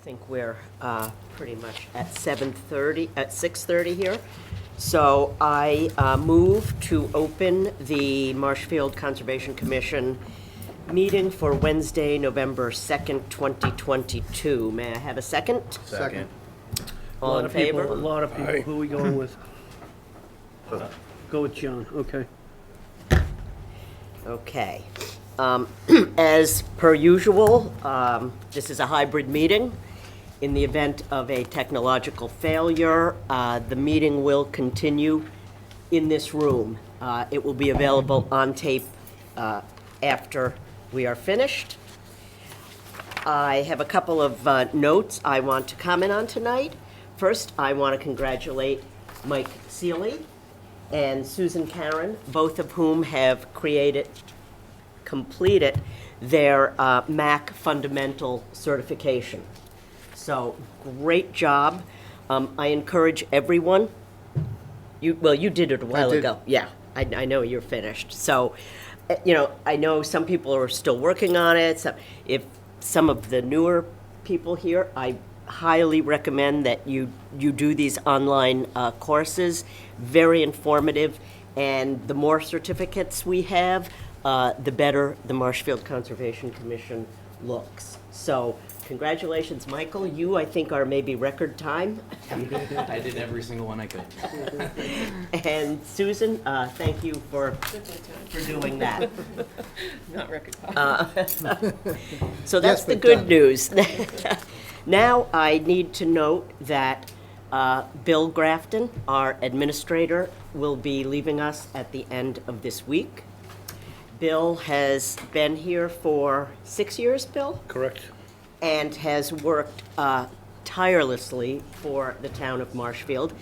think we're pretty much at 7:30, at 6:30 here. So I move to open the Marshfield Conservation Commission meeting for Wednesday, November 2nd, 2022. May I have a second? Second. All in favor? A lot of people. Who are we going with? Go with John, okay. Okay. As per usual, this is a hybrid meeting. In the event of a technological failure, the meeting will continue in this room. It will be available on tape after we are finished. I have a couple of notes I want to comment on tonight. First, I want to congratulate Mike Seeley and Susan Karen, both of whom have completed their MAC fundamental certification. So, great job. I encourage everyone, you did it a while ago. Yeah, I know you're finished. So, I know some people are still working on it. So if some of the newer people here, I highly recommend that you do these online courses. Very informative, and the more certificates we have, the better the Marshfield Conservation Commission looks. So, congratulations, Michael. You, I think, are maybe record time. I did every single one I could. And Susan, thank you for doing that. Not record time. So that's the good news. Now I need to note that Bill Grafton, our administrator, will be leaving us at the end of this week. Bill has been here for 6 years, Bill? Correct. And has worked tirelessly for the town of Marshfield.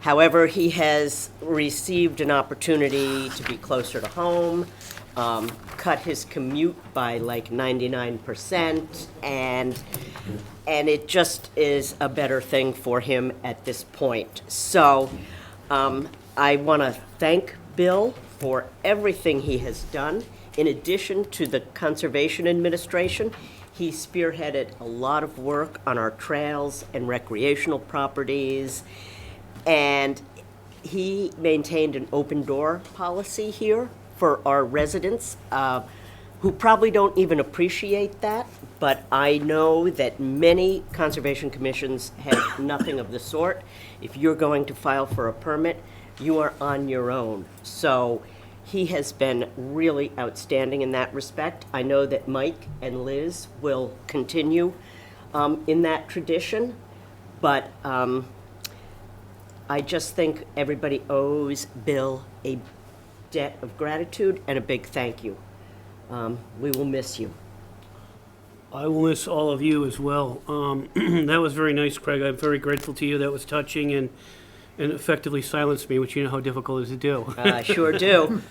However, he has received an opportunity to be closer to home, cut his commute by like 99%, and it just is a better thing for him at this point. So I want to thank Bill for everything he has done. In addition to the Conservation Administration, he spearheaded a lot of work on our trails and recreational properties, and he maintained an open door policy here for our residents, who probably don't even appreciate that, but I know that many conservation commissions have nothing of the sort. If you're going to file for a permit, you are on your own. So he has been really outstanding in that respect. I know that Mike and Liz will continue in that tradition, but I just think everybody owes Bill a debt of gratitude and a big thank you. We will miss you. I will miss all of you as well. That was very nice, Craig. I'm very grateful to you. That was touching and effectively silenced me, which you know how difficult it is to do. I sure do.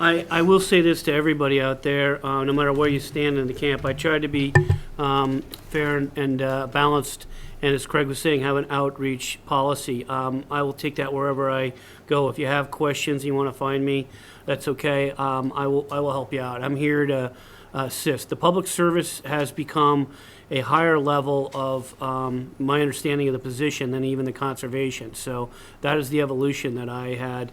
I will say this to everybody out there, no matter where you stand in the camp, I try to be fair and balanced, and as Craig was saying, have an outreach policy. I will take that wherever I go. If you have questions, you want to find me, that's okay. I will help you out. I'm here to assist. The public service has become a higher level of my understanding of the position than even the conservation. So that is the evolution that I had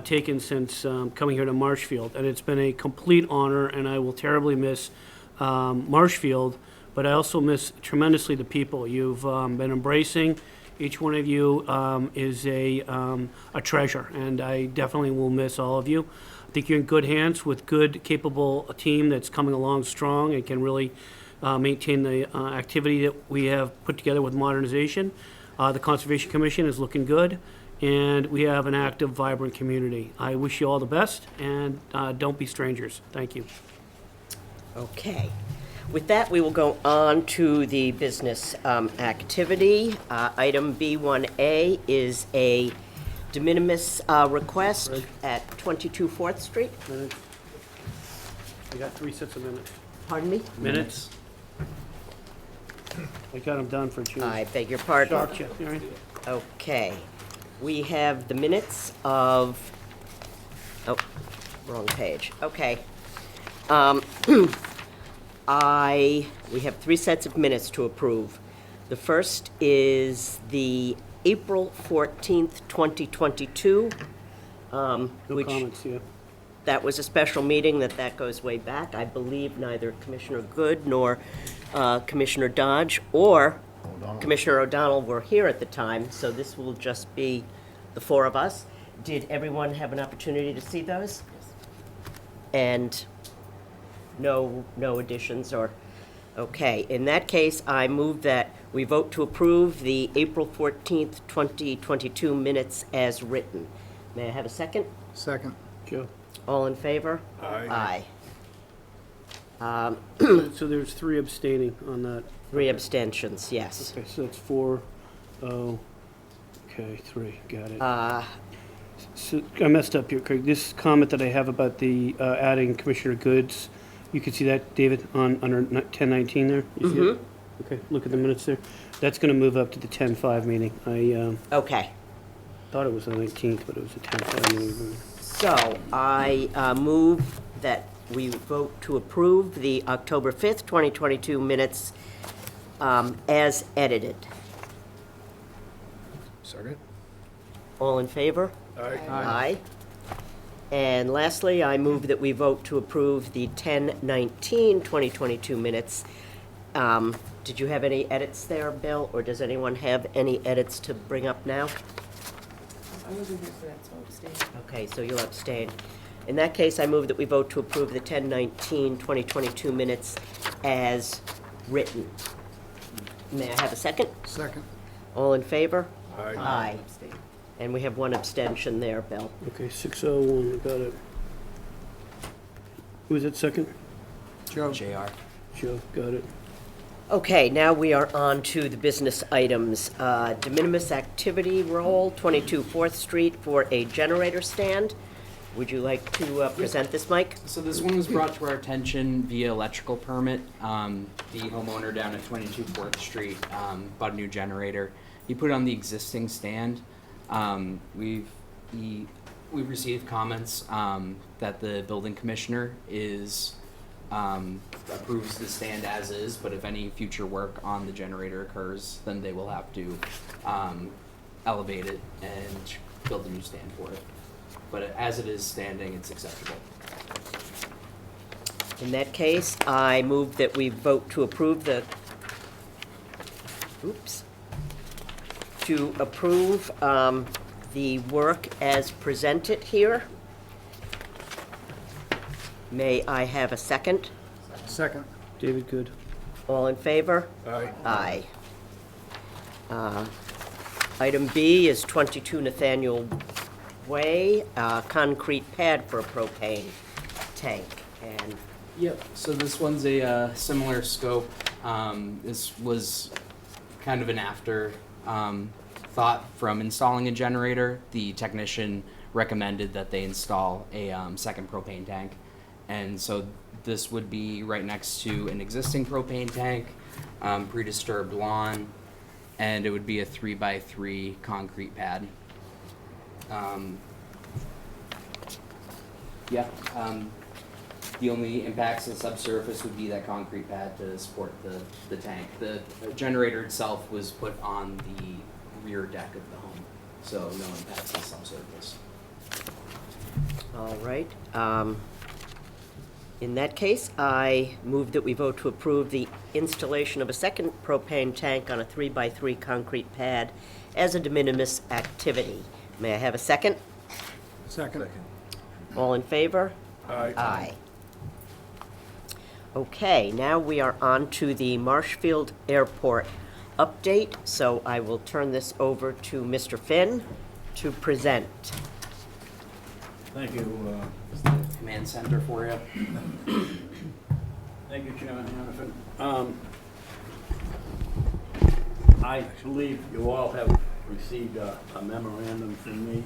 taken since coming here to Marshfield. And it's been a complete honor, and I will terribly miss Marshfield, but I also miss tremendously the people you've been embracing. Each one of you is a treasure, and I definitely will miss all of you. I think you're in good hands with good, capable team that's coming along strong and can really maintain the activity that we have put together with modernization. The Conservation Commission is looking good, and we have an active, vibrant community. I wish you all the best, and don't be strangers. Thank you. Okay. With that, we will go on to the business activity. Item B1A is a de minimis request at 22 4th Street. Minutes. I got 3 sets of minutes. Pardon me? Minutes. I got them done for June. I beg your pardon. Shocked you, all right? Okay. We have the minutes of, oh, wrong page. Okay. We have 3 sets of minutes to approve. The first is the April 14th, 2022. No which comments, yeah. That was a special meeting that goes way back. I believe neither Commissioner Good nor Commissioner Dodge or Commissioner O'Donnell were here at the time, so this will just be the four of us. Did everyone have an opportunity to see those? And no additions or, okay. In that case, I move that we vote to approve the April 14th, 2022 minutes as written. May I have a second? Second. Joe? All in favor? Aye. Aye. So there's 3 abstaining on that. 3 abstentions, yes. Okay, so that's 4, oh, okay, 3, got it. So I messed up here, Craig. This comment that I have about the adding Commissioner Goods, you can see that, David, on under 1019 there? You see it? Okay, look at the minutes there. That's going to move up to the 10-5 meeting. I Okay, thought it was the 19th, but it was the 10-5 meeting. so I move that we vote to approve the October 5th, 2022 minutes as edited. Second. All in favor? Aye. Aye. And lastly, I move that we vote to approve the 10/19/2022 minutes. Did you have any edits there, Bill, or does anyone have any edits to bring up now? I wasn't here for that, so I'll abstain. Okay, so you'll abstain. In that case, I move that we vote to approve the 10/19/2022 minutes as written. May I have a second? Second. All in favor? Aye. Aye. Abstain. And we have 1 abstention there, Bill. Okay, 601, I got it. Who was it second? Joe. JR. Joe, got it. Okay, now we are on to the business items. De minimis activity roll, 22 4th Street for a generator stand. Would you like to present this, Mike? So this one was brought to our attention via electrical permit. The homeowner down at 22 4th Street bought a new generator. He put it on the existing stand. We've received comments that the building commissioner approves the stand as is, but if any future work on the generator occurs, then they will have to elevate it and build a new stand for it. But as it is standing, it's acceptable. In that case, I move that we vote to approve the work as presented here. May I have a second? Second. David, good. All in favor? Aye. Aye. Item B is 22 Nathaniel Way, concrete pad for a propane tank. And Yep, so this one's a similar scope. This was kind of an after thought from installing a generator. The technician recommended that they install a second propane tank. And so this would be right next to an existing propane tank, pre-disturbed lawn, and it would be a 3x3 concrete pad. The only impacts to the subsurface would be that concrete pad to support the tank. The generator itself was put on the rear deck of the home, so no impacts to the subsurface. all right. In that case, I move that we vote to approve the installation of a second propane tank on a 3x3 concrete pad as a de minimis activity. May I have a second? Second. All in favor? Aye. Aye. Okay, now we are on to the Marshfield Airport update, so I will turn this over to Mr. Finn to present. Thank you, Command center for you. thank you, Chairman Hannafin. I believe you all have received a memorandum from me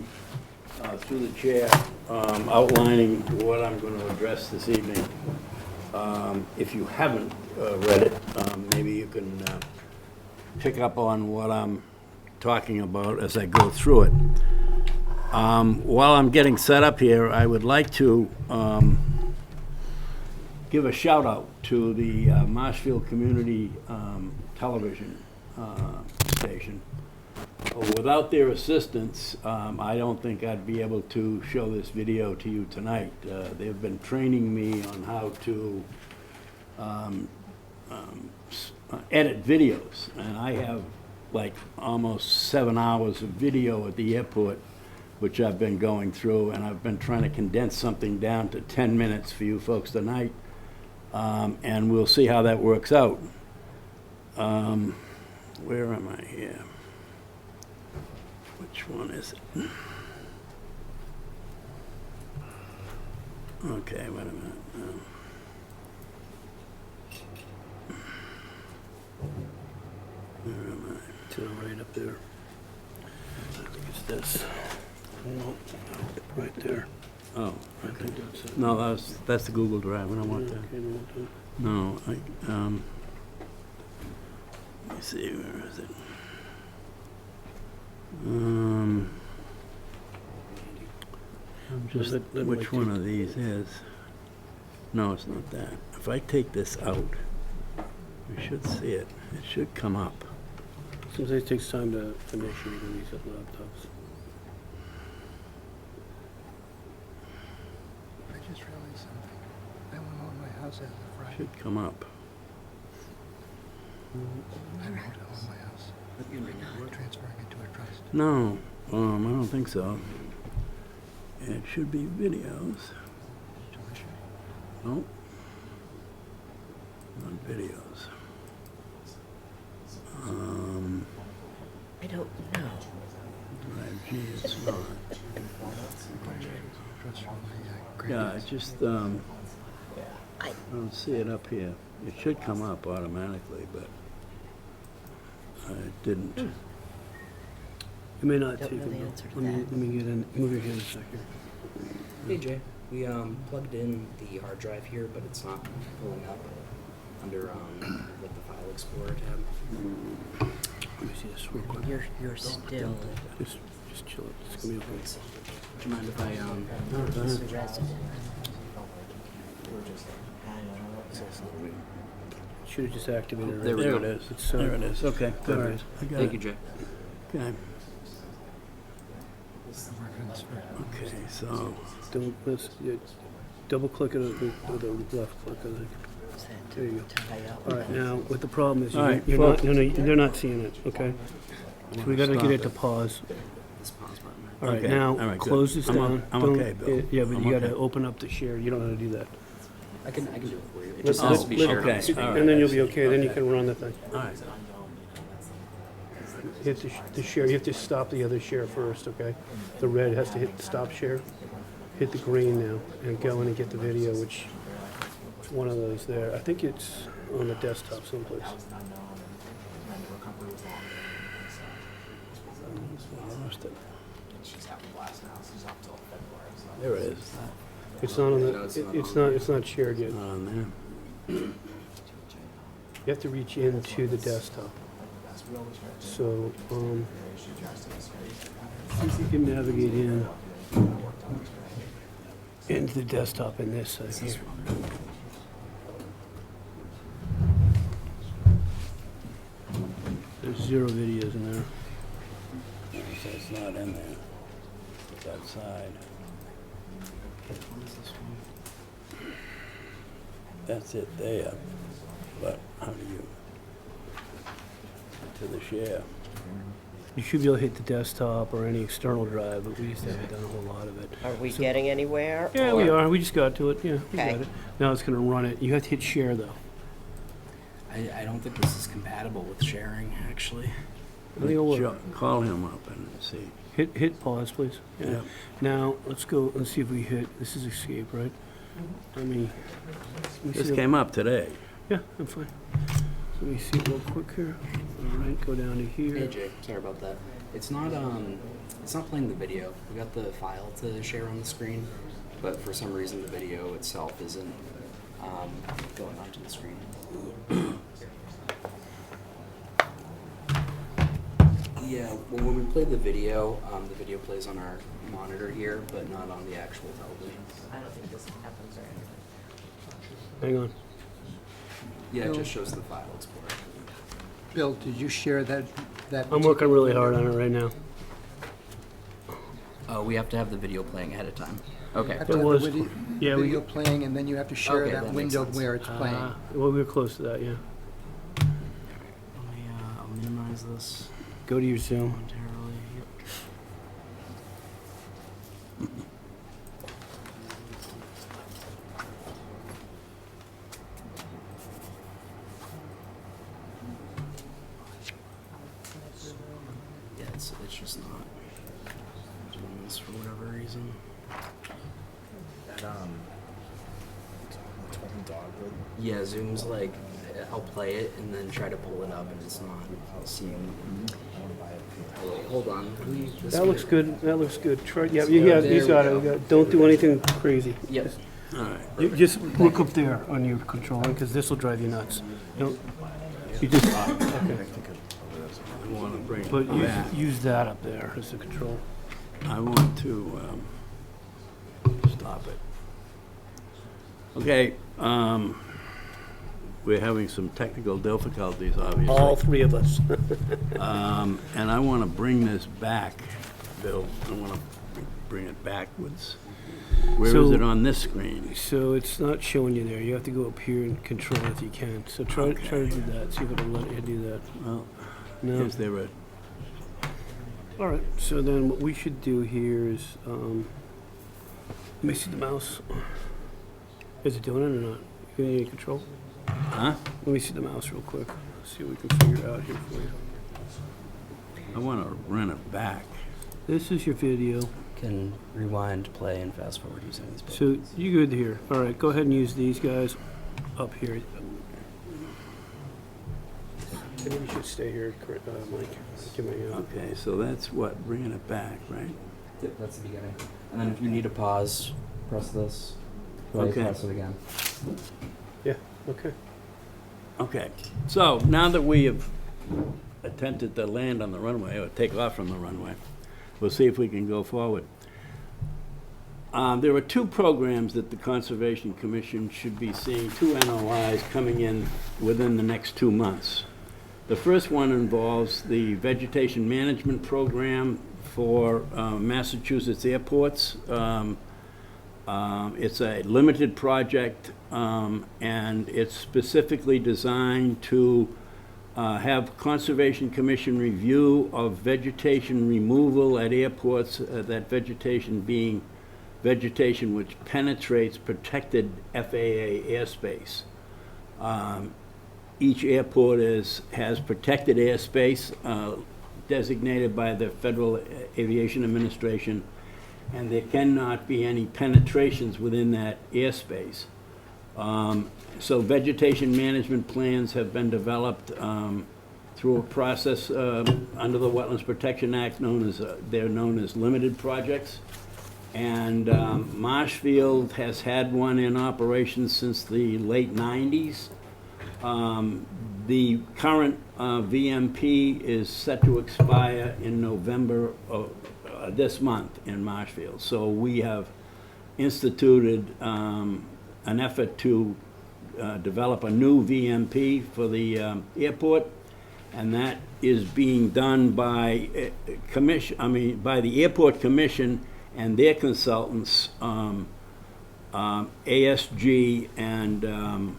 through the chair outlining what I'm going to address this evening. If you haven't read it, maybe you can pick up on what I'm talking about as I go through it. While I'm getting set up here, I would like to give a shout out to the Marshfield Community Television station. Without their assistance, I don't think I'd be able to show this video to you tonight. They've been training me on how to edit videos, and I have like almost 7 hours of video at the airport, which I've been going through, and I've been trying to condense something down to 10 minutes for you folks tonight, and we'll see how that works out. Where am I here? Which one is it? Okay, wait a minute. Where am I? To the right up there. I think it's this. Nope, right there. Oh, I okay. think that's it. No, that's the Google Drive. I don't want that. Okay, no, don't. No, let me see, where is it? Just Let which Mike one take- of these is? No, it's not that. If I take this out, we should see it. It should come up. Sometimes it takes time to make sure you can reset laptops. I just realized something. I went on my house as of Friday. Should come up. I went on my house. We're transferring it to a trust. No, I don't think so. It should be videos. Nope. Not videos. I don't know. Drive G, it's not. Trust from my Yeah, it just, I don't see it up here. It should come up automatically, but it didn't. It may not Don't take know it. the though. answer to Let me get in, move your hand a second. Hey Jay, we plugged in the hard drive here, but it's not pulling up under like the file explorer tab. Let me see this real quick. You're still Just chill it. It's gonna be okay. Do you mind if I resident. Should have just activated it. There we There go. it is. It's, There it is. Okay, all good. right. I got Thank it. you, Jay. Okay. I'm working on this for Okay, so, double click it with the left click, I think. There you go. All right, now, what the problem is, All right, you're not, folks. no, they're not seeing it, okay? So we gotta get it to pause. This pause button. All right, Okay, now, all right, good. close this I'm o- down. I'm Don't- okay, Bill. Yeah, but I'm you gotta okay. open up the share, you don't know how to do that. I can do it for you. It Let- just has to be let- shared on okay, the screen. all right. And then you'll be okay, then you can run the thing. all right. You have to share, you have to stop the other share first, okay? The red has to hit stop share, hit the green now, and go in and get the video, which, one of those there. I think it's on the desktop someplace. Lost it. There it is. It's not on No, the, it's not it's not shared yet. Not on there. You have to reach into the desktop. So, see if you can navigate into the desktop in this side here. There's 0 videos in there. So it's not in there. It's outside. That's it there. But how do you? To the share. You should be able to hit the desktop or any external drive, but we used to haven't done a whole lot of it. Are we getting anywhere? Yeah, we are. We just got to it. Yeah, we Okay. got it. Now it's going to run it. You have to hit share though. I don't think this is compatible with sharing, actually. I think it'll work. Call him up and see. Hit pause, please. Yeah. Yeah. Now let's go and see if we hit. This is escape, right? Let me This see. came up today. Yeah, I'm fine. Let me see real quick here. All right, go down to here. Hey Jay, sorry about that. It's not playing the video. We got the file to share on the screen, but for some reason the video itself isn't going onto the screen. Yeah, well, when we play the video plays on our monitor here, but not on the actual television. I don't think this happens very often. Hang on. Yeah, it just shows the file explorer. Bill, did you share that? I'm working really hard on it right now. Oh, we have to have the video playing ahead of time. Okay. Have to have It was- the video, yeah, we- video playing, and then you have to share Okay, that that makes window sense. where it's playing. Well, we were close to that, yeah. I'll minimize this Go to your Zoom. momentarily. Yep. Yeah, it's just not doing this for whatever reason. Yeah, Zoom's like, I'll play it and then try to pull it up and it's not seeing. Oh, wait, hold on. This That looks way. good, that looks good. Try, yeah, you got There you we got go. it. You got- Don't do anything crazy. Yep. All right. You just look up there on your controller, because this will drive you nuts. You just, okay. I want to bring But it back. use that up there as the control. I want to stop it. Okay, we're having some technical difficulties, obviously. All three of us. And I want to bring this back, Bill. I want to bring it backwards. Where is So- it on this screen? So it's not showing you there. You have to go up here and control it if you can. So try to do that. See if it'll let you do that. Well, No. is there a, All right. So then what we should do here is, let me see the mouse. Is it doing it or not? You need any control? huh? Let me see the mouse real quick. See what we can figure out here for you. I want to run it back. This is your video. Can rewind, play, and fast forward using these buttons. So you good here. All right. Go ahead and use these guys up here. Maybe you should stay here, Mike. Give me, Okay, so that's what, bringing it back, right? Yep, that's the beginning. And then if you need to pause, press this. Play, Okay. press it again. yeah. Okay. Okay, so now that we have attempted to land on the runway, or take off from the runway, we'll see if we can go forward. There are two programs that the Conservation Commission should be seeing, two NOIs coming in within the next 2 months. The first one involves the Vegetation Management Program for Massachusetts airports. It's a limited project, and it's specifically designed to have Conservation Commission review of vegetation removal at airports, that vegetation being vegetation which penetrates protected FAA airspace. Each airport has protected airspace designated by the Federal Aviation Administration, and there cannot be any penetrations within that airspace. So vegetation management plans have been developed through a process under the Wetlands Protection Act they're known as limited projects. And Marshfield has had one in operation since the late 90s. The current VMP is set to expire in November of this month in Marshfield. So we have instituted an effort to develop a new VMP for the airport, and that is being done by by the Airport Commission and their consultants, ASG and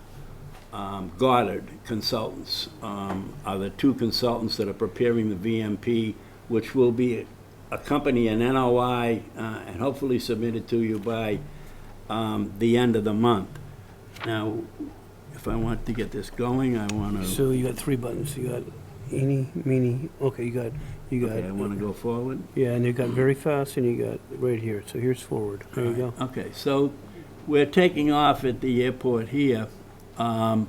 Goddard Consultants are the two consultants that are preparing the VMP, which will be accompany an NOI and hopefully submitted to you by the end of the month. Now, if I want to get this going, I want to. So you got three buttons. You got eeny, meeny. Okay, you got. Okay, I want to go forward. Yeah, and you got very fast, and you got right here. So here's forward. There you go. Okay, so we're taking off at the airport here on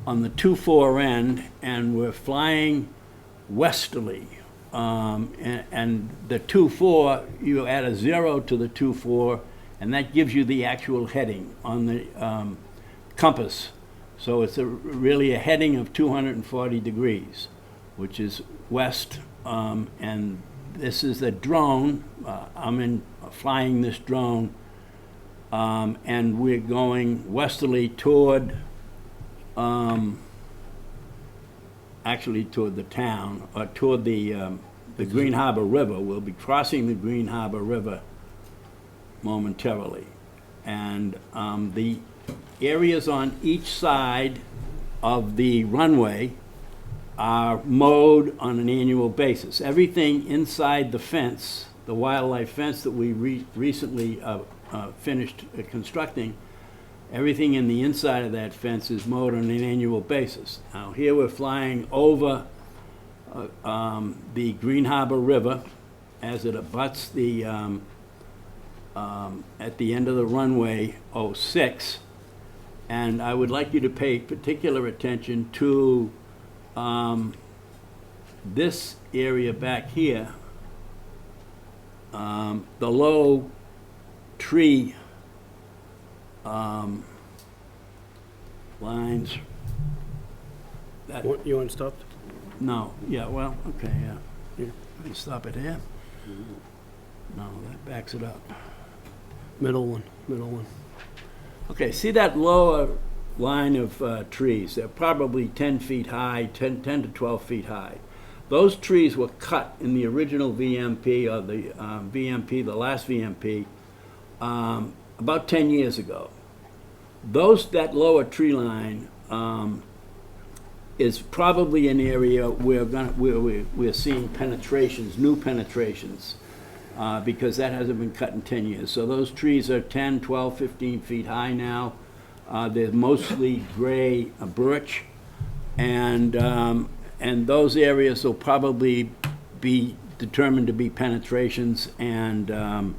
the 2-4 end, and we're flying westerly. And the 2-4, you add a 0 to the 2-4, and that gives you the actual heading on the compass. So it's really a heading of 240 degrees, which is west. And this is the drone. I'm flying this drone, and we're going westerly toward actually toward the town, or toward the Green Harbor River. We'll be crossing the Green Harbor River momentarily. And the areas on each side of the runway are mowed on an annual basis. Everything inside the fence, the wildlife fence that we recently finished constructing, everything in the inside of that fence is mowed on an annual basis. Now here we're flying over the Green Harbor River as it abuts the at the end of the runway 06, and I would like you to pay particular attention to this area back here, the low tree lines. That, You want to stop? no, yeah, well, okay, yeah. Here. Let me stop it here. No, that backs it up. Middle one, middle one. Okay, see that lower line of trees? They're probably 10 feet high, 10 to 12 feet high. Those trees were cut in the original VMP, or the VMP, the last VMP, about 10 years ago. That lower tree line is probably an area where we're seeing penetrations, new penetrations, because that hasn't been cut in 10 years. So those trees are 10, 12, 15 feet high now. They're mostly gray birch, and those areas will probably be determined to be penetrations, and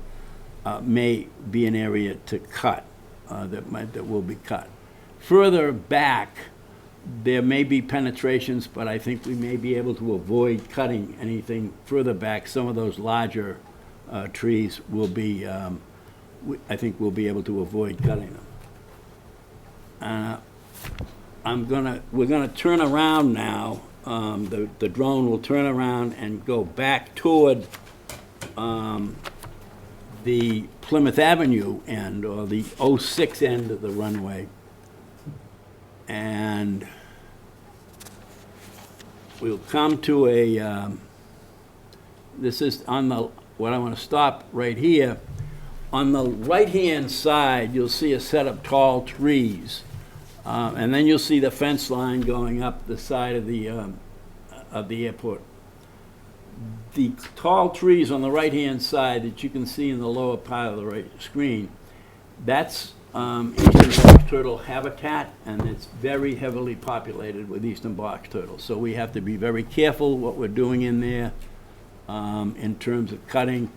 may be an area to cut, that will be cut. Further back, there may be penetrations, but I think we may be able to avoid cutting anything further back. Some of those larger trees will be, I think we'll be able to avoid cutting them. We're gonna turn around now. The drone will turn around and go back toward the Plymouth Avenue end, or the 06 end of the runway. And we'll come to a, this is on the, what I want to stop right here. On the right-hand side, you'll see a set of tall trees. And then you'll see the fence line going up the side of the airport. The tall trees on the right-hand side that you can see in the lower part of the right screen, that's eastern box turtle habitat, and it's very heavily populated with eastern box turtles. So we have to be very careful what we're doing in there in terms of cutting,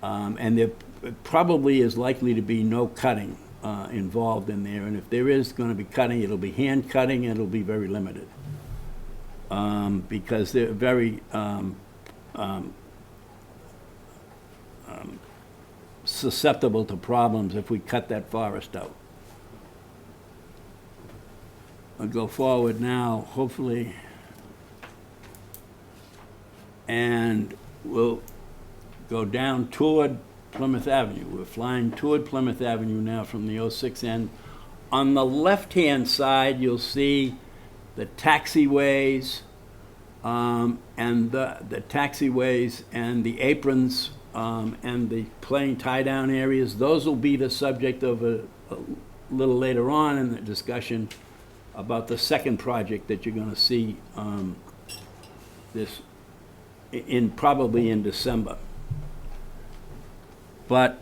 and there probably is likely to be no cutting involved in there, and if there is going to be cutting, it'll be hand cutting, and it'll be very limited, because they're very susceptible to problems if we cut that forest out. I'll go forward now, hopefully, and we'll go down toward Plymouth Avenue. We're flying toward Plymouth Avenue now from the 06 end. On the left-hand side, you'll see the taxiways, and the taxiways and the aprons, and the plane tie-down areas. Those will be the subject of a little later on in the discussion about the second project that you're going to see probably in December. But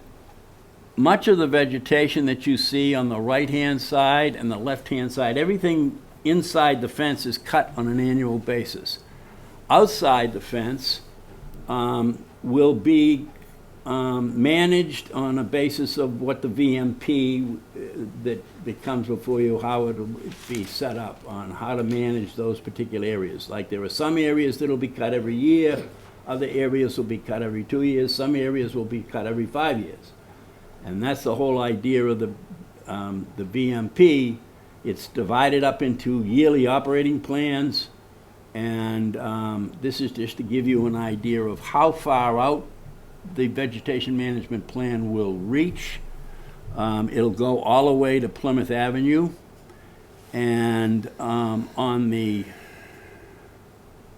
much of the vegetation that you see on the right-hand side and the left-hand side, everything inside the fence is cut on an annual basis. Outside the fence will be managed on a basis of what the VMP that comes before you, how it will be set up on how to manage those particular areas. Like there are some areas that will be cut every year, other areas will be cut every 2 years, some areas will be cut every 5 years. And that's the whole idea of the VMP. It's divided up into yearly operating plans, and this is just to give you an idea of how far out the vegetation management plan will reach. It'll go all the way to Plymouth Avenue, and on the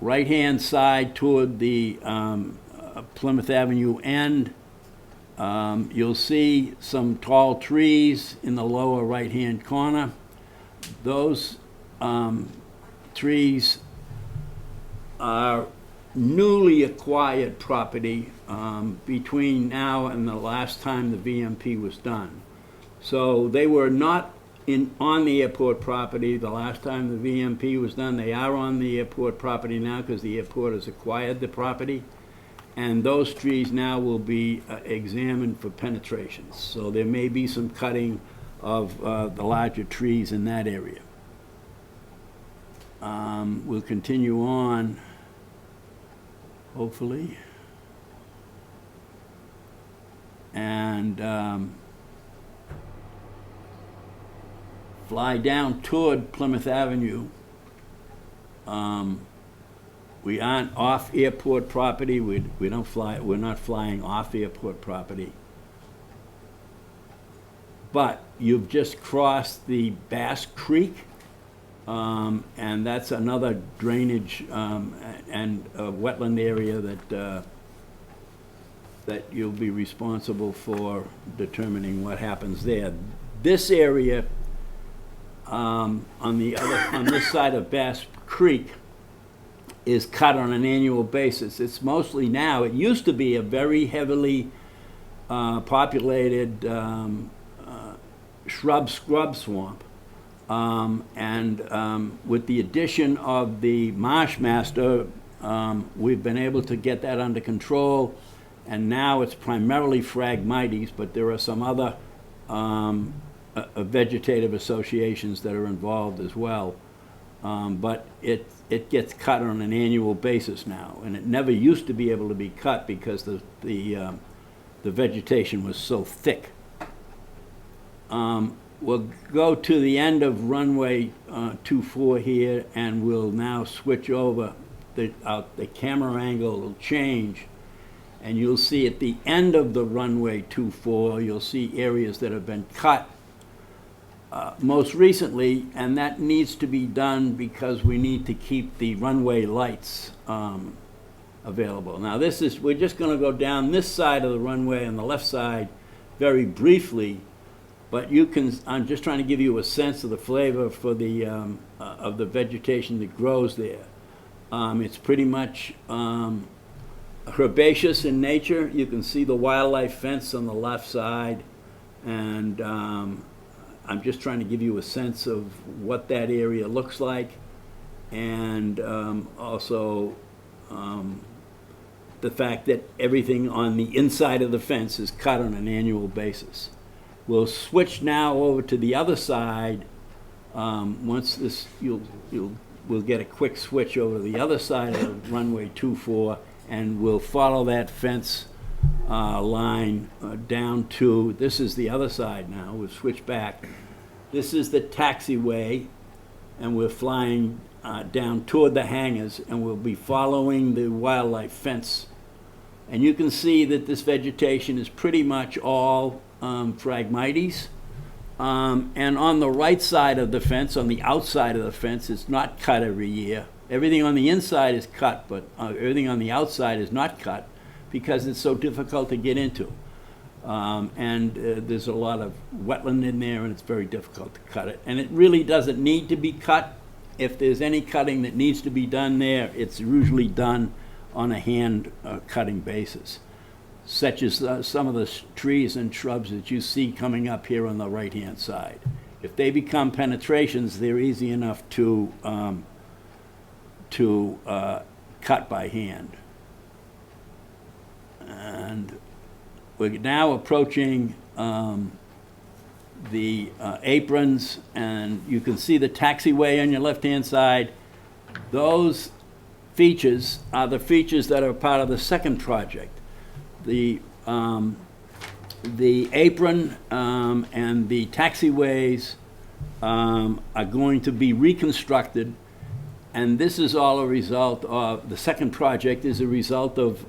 right-hand side toward the Plymouth Avenue end, you'll see some tall trees in the lower right-hand corner. Those trees are newly acquired property between now and the last time the VMP was done. So they were not on the airport property the last time the VMP was done. They are on the airport property now because the airport has acquired the property. And those trees now will be examined for penetrations. So there may be some cutting of the larger trees in that area. We'll continue on, hopefully. And fly down toward Plymouth Avenue. We aren't off airport property. We don't fly. We're not flying off airport property. But you've just crossed the Bass Creek, and that's another drainage and wetland area that you'll be responsible for determining what happens there. This area on this side of Bass Creek is cut on an annual basis. It's mostly now, it used to be a very heavily populated scrub swamp. With the addition of the marsh master, we've been able to get that under control, and now it's primarily Phragmites, but there are some other vegetative associations that are involved as well. But it gets cut on an annual basis now, and it never used to be able to be cut because the vegetation was so thick. We'll go to the end of runway 24 here, and we'll now switch over. The camera angle will change, and you'll see at the end of the runway 24, you'll see areas that have been cut most recently, and that needs to be done because we need to keep the runway lights available. Now we're just going to go down this side of the runway on the left side very briefly, but I'm just trying to give you a sense of the flavor for of the vegetation that grows there. It's pretty much herbaceous in nature. You can see the wildlife fence on the left side, and I'm just trying to give you a sense of what that area looks like, and also the fact that everything on the inside of the fence is cut on an annual basis. We'll switch now over to the other side. Once this, we'll get a quick switch over to the other side of runway 24, and we'll follow that fence line down to, this is the other side now, we'll switch back. This is the taxiway, and we're flying down toward the hangars, and we'll be following the wildlife fence. And you can see that this vegetation is pretty much all Phragmites. And on the right side of the fence, on the outside of the fence, it's not cut every year. Everything on the inside is cut, but everything on the outside is not cut because it's so difficult to get into. There's a lot of wetland in there, and it's very difficult to cut it. And it really doesn't need to be cut. If there's any cutting that needs to be done there, it's usually done on a hand cutting basis, such as some of the trees and shrubs that you see coming up here on the right-hand side. If they become penetrations, they're easy enough to cut by hand. And we're now approaching the aprons, and you can see the taxiway on your left-hand side. Those features are the features that are part of the second project. The apron and the taxiways are going to be reconstructed, and this is all a result of, the second project is a result of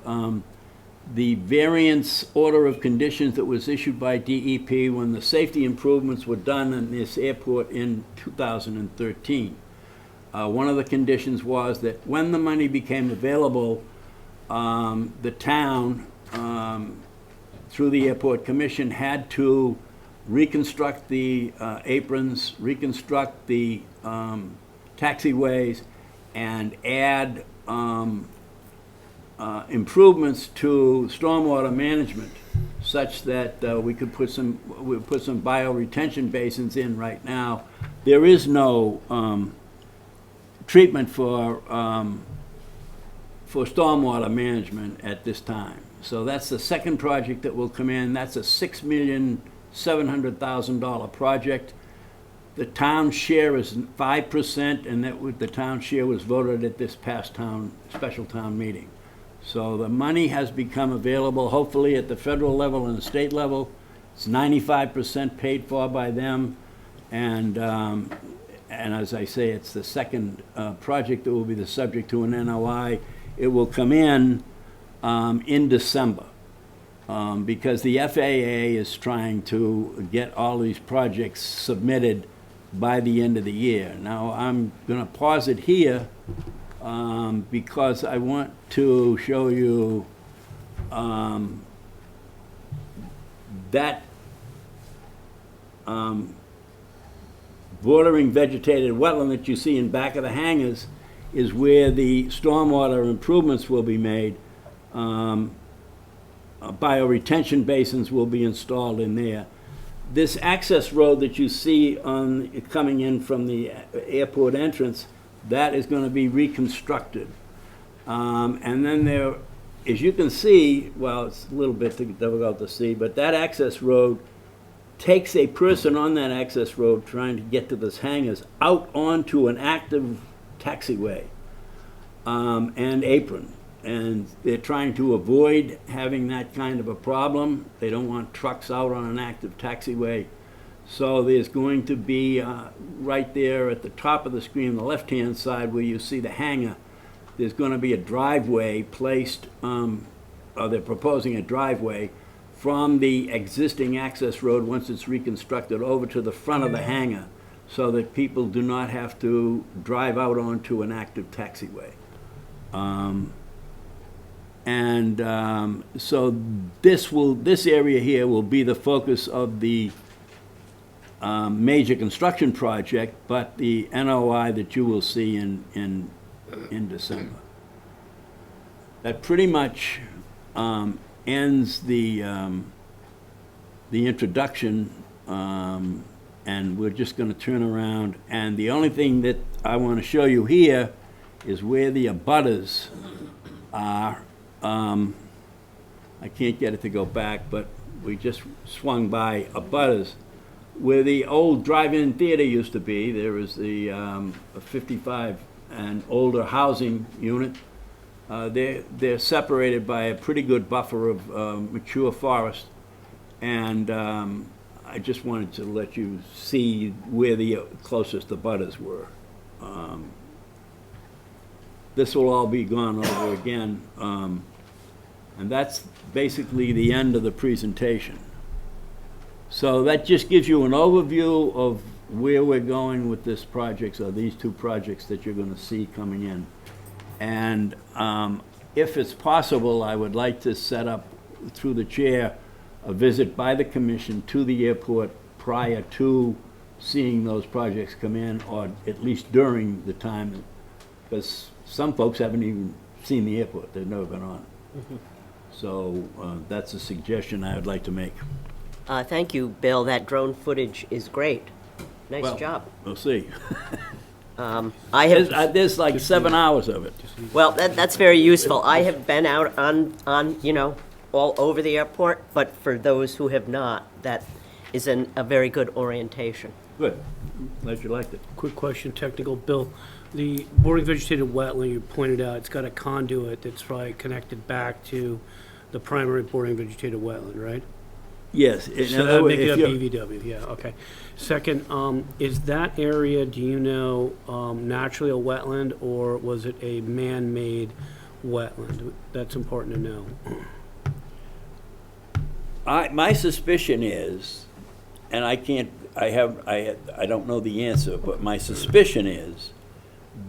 the variance order of conditions that was issued by DEP when the safety improvements were done in this airport in 2013. one of the conditions was that when the money became available, the town, through the Airport Commission, had to reconstruct the aprons, reconstruct the taxiways, and add improvements to stormwater management such that we could put some bioretention basins in right now. There is no treatment for stormwater management at this time. So that's the second project that will come in. That's a $6,700,000 project. The town share is 5%, and the town share was voted at this past special town meeting. So the money has become available, hopefully at the federal level and the state level. It's 95% paid for by them, and as I say, it's the second project that will be the subject to an NOI. It will come in December, because the FAA is trying to get all these projects submitted by the end of the year. Now, I'm going to pause it here because I want to show you that bordering vegetated wetland that you see in back of the hangars is where the stormwater improvements will be made. Bioretention basins will be installed in there. This access road that you see coming in from the airport entrance, that is going to be reconstructed. And then there, as you can see, well, it's a little bit difficult to see, but that access road takes a person on that access road trying to get to this hangars out onto an active taxiway and apron. And they're trying to avoid having that kind of a problem. They don't want trucks out on an active taxiway. So there's going to be right there at the top of the screen on the left-hand side where you see the hangar, there's going to be a driveway placed, or they're proposing a driveway from the existing access road once it's reconstructed over to the front of the hangar so that people do not have to drive out onto an active taxiway. So this area here will be the focus of the major construction project, but the NOI that you will see in December. That pretty much ends the introduction, and we're just going to turn around. And the only thing that I want to show you here is where the abutters are. I can't get it to go back, but we just swung by abutters. Where the old drive-in theater used to be, there is the 55 and older housing unit. They're separated by a pretty good buffer of mature forest. And I just wanted to let you see where the closest abutters were. This will all be gone over again. And that's basically the end of the presentation. So that just gives you an overview of where we're going with this project, or these two projects that you're going to see coming in. And if it's possible, I would like to set up, through the chair, a visit by the commission to the airport prior to seeing those projects come in, or at least during the time, because some folks haven't even seen the airport. They've never been on it. Mm-hmm. So that's a suggestion I would like to make. Thank you, Bill. That drone footage is great. Nice Well, job. We'll see. I have, There's like 7 hours of it. well, that's very useful. I have been out on, all over the airport, but for those who have not, that is a very good orientation. Good. Glad you liked it. Quick question, technical, Bill. The bordering vegetated wetland you pointed out, it's got a conduit that's probably connected back to the primary bordering vegetated wetland, right? Yes. So that would make it a BVW, yeah, okay. Second, is that area, do you know, naturally a wetland, or was it a man-made wetland? That's important to know. My suspicion is, and I don't know the answer, but my suspicion is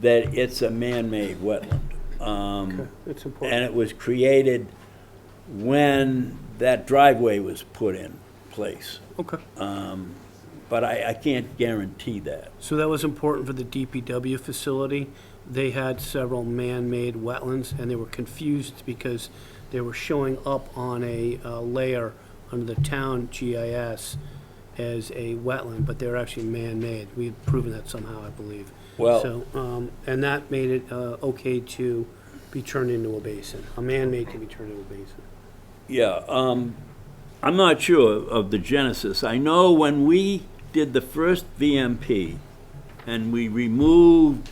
that it's a man-made wetland. It's And important. it was created when that driveway was put in place. Okay. But I can't guarantee that. So that was important for the DPW facility. They had several man-made wetlands, and they were confused because they were showing up on a layer under the town GIS as a wetland, but they're actually man-made. We've proven that somehow, I believe. Well- So, and that made it okay to be turned into a basin. A man-made can be turned into a basin. Yeah, I'm not sure of the genesis. I know when we did the first VMP and we removed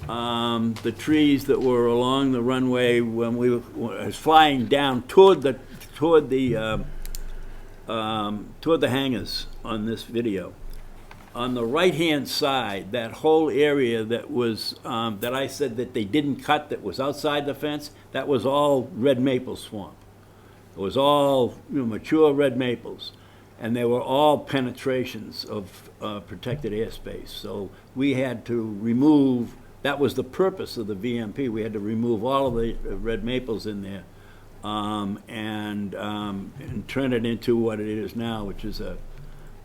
the trees that were along the runway when we was flying down toward the hangars on this video. On the right-hand side, that whole area that was that I said that they didn't cut, that was outside the fence, that was all red maple swamp. It was all mature red maples, and they were all penetrations of protected airspace. So we had to remove. That was the purpose of the VMP. We had to remove all of the red maples in there and turn it into what it is now, which is a.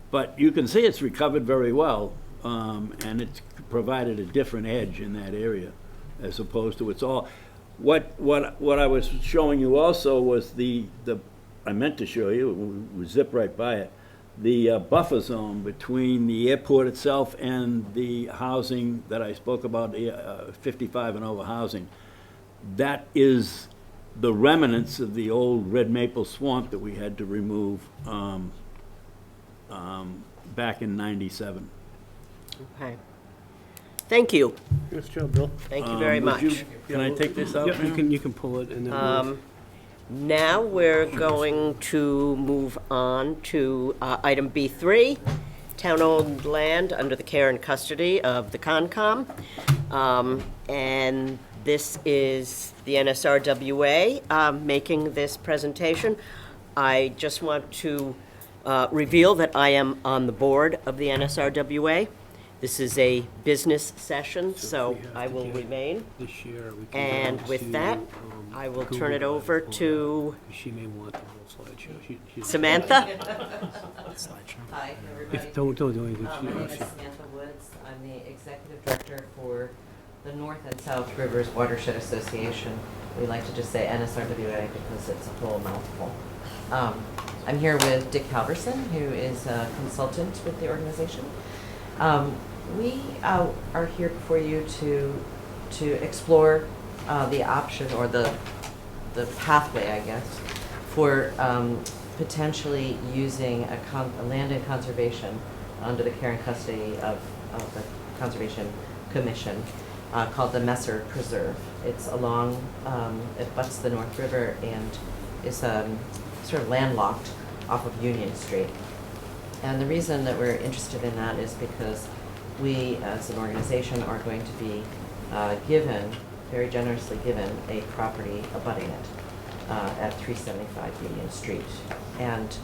But you can see it's recovered very well, and it's provided a different edge in that area, as opposed to it's all. What I was showing you also was the I meant to show you. We zip right by it. The buffer zone between the airport itself and the housing that I spoke about, the 55 and over housing, that is the remnants of the old red maple swamp that we had to remove back in '97. Okay. Thank you. Nice job, Bill. Thank you very Would you- much. Can I take this out Yep, now? you can pull it and then we'll. Now we're going to move on to item B3, town-owned land under the care and custody of the Concom. And this is the NSRWA making this presentation. I just want to reveal that I am on the board of the NSRWA. This is a business session, so I will remain. This year, we can And go with to, that, I will turn it Google over for- to She may want the whole slideshow. She- Samantha. Hi, everybody. If, don't do anything. My name is Samantha Woods. I'm the Executive Director for the North and South Rivers Watershed Association. We like to just say NSRWA because it's a whole mouthful. I'm here with Dick Halverson, who is a consultant with the organization. We are here before you to explore the option or the pathway, I guess, for potentially using a land in conservation under the care and custody of the Conservation Commission called the Messer Preserve. It's along, it butts the North River and is sort of landlocked off of Union Street. And the reason that we're interested in that is because we, as an organization, are going to be given, very generously given, a property abutting it at 375 Union Street. And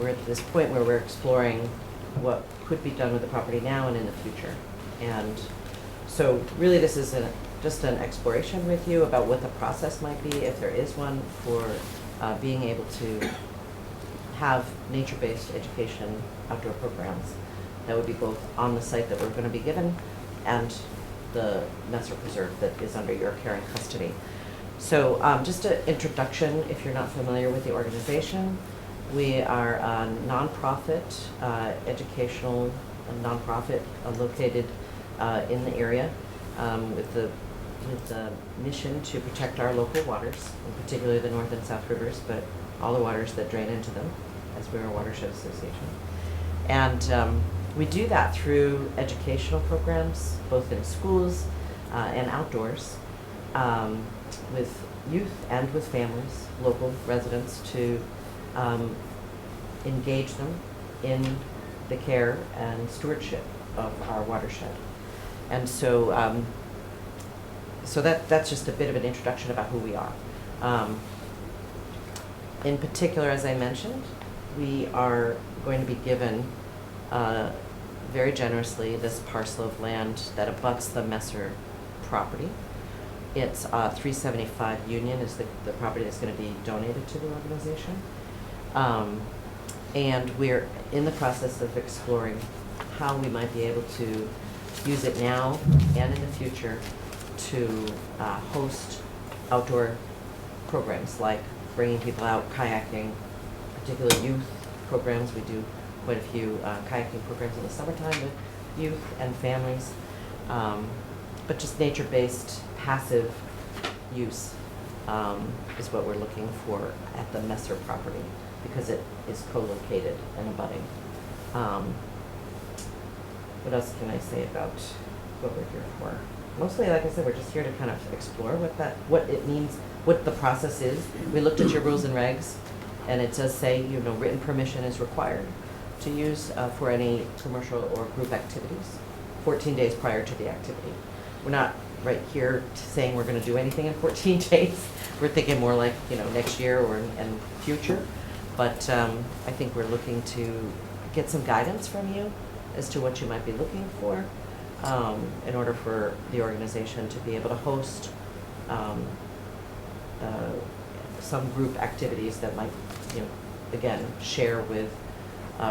we're at this point where we're exploring what could be done with the property now and in the future. And so really this is just an exploration with you about what the process might be, if there is one, for being able to have nature-based education outdoor programs that would be both on the site that we're going to be given and the Messer Preserve that is under your care and custody. So just an introduction, if you're not familiar with the organization, we are a nonprofit, educational nonprofit located in the area with the mission to protect our local waters, in particular the North and South Rivers, but all the waters that drain into them, as we're a watershed association. And we do that through educational programs, both in schools and outdoors, with youth and with families, local residents, to engage them in the care and stewardship of our watershed. And so, so that's just a bit of an introduction about who we are. In particular, as I mentioned, we are going to be given very generously this parcel of land that abuts the Messer property. It's 375 Union is the property that's going to be donated to the organization. And we're in the process of exploring how we might be able to use it now and in the future to host outdoor programs like bringing people out kayaking, particularly youth programs. We do quite a few kayaking programs in the summertime with youth and families, but just nature-based passive use is what we're looking for at the Messer property because it is co-located and abutting. What else can I say about what we're here for? Mostly, like I said, we're just here to kind of explore what it means, what the process is. We looked at your rules and regs, and it does say, written permission is required to use for any commercial or group activities, 14 days prior to the activity. We're not right here saying we're going to do anything in 14 days. We're thinking more like, next year or and future. But I think we're looking to get some guidance from you as to what you might be looking for in order for the organization to be able to host some group activities that might, again, share with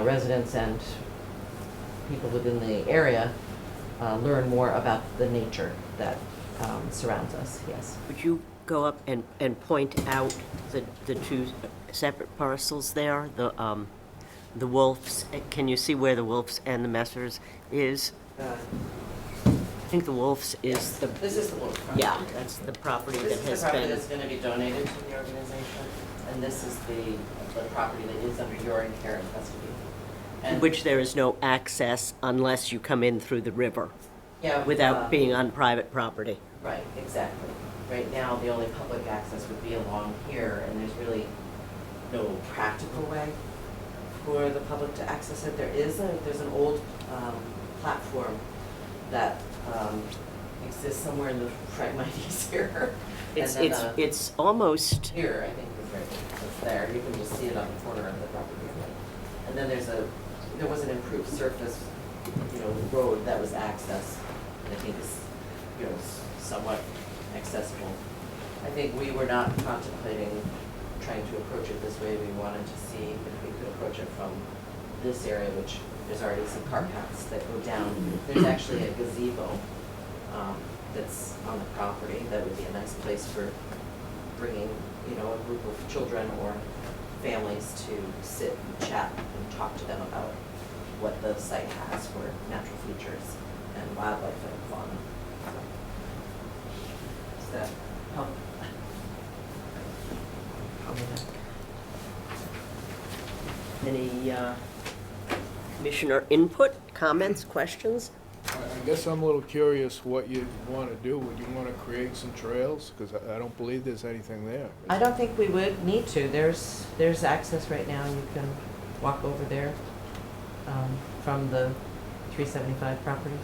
residents and people within the area, learn more about the nature that surrounds us, yes. Would you go up and point out the two separate parcels there? The Wolves, can you see where the Wolves and the Messers is? I think the Wolves is the, This is the Wolf property. yeah, that's the property that This is has the property been, that's gonna be donated to the organization, and this is the property that is under your care and custody. And which there is no access unless you come in through the river yeah, without being on private property. Right, exactly. Right now, the only public access would be along here, and there's really no practical way for the public to access it. There's an old platform that exists somewhere in the Phragmites here. It's almost, Here, I think, is right, it's there. You can just see it on the corner of the property. And then there was an improved surface, road that was accessed, and I think is, somewhat accessible. I think we were not contemplating trying to approach it this way. We wanted to see if we could approach it from this area, which there's already some car paths that go down. There's actually a gazebo that's on the property that would be a nice place for bringing, a group of children or families to sit and chat and talk to them about what the site has for natural features and wildlife and fauna. Does that help? any commissioner input, comments, questions? I guess I'm a little curious what you want to do. Would you want to create some trails? Because I don't believe there's anything there. I don't think we would need to. There's access right now. You can walk over there from the 375 property.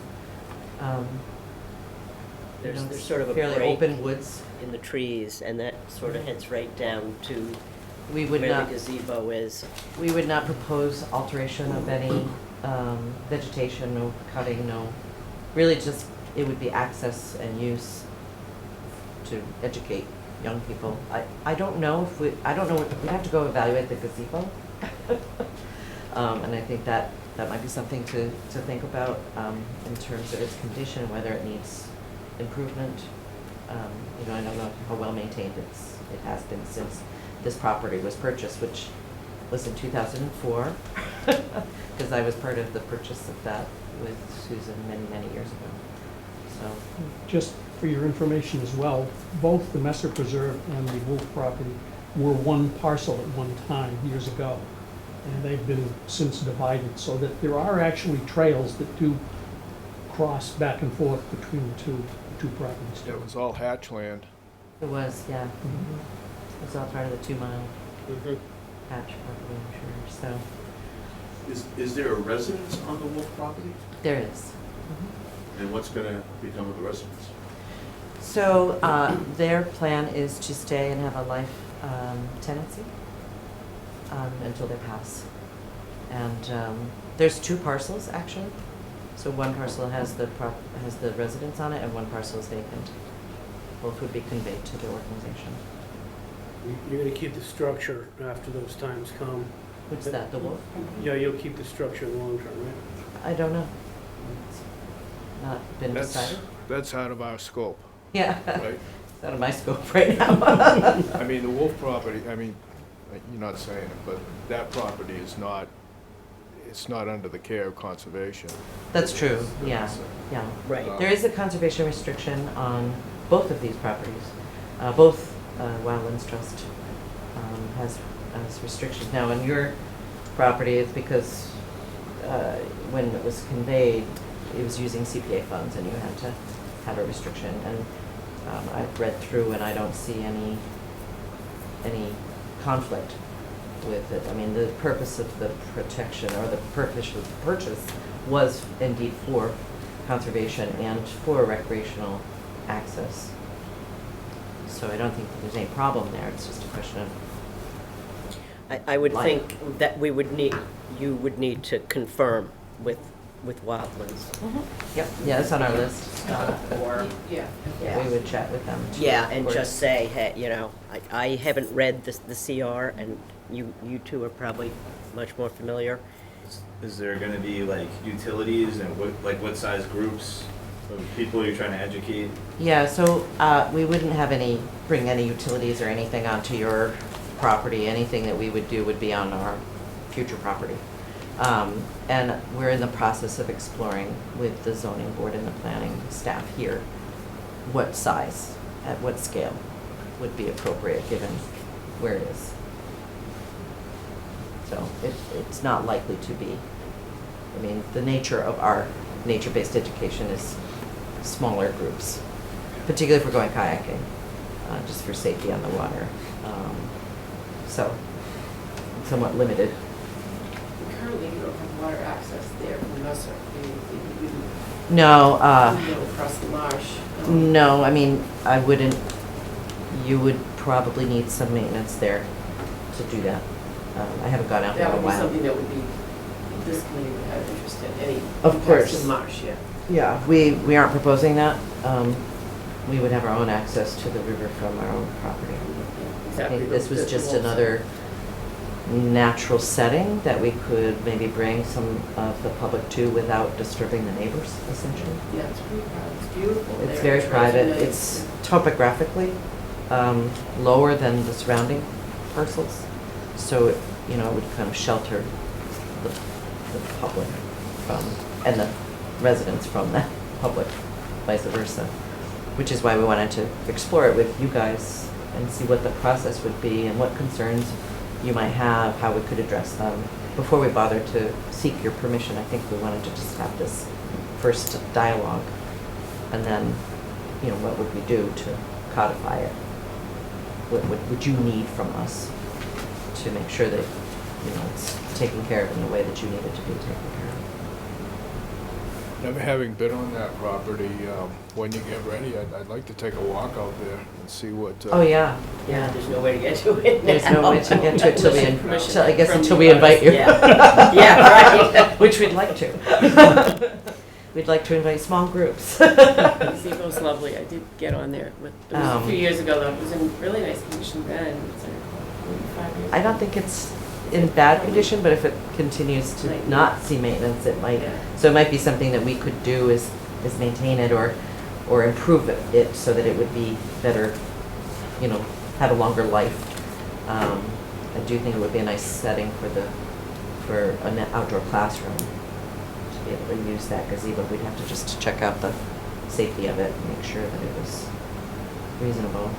There's sort of a fairly break open woods. in the trees, and that sort of heads right down to We where would the not. gazebo is. We would not propose alteration of any vegetation, no cutting, no, really just, it would be access and use to educate young people. I don't know if we'd have to go evaluate the gazebo. And I think that might be something to think about in terms of its condition, whether it needs improvement. I don't know how well maintained it has been since this property was purchased, which was in 2004, because I was part of the purchase of that with Susan many, many years ago. So, Just for your information as well, both the Messer Preserve and the Wolf property were one parcel at one time, years ago. And they've been since divided, so that there are actually trails that do cross back and forth between the two properties. It was all hatch land. it was, yeah. It was all part of the 2 mile patch property, I'm sure, so, Is there a residence on the Wolf property? there is. And what's gonna become of the residents? So, their plan is to stay and have a life tenancy until they pass. And there's 2 parcels, actually, So one parcel has has the residence on it, and one parcel is vacant. Both would be conveyed to the organization. You're gonna keep the structure after those times come. What's that, the wolf? Yeah, you'll keep the structure in the long term, right? I don't know. It's not been That's, decided. that's out of our scope, Yeah, right? it's out of my scope right now. I mean, the Wolf property, I mean, you're not saying it, but that property is not, it's not under the care of conservation. That's true, yeah, yeah. Right. There is a conservation restriction on both of these properties. Both Wildlands Trust has restrictions. Now, on your property, it's because when it was conveyed, it was using CPA funds and you had to have a restriction. And I've read through and I don't see any conflict with it. I mean, the purpose of the protection or the purpose of the purchase was indeed for conservation and for recreational access. So I don't think that there's any problem there. It's just a question of I would Like- think that we would need, you would need to confirm with Wildlands. Yep, yeah, it's on our list. Or, Yeah. yeah, we would chat with them. too, Yeah, of and course. just say, hey, you know, I haven't read the CR, and you two are probably much more familiar. Is there gonna be like utilities and what size groups of people you're trying to educate? Yeah, so we wouldn't have bring any utilities or anything onto your property. Anything that we would do would be on our future property. And we're in the process of exploring with the zoning board and the planning staff here what size, at what scale would be appropriate given where it is. So it's not likely to be. I mean, the nature of our nature-based education is smaller groups, particularly if we're going kayaking, just for safety on the water. So, somewhat limited. Currently, you don't have water access there from Messer. You No, go across the marsh. no, I mean, I wouldn't, you would probably need some maintenance there to do that. I haven't gone out there That in a would be while. something that would be, this committee would have interest in, any Of impacts course. to marsh, yeah. Yeah, we aren't proposing that. We would have our own access to the river from our own property. I Exactly. think this was The just wolves. another natural setting that we could maybe bring some of the public to without disturbing the neighbors, essentially. Yeah, it's pretty private, it's beautiful there. It's very really private. nice. It's topographically lower than the surrounding parcels. So, it would kind of shelter the public from, and the residents from the public, vice versa. Which is why we wanted to explore it with you guys and see what the process would be and what concerns you might have, how we could address them. Before we bothered to seek your permission, I think we wanted to just have this first dialogue. And then, what would we do to codify it? What would you need from us to make sure that, it's taken care of in the way that you need it to be taken care of? Never having been on that property, when you get ready, I'd like to take a walk out there and see what. Oh, yeah, Yeah, yeah. there's no way to get to it There's no now. way to get to it till Permission I guess from until you we guys. invite you. Yeah, yeah, right. Which we'd like to. We'd like to invite small groups. Gazebo's lovely. I did get on there. It was a few Um, years ago, though. It was in really nice condition then. It's like maybe 5 years I don't ago. think it's in bad condition, but if it continues to not see maintenance, it might. Yeah. So it might be something that we could do is maintain it or improve it so that it would be better, have a longer life. I do think it would be a nice setting for an outdoor classroom to be able to use that gazebo. We'd have to just check out the safety of it and make sure that it was reasonable.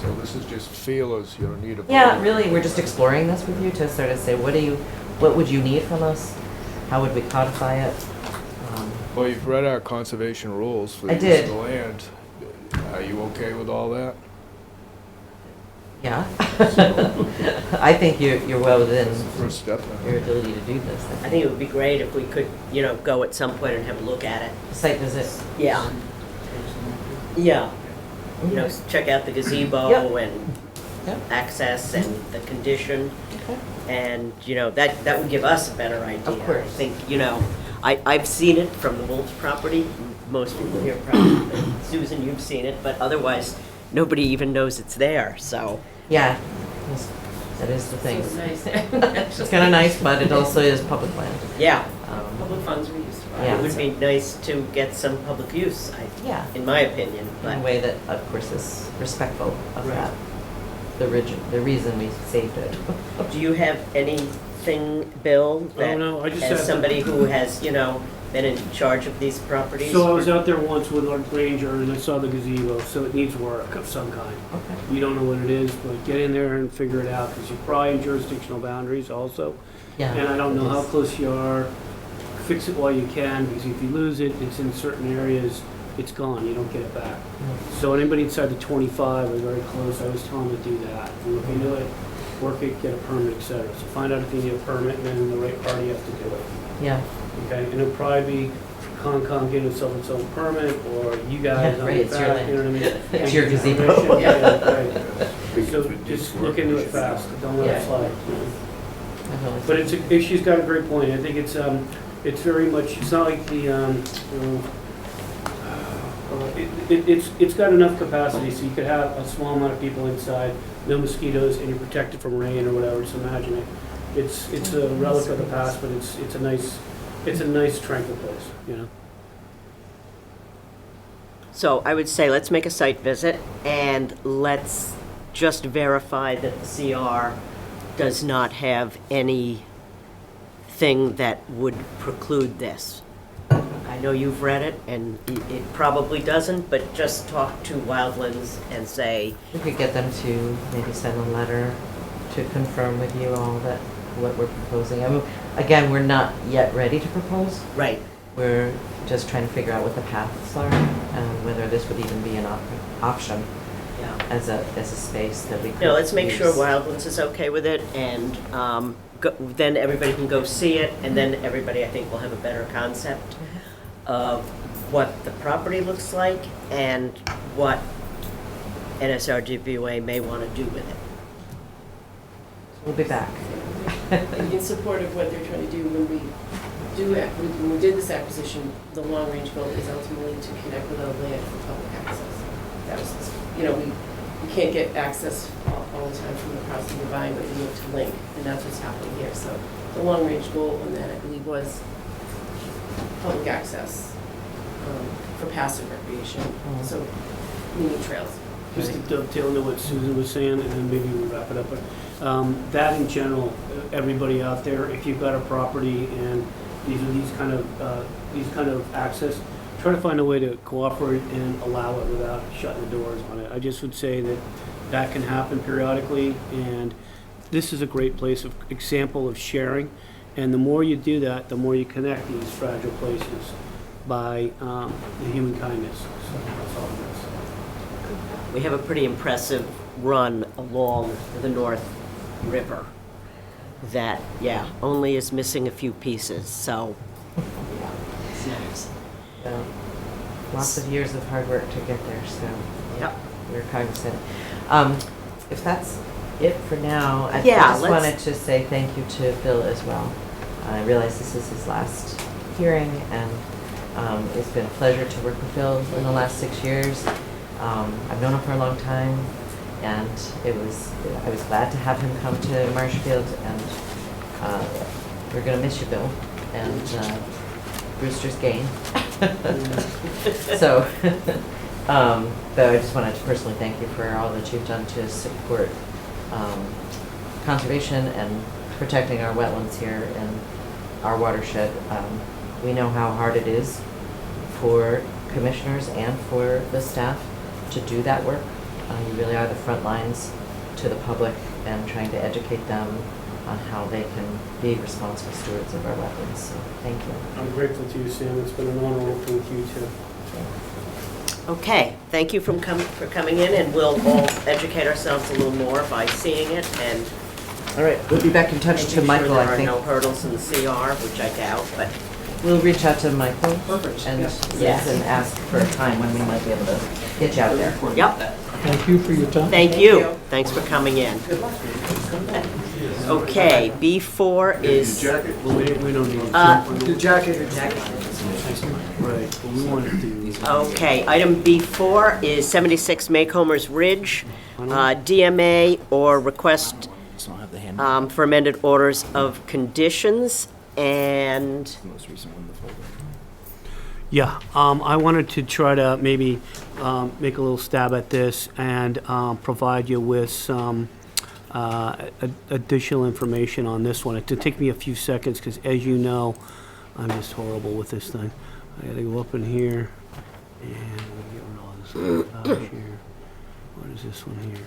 So this is just feelers, you don't need a. Yeah, vote. really, we're just exploring this with you to sort of say, what would you need from us? How would we codify it? Well, you've read our conservation rules for I the use did. of the land. Are you okay with all that? Yeah. I think you're well within That's the first step. your ability to do this. I think it would be great if we could, go at some point and have a look at it. Site visit. Yeah. Yeah. Check out the gazebo Yep. and Yep. access and the condition. Okay. And, that would give us a better idea. Of course. I think, I've seen it from the Wolves property. Most people here probably, Susan, you've seen it, but otherwise, nobody even knows it's there, so. Yeah, that is the thing. It's nice. It's kind of nice, but it also is public land. Yeah, Public funds were used for Yeah. it would be nice to get some public use, Yeah, in my opinion, in but. a way that, of course, is respectful of Right. that. The reason we saved it. Do you have anything, Bill, that, no, I just as have to- somebody who has, you know, been in charge of these properties? So I was out there once with our ranger and I saw the gazebo, so it needs work of some kind. Okay. You don't know what it is, but get in there and figure it out, because you're probably in jurisdictional boundaries also. Yeah. And I don't know it how is. close you are. Fix it while you can, because if you lose it, it's in certain areas, it's gone, you don't get it back. So anybody inside the 25 or very close, I always tell them to do that. And look into it, work it, get a permit, et cetera. So find out if you need a permit, and then the right party has to do it. Yeah, Okay, and it'll probably be Concom getting itself its own permit, or you guys Yeah, on right, the it's your back, you know what I mean? It's your Getting gazebo. permission, yeah, right. So just look into it fast, don't let it Yeah. slide. definitely. But she's got a great point. I think it's very much, it's not like the, you know, it's got enough capacity, so you could have a small amount of people inside, no mosquitoes, and you're protected from rain or whatever, just imagine it. It's a relic of the past, but it's a nice tranquil place, you know? So I would say, let's make a site visit, and let's just verify that the CR does not have anything that would preclude this. I know you've read it, and it probably doesn't, but just talk to Wildlands and say, We could get them to maybe send a letter to confirm with you all that, what we're proposing. I mean, again, we're not yet ready to propose. right, We're just trying to figure out what the paths are and whether this would even be an option yeah. as a space that we could No, let's make sure use. Wildlands is okay with it, and then everybody can go see it, and then everybody, I think, will have a better concept of what the property looks like and what NSRDBOA may want to do with it. We'll be back. In support of what they're trying to do when we did this acquisition, the long-range goal is ultimately to connect with our land for public access. That was, you know, we can't get access all the time from the property we're buying, but we need to link, and that's what's happening here. So the long-range goal on that, I believe, was public access for passive recreation, so meaning trails. Just to dovetail into what Susan was saying, and then maybe we'll wrap it up. But that in general, everybody out there, if you've got a property and these kind of access, try to find a way to cooperate and allow it without shutting the doors on it. I just would say that can happen periodically, and this is a great place of example of sharing. And the more you do that, the more you connect these fragile places by the human kindness. So that's all it is. We have a pretty impressive run along the North River that, yeah, only is missing a few pieces, so. So, lots of years of hard work to get there, so Yep. we're cognizant. If that's it for now, I Yeah, just let's- wanted to say thank you to Bill as well. I realize this is his last hearing, and it's been a pleasure to work with Bill in the last 6 years. I've known him for a long time, and I was glad to have him come to Marshfield, and we're gonna miss you, Bill, and Brewster's gain. So, but I just wanted to personally thank you for all that you've done to support conservation and protecting our wetlands here in our watershed. We know how hard it is for commissioners and for the staff to do that work. You really are the front lines to the public and trying to educate them on how they can be responsible stewards of our wetlands. So thank you. I'm grateful to you, Sam. It's been an honor working with you too. Okay, thank you for coming in, and we'll all educate ourselves a little more by seeing it, and All right, we'll be back in touch making to sure Michael, there I are think. no hurdles in the CR, which I doubt, but. We'll reach out to Michael Perfect. and Yes. and ask for a time when we might be able to get you out there. Yep, Thank you for your time. thank you. Thanks for coming in. Okay, B4 is, Jacket? Well, we don't need. Uh, jacket. Right, but we want to do these. okay, item B4 is 76 Maycomer's Ridge, DMA or request Just don't have the hand. for amended orders of conditions, and The most recent one in the folder. Yeah, I wanted to try to maybe make a little stab at this and provide you with some additional information on this one. It'll take me a few seconds because, as you know, I'm just horrible with this thing. I gotta go up in here and get rid of all this garbage here. What is this one here?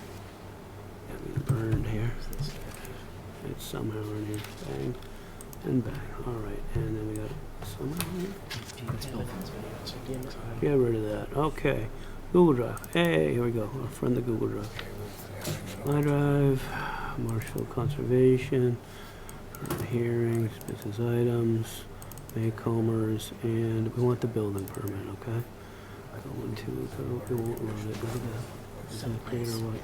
Got me burned here. It's somehow in here. Bang and bang. All right, and then we got somehow here. Get rid of that. Okay. Google Drive. Hey, here we go. I'll friend the Google Drive. My Drive, Marshfield Conservation, hearings, business items, Maycomers, and we want the building permit, okay? Go into, it won't load it. Look at that. Is that clear or what?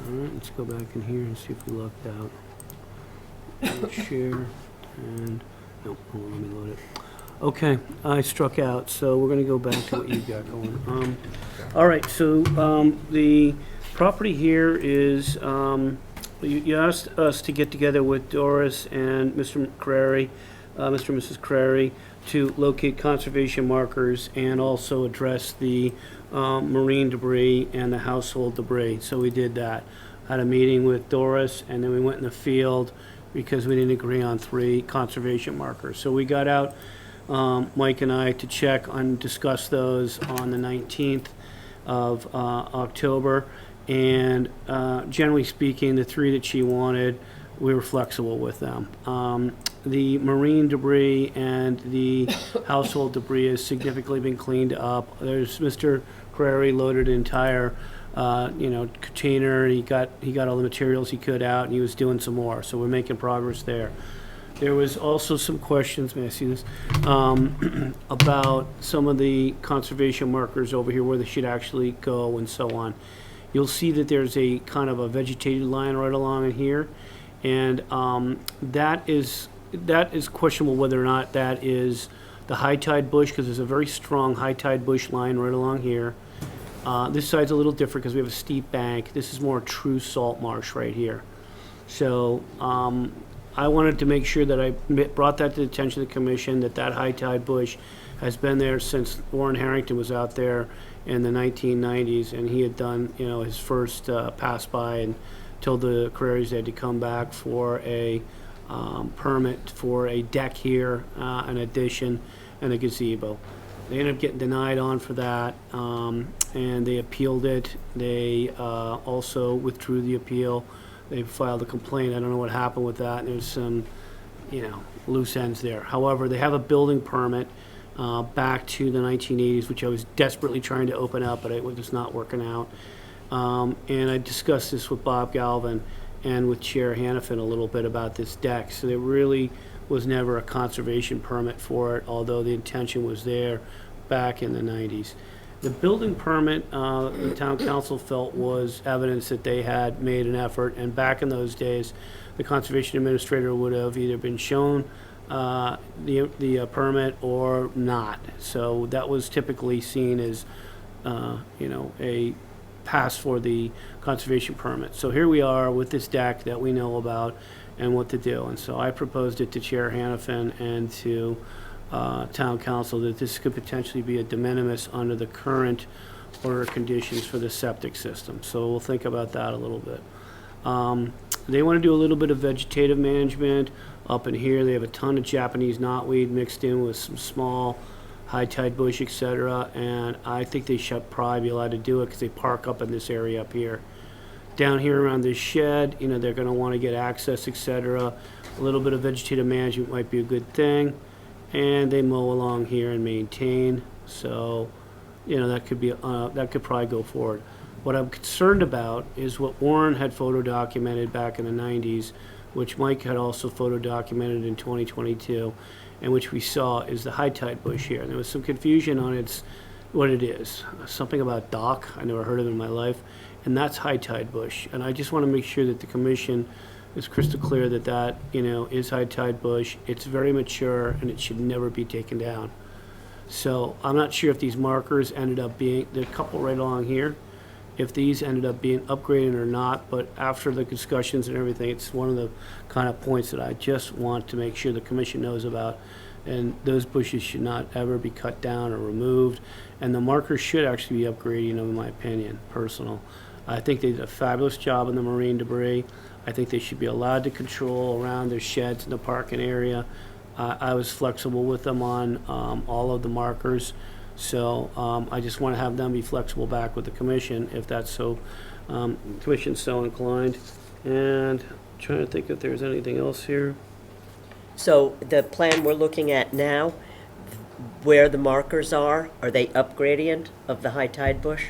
All right, let's go back in here and see if we lucked out. Share, and, nope, hold on, let me load it. Okay, I struck out, so we're gonna go back to what you've got going. All right, so, the property here is, you asked us to get together with Doris and Mr. Crary, Mr. and Mrs. Crary, to locate conservation markers and also address the marine debris and the household debris. So we did that. Had a meeting with Doris, and then we went in the field because we didn't agree on 3 conservation markers. So we got out, Mike and I, to check and discuss those on the 19th of October. And generally speaking, the 3 that she wanted, we were flexible with them. The marine debris and the household debris has significantly been cleaned up. There's Mr. Crary loaded an entire, container. He got all the materials he could out, and he was doing some more. So we're making progress there. There was also some questions, may I see this, about some of the conservation markers over here, where they should actually go and so on. You'll see that there's a kind of a vegetated line right along in here, and that is questionable whether or not that is the high tide bush, because there's a very strong high tide bush line right along here. This side's a little different because we have a steep bank. This is more true salt marsh right here. So I wanted to make sure that I brought that to the attention of the commission, that high tide bush has been there since Warren Harrington was out there in the 1990s, and he had done, his first pass by and told the Crarys they had to come back for a permit for a deck here, an addition, and a gazebo. They ended up getting denied on for that, and they appealed it. They also withdrew the appeal. They filed a complaint. I don't know what happened with that. There's some, loose ends there. However, they have a building permit back to the 1980s, which I was desperately trying to open up, but it was just not working out. And I discussed this with Bob Galvin and with Chair Hannafin a little bit about this deck. So there really was never a conservation permit for it, although the intention was there back in the 90s. The building permit, the town council felt was evidence that they had made an effort, and back in those days, the conservation administrator would have either been shown the permit or not. So that was typically seen as, a pass for the conservation permit. So here we are with this deck that we know about and what to do. And so I proposed it to Chair Hannafin and to town council that this could potentially be a de minimis under the current order of conditions for the septic system. So we'll think about that a little bit. They want to do a little bit of vegetative management up in here. They have a ton of Japanese knotweed mixed in with some small high tide bush, etc. And I think they should probably be allowed to do it because they park up in this area up here. Down here around this shed, they're going to want to get access, etc. A little bit of vegetative management might be a good thing. And they mow along here and maintain. So, that could be that could probably go forward. What I'm concerned about is what Warren had photo documented back in the 90s, which Mike had also photo documented in 2022, and which we saw is the high tide bush here. And there was some confusion on what it is. Something about dock. I never heard of it in my life. And that's high tide bush. And I just want to make sure that the commission is crystal clear that that, is high tide bush. It's very mature and it should never be taken down. So I'm not sure if these markers ended up being, the couple right along here, if these ended up being upgraded or not, but after the discussions and everything, it's one of the kind of points that I just want to make sure the commission knows about. And those bushes should not ever be cut down or removed. And the markers should actually be upgraded, in my opinion, personal. I think they did a fabulous job on the marine debris. I think they should be allowed to control around their sheds in the parking area. I was flexible with them on all of the markers. So I just want to have them be flexible back with the commission if that's so, commission's so inclined. And trying to think if there's anything else here. So the plan we're looking at now, where the markers are they up gradient of the high tide bush?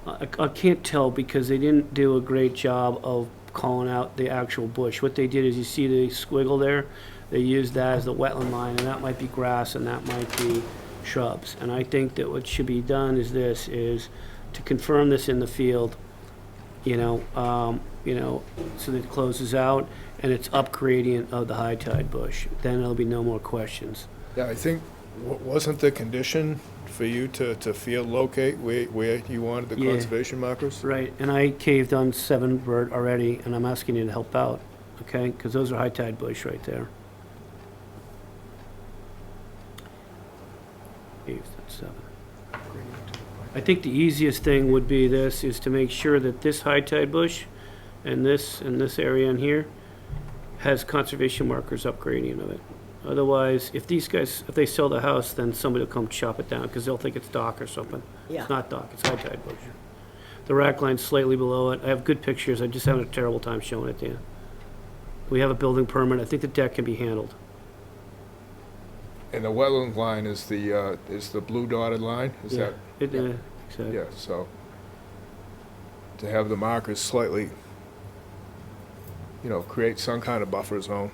I can't tell because they didn't do a great job of calling out the actual bush. What they did is, you see the squiggle there? They used that as the wetland line, and that might be grass and that might be shrubs. And I think that what should be done is to confirm this in the field, so that it closes out and it's up gradient of the high tide bush. Then there'll be no more questions. Yeah, I think, wasn't the condition for you to field locate where you wanted the Yeah. conservation markers? Right, and I caved on 7 Bird already, and I'm asking you to help out, okay? Because those are high tide bush right there. Caved at 7. I think the easiest thing would be is to make sure that this high tide bush and this area in here has conservation markers up gradient of it. Otherwise, if they sell the house, then somebody will come chop it down because they'll think it's dock or something. Yeah. It's not dock, it's high tide bush. The rack line's slightly below it. I have good pictures, I'm just having a terrible time showing it to you. We have a building permit, I think the deck can be handled. And the wetland line is the blue dotted line? Is that? Exactly. Yeah, so to have the markers slightly, create some kind of buffer zone.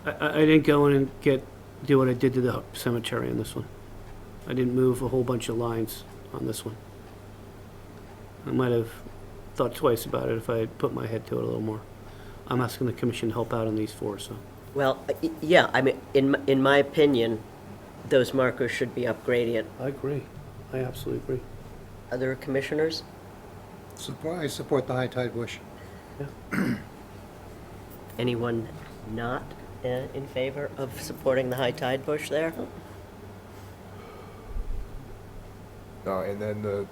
I didn't go in and do what I did to the cemetery on this one. I didn't move a whole bunch of lines on this one. I might have thought twice about it if I had put my head to it a little more. I'm asking the commission to help out on these 4, so. Well, yeah, I mean, in my opinion, those markers should be up gradient. I agree. I absolutely agree. Other commissioners? I support the high tide bush. Anyone not in favor of supporting the high tide bush there? And then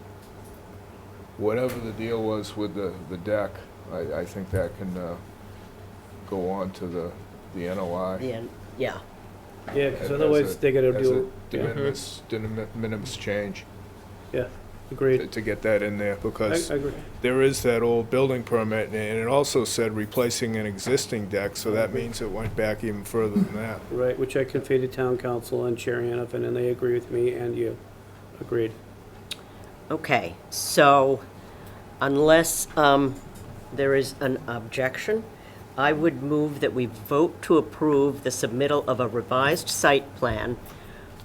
whatever the deal was with the deck, I think that can go on to the NOI. Yeah. Yeah, because otherwise they gotta do. De minimis change. Yeah, agreed. To get that in there, because I agree. there is that old building permit, and it also said replacing an existing deck, so that means it went back even further than that. Right, which I conveyed to town council and Chair Hannafin, and they agree with me and you. Agreed. Okay, so unless there is an objection, I would move that we vote to approve the submittal of a revised site plan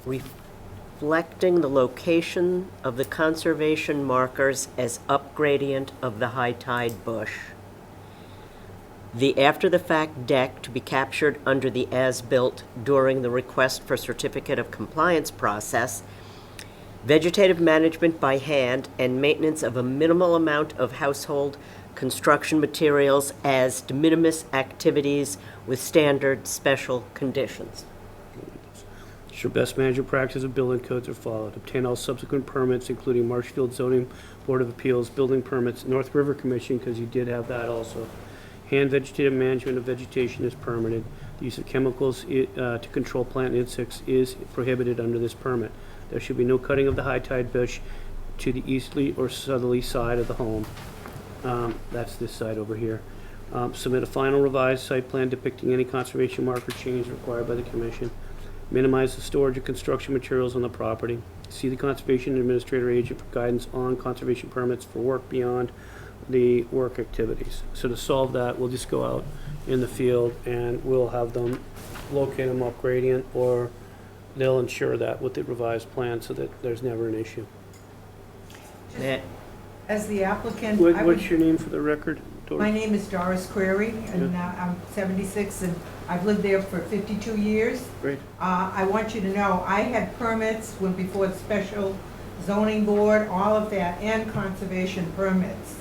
reflecting the location of the conservation markers as up gradient of the high tide bush. The after-the-fact deck to be captured under the as-built during the request for certificate of compliance process, vegetative management by hand, and maintenance of a minimal amount of household construction materials as de minimis activities with standard special conditions. Ensure best management practices of building codes are followed. Obtain all subsequent permits, including Marshfield Zoning Board of Appeals, building permits, North River Commission, because you did have that also. Hand vegetative management of vegetation is permitted. The use of chemicals to control plant insects is prohibited under this permit. There should be no cutting of the high tide bush to the easterly or southerly side of the home. That's this side over here. Submit a final revised site plan depicting any conservation marker change required by the commission. Minimize the storage of construction materials on the property. See the conservation administrator agent for guidance on conservation permits for work beyond the work activities. So to solve that, we'll just go out in the field and we'll have them locate them up gradient, or they'll ensure that with the revised plan so that there's never an issue. Matt? As the applicant, I would, What's your name for the record? Doris? My name is Doris Query, and I'm 76, and I've lived there for 52 years. Great. I want you to know, I had permits when before the special zoning board, all of that, and conservation permits.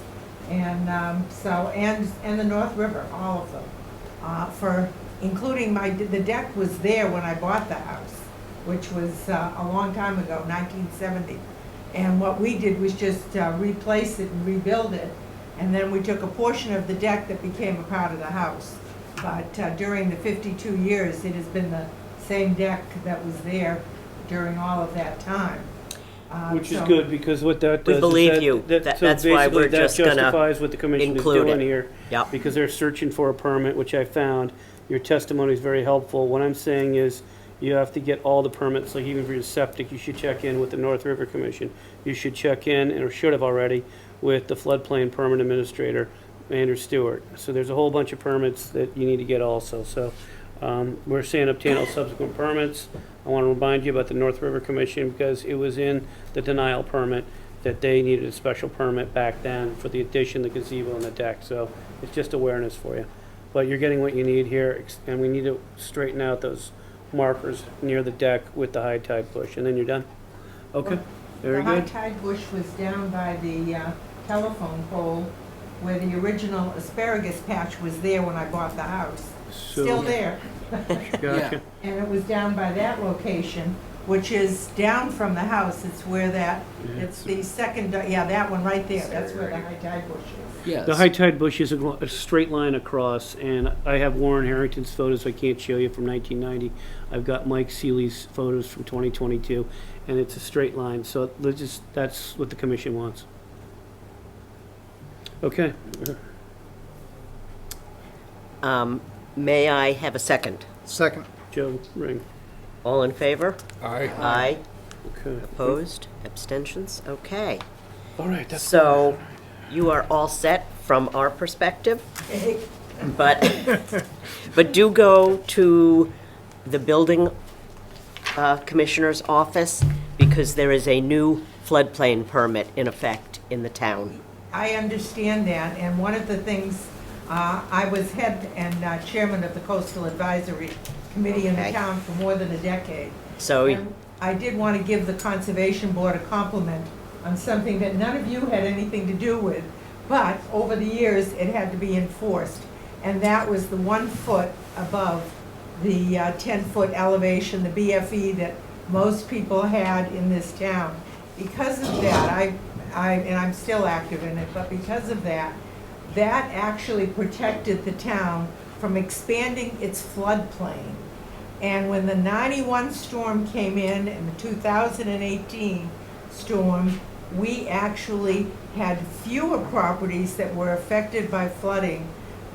And and the North River, all of them. Including the deck was there when I bought the house, which was a long time ago, 1970. And what we did was just replace it and rebuild it. And then we took a portion of the deck that became a part of the house. But during the 52 years, it has been the same deck that was there during all of that time. Which is good, because what that does We is believe that- you. that- so That's why we're basically that just gonna justifies what the commission is include doing it. here. Yep. Because they're searching for a permit, which I found. Your testimony is very helpful. What I'm saying is, you have to get all the permits, like even for your septic, you should check in with the North River Commission. You should check in, or should have already, with the floodplain permit administrator, Andrew Stewart. So there's a whole bunch of permits that you need to get also. So we're saying obtain all subsequent permits. I want to remind you about the North River Commission, because it was in the denial permit that they needed a special permit back then for the addition, the gazebo, and the deck. So it's just awareness for you. But you're getting what you need here, and we need to straighten out those markers near the deck with the high tide bush, and then you're done. Okay, very The high good. tide bush was down by the telephone pole where the original asparagus patch was there when I bought the house. So- Still there. Gotcha. And it was down by that location, which is down from the house. It's where that, it's the second, that one right there. That's where the high tide bush is. Yes. The high tide bush is a straight line across, and I have Warren Harrington's photos I can't show you from 1990. I've got Mike Seeley's photos from 2022, and it's a straight line. So that's what the commission wants. Okay. May I have a second? Second. Joe, ring. All in favor? Aye. Aye. Okay. Opposed? Abstentions? Okay. All right, that's. So you are all set from our perspective, but do go to the building commissioner's office, because there is a new floodplain permit in effect in the town. I understand that, and one of the things, I was head and chairman of the Coastal Advisory Committee in the Okay. town for more than a decade. So And I did want to give the Conservation Board a compliment on something that none of you had anything to do with, but over the years, it had to be enforced. And that was the 1 foot above the 10-foot elevation, the BFE that most people had in this town. Because of that, and I'm still active in it, but because of that, that actually protected the town from expanding its floodplain. And when the 91 storm came in and the 2018 storm, we actually had fewer properties that were affected by flooding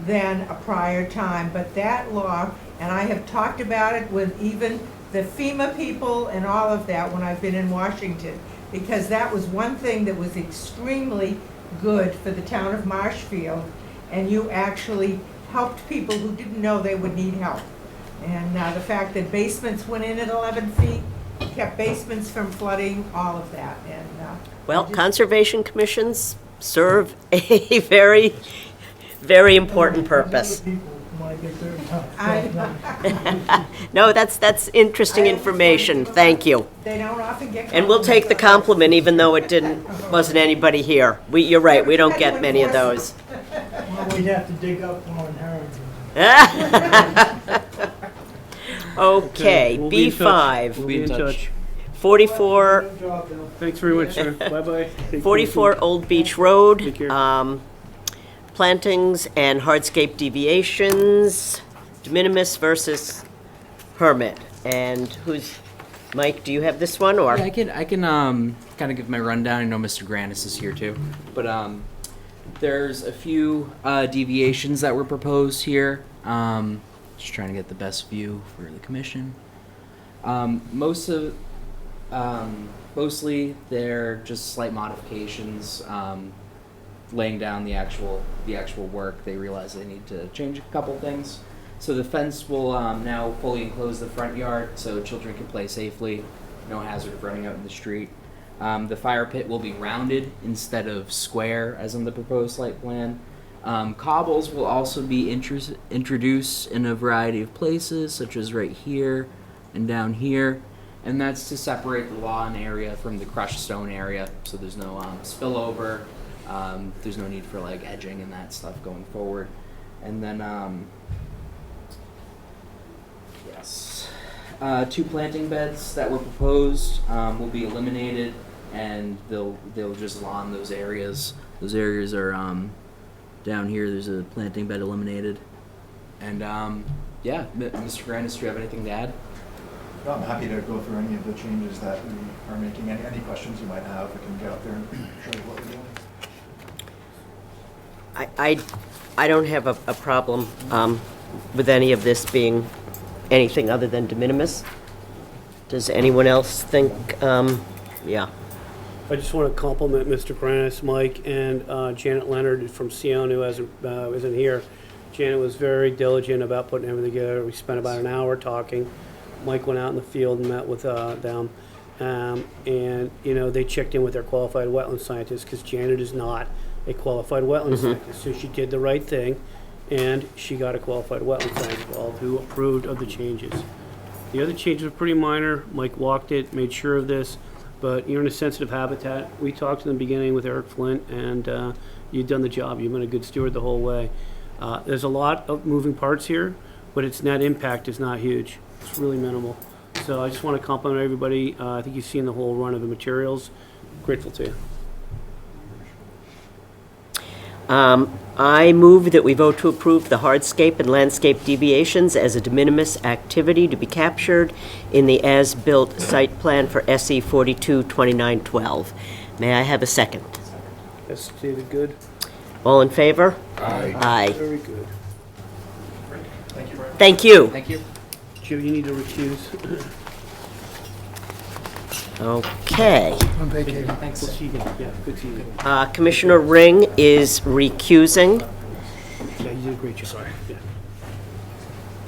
than a prior time. But that law, and I have talked about it with even the FEMA people and all of that when I've been in Washington, because that was one thing that was extremely good for the town of Marshfield, and you actually helped people who didn't know they would need help. And the fact that basements went in at 11 feet, kept basements from flooding, all of that. And well, I just- conservation commissions serve a very, very important purpose. No, that's interesting information. Thank you. They don't often get. And we'll take the compliment, even though it wasn't anybody here. You're right, we don't get many of those. Well, we'd have to dig up Warren Harrington. Okay, We'll be in touch. B5, We'll be in touch. 44, Good job, Bill. Thanks very much, sir. Bye-bye. Take care. 44 Old Beach Road. Take care. Plantings and hardscape deviations, de minimis versus permit. And Mike, do you have this one, or? Yeah, I can kind of give my rundown. I know Mr. Granis is here too, but there's a few deviations that were proposed here. Just trying to get the best view for the commission. Mostly they're just slight modifications, laying down the actual work. They realize they need to change a couple things. So the fence will now fully enclose the front yard, so children can play safely. No hazard of running out in the street. The fire pit will be rounded instead of square, as in the proposed site plan. Cobbles will also be introduced in a variety of places, such as right here and down here, and that's to separate the lawn area from the crushed stone area, so there's no spillover. There's no need for like edging and that stuff going forward. And then, yes, 2 planting beds that were proposed will be eliminated, and they'll just lawn those areas. Those areas are down here. There's a planting bed eliminated. And yeah, Mr. Grandis, do you have anything to add? No, I'm happy to go through any of the changes that we are making. Any questions you might have, we can get out there and show you what we're doing. I don't have a problem with any of this being anything other than de minimis. Does anyone else think, yeah? I just want to compliment Mr. Granis, Mike, and Janet Leonard from Sion, who isn't here. Janet was very diligent about putting everything together. We spent about an hour talking. Mike went out in the field and met with them. And, they checked in with their qualified wetland scientist, because Janet is not a qualified wetland scientist. So she did the right thing, and she got a qualified wetland scientist involved who approved of the changes. The other changes were pretty minor. Mike walked it, made sure of this. But you're in a sensitive habitat. We talked in the beginning with Eric Flint, and you've done the job. You've been a good steward the whole way. There's a lot of moving parts here, but its net impact is not huge. It's really minimal. So I just want to compliment everybody. I think you've seen the whole run of the materials. Grateful to you. I move that we vote to approve the hardscape and landscape deviations as a de minimis activity to be captured in the as-built site plan for SE 422912. May I have a second? Yes, David, good. All in favor? Aye. Aye. Very good. Thank you very much. Thank you. Thank you. Joe, you need to recuse. Okay. On vacation. We'll see you again. Yeah, good to see you again. Commissioner Ring is recusing. Yeah, you did a great job. Sorry. Yeah.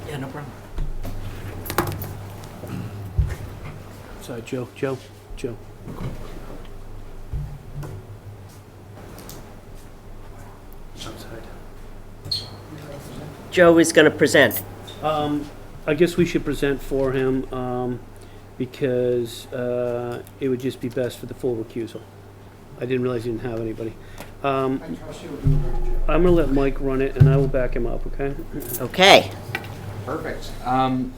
Yeah, no problem. Sorry, Joe. Outside. Joe is going to present. I guess we should present for him, because it would just be best for the full recusal. I didn't realize he didn't have anybody. I'm going to let Mike run it, and I will back him up, okay? Okay. Perfect.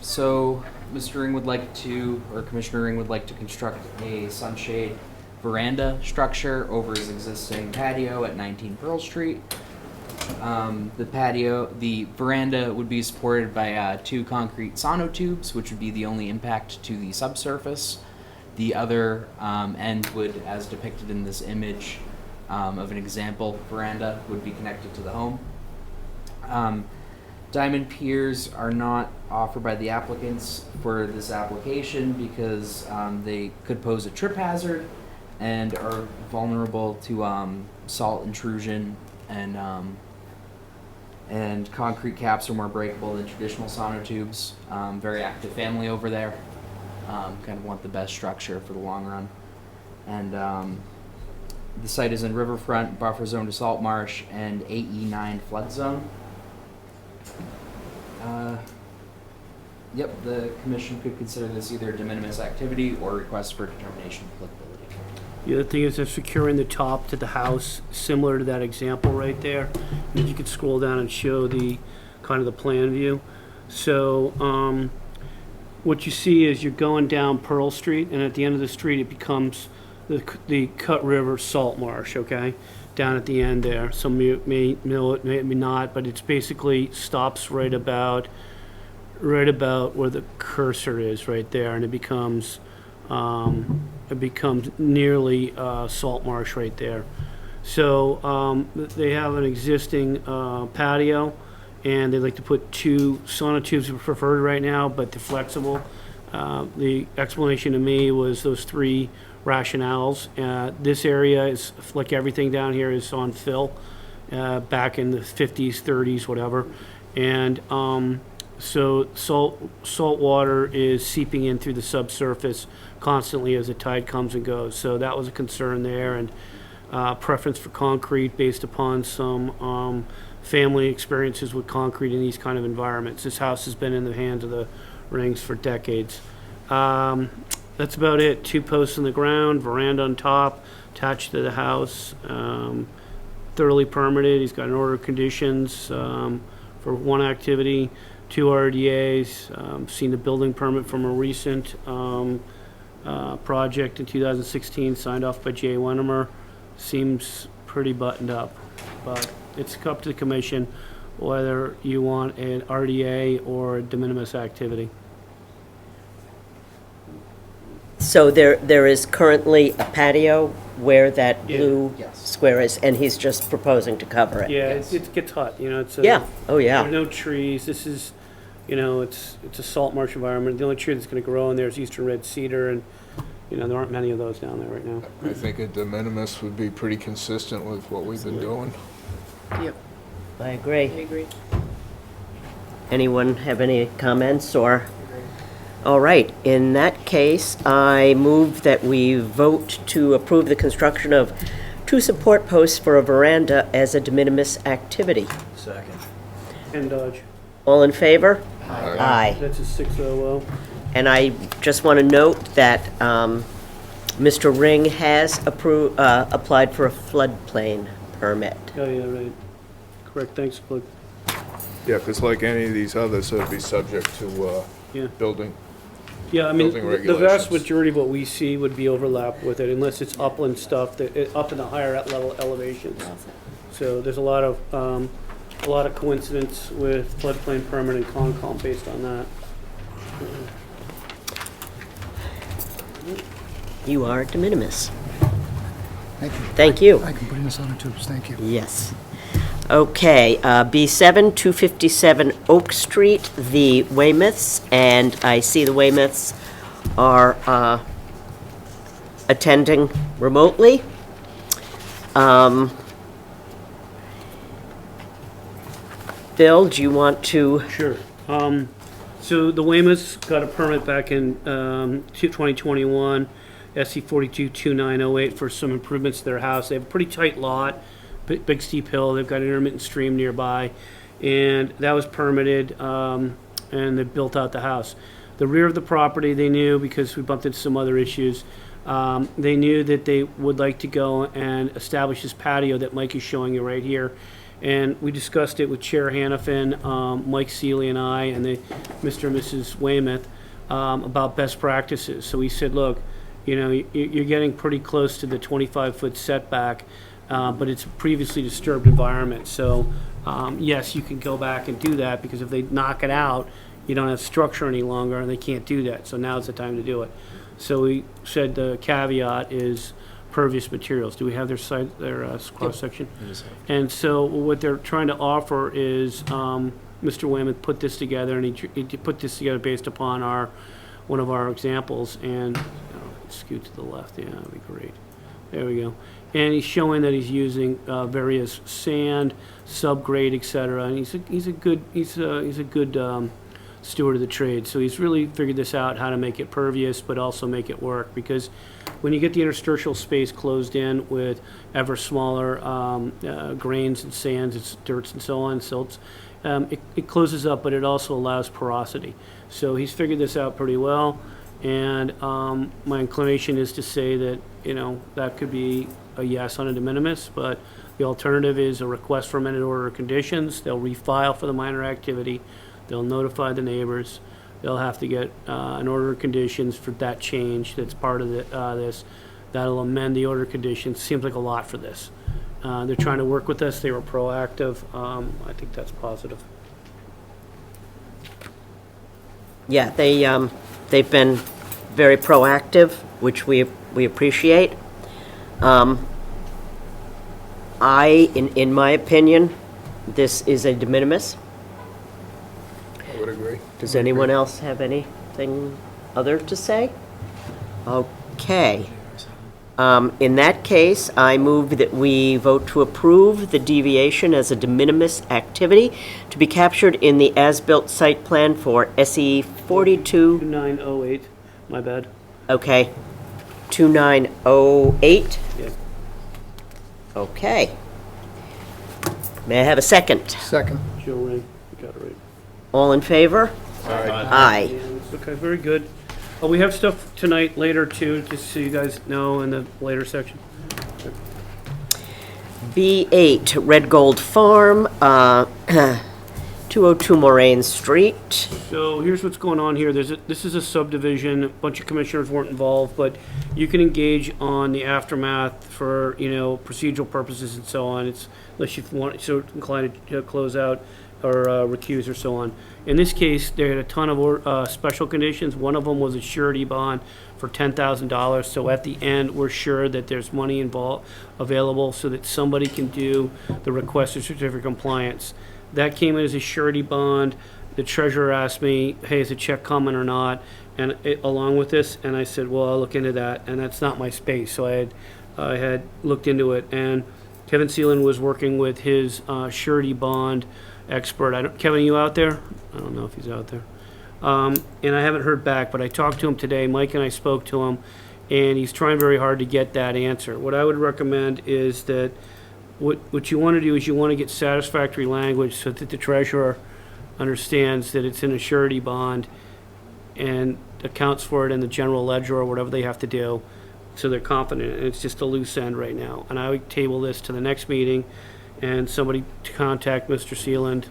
So Mr. Ring would like to, or Commissioner Ring would like to construct a sunshade veranda structure over his existing patio at 19 Pearl Street. The veranda would be supported by 2 concrete sonotubes, which would be the only impact to the subsurface. The other end would, as depicted in this image of an example veranda, would be connected to the home. Diamond piers are not offered by the applicants for this application because they could pose a trip hazard and are vulnerable to salt intrusion, and concrete caps are more breakable than traditional sonotubes. Very active family over there. Kind of want the best structure for the long run. And the site is in riverfront, buffer zone to salt marsh, and AE9 flood zone. Yep, the commission could consider this either a de minimis activity or request for determination of applicability. The other thing is they're securing the top to the house, similar to that example right there. And if you could scroll down and show the kind of the plan view. So what you see is you're going down Pearl Street, and at the end of the street it becomes the Cut River Salt Marsh, okay? Down at the end there. Some may know it, may not, but it's basically stops right about where the cursor is right there, and it becomes nearly salt marsh right there. So they have an existing patio, and they like to put 2 sonotubes preferred right now, but they're flexible. The explanation to me was those 3 rationales. This area is, like everything down here, is on fill back in the 50s, 30s, whatever. And so salt water is seeping in through the subsurface constantly as the tide comes and goes. So that was a concern there. And preference for concrete based upon some family experiences with concrete in these kind of environments. This house has been in the hands of the Rings for decades. That's about it. 2 posts in the ground, veranda on top, attached to the house. Thoroughly permitted. He's got an order of conditions for 1 activity, 2 RDAs. Seen the building permit from a recent project in 2016, signed off by Jay Wennemer. Seems pretty buttoned up, but it's up to the commission whether you want an RDA or a de minimis activity. So there is currently a patio where that Yeah. blue Yes. square is, and he's just proposing to cover it. Yeah, Yes. it gets hot, you know, it's a. Yeah, oh There yeah. are no trees. This is, you know, it's a salt marsh environment. The only tree that's gonna grow in there is eastern red cedar, and, you know, there aren't many of those down there right now. I think a de minimis would be pretty consistent with what we've been doing. Yep, I I agree. agree. Anyone have any comments or? All right, in that case, I move that we vote to approve the construction of 2 support posts for a veranda as a de minimis activity. Second. And Dodge, All in favor? Aye. Aye. that's a 6-0. And I just want to note that Mr. Ring has applied for a floodplain permit. Oh, yeah, right. Correct, thanks, Click. Yeah, because like any of these others, it'd be subject to Yeah. building. Yeah, I mean, Building the vast regulations. majority of what we see would be overlap with it, unless it's upland stuff, up in the higher level elevations. So there's a lot of coincidence with floodplain permit and Concom based on that. You are de minimis. Thank you. Thank you. I can put in the sonotubes, thank you. Yes. Okay, B7, 257 Oak Street, the Weymouths, and I see the Weymouths are attending remotely. Bill, do you want to? Sure. So the Weymouths got a permit back in 2021, SC 422908 for some improvements to their house. They have a pretty tight lot, big steep hill. They've got an intermittent stream nearby, and that was permitted, and they built out the house. The rear of the property, they knew, because we bumped into some other issues, they knew that they would like to go and establish this patio that Mike is showing you right here. And we discussed it with Chair Hannafin, Mike Seeley and I, and Mr. and Mrs. Weymouth, about best practices. So we said, look, you know, you're getting pretty close to the 25-foot setback, but it's a previously disturbed environment. So, yes, you can go back and do that, because if they knock it out, you don't have structure any longer, and they can't do that. So now's the time to do it. So we said the caveat is pervious materials. Do we have their cross-section? And so what they're trying to offer is, Mr. Weymouth put this together, and he put this together based upon one of our examples, and scoot to the left, yeah, that'd be great. There we go. And he's showing that he's using various sand, subgrade, etc. And he's a good steward of the trade. So he's really figured this out, how to make it pervious, but also make it work. Because when you get the interstitial space closed in with ever smaller grains and sands, it's dirts and so on, silts, it closes up, but it also allows porosity. So he's figured this out pretty well. And my inclination is to say that, you know, that could be a yes on a de minimis, but the alternative is a request for amended order of conditions. They'll refile for the minor activity. They'll notify the neighbors. They'll have to get an order of conditions for that change that's part of this. That'll amend the order of conditions. Seems like a lot for this. They're trying to work with us. They were proactive. I think that's positive. Yeah, they've been very proactive, which we appreciate. In my opinion, this is a de minimis. I would agree. Does anyone else have anything other to say? Okay. In that case, I move that we vote to approve the deviation as a de minimis activity to be captured in the as-built site plan for SE 42, 2908, my bad. okay, 2908. Yeah. Okay. May I have a second? Second. Joe Ray, you got it right. All in favor? Aye. Okay, very good. We have stuff tonight later too, just so you guys know in the later section. B8, Red Gold Farm, 202 Moraine Street. So here's what's going on here. This is a subdivision. A bunch of commissioners weren't involved, but you can engage on the aftermath for, procedural purposes and so on. It's unless you want so inclined to close out or recuse or so on. In this case, they had a ton of special conditions. One of them was a surety bond for $10,000. So at the end, we're sure that there's money available so that somebody can do the requested certificate of compliance. That came in as a surety bond. The treasurer asked me, hey, is a check coming or not? And along with this, and I said, well, I'll look into that. And that's not my space. So I had looked into it. And Kevin Seelan was working with his surety bond expert. Kevin, are you out there? I don't know if he's out there. And I haven't heard back, but I talked to him today. Mike and I spoke to him, and he's trying very hard to get that answer. What I would recommend is that what you want to do is you want to get satisfactory language so that the treasurer understands that it's in a surety bond and accounts for it in the general ledger or whatever they have to do, so they're confident. And it's just a loose end right now. And I would table this to the next meeting, and somebody to contact Mr. Sealand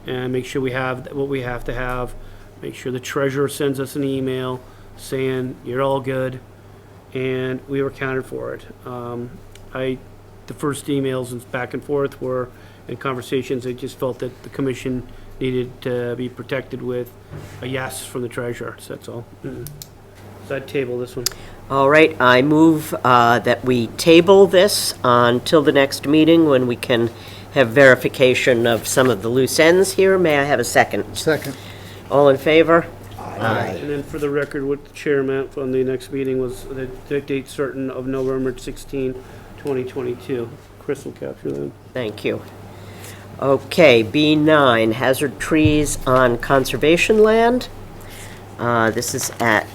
and make sure we have what we have to have. Make sure the treasurer sends us an email saying you're all good, and we were accounted for it. The first emails and back and forth were in conversations. I just felt that the commission needed to be protected with a yes from the treasurer. So that's all. So I'd table this one. All right, I move that we table this until the next meeting when we can have verification of some of the loose ends here. May I have a second? Second. All in favor? And then for the record, what the chair meant on the next meeting was the date certain of November 16, 2022. Chris will capture that. Thank you. Okay, B9, hazard trees on conservation land. This is at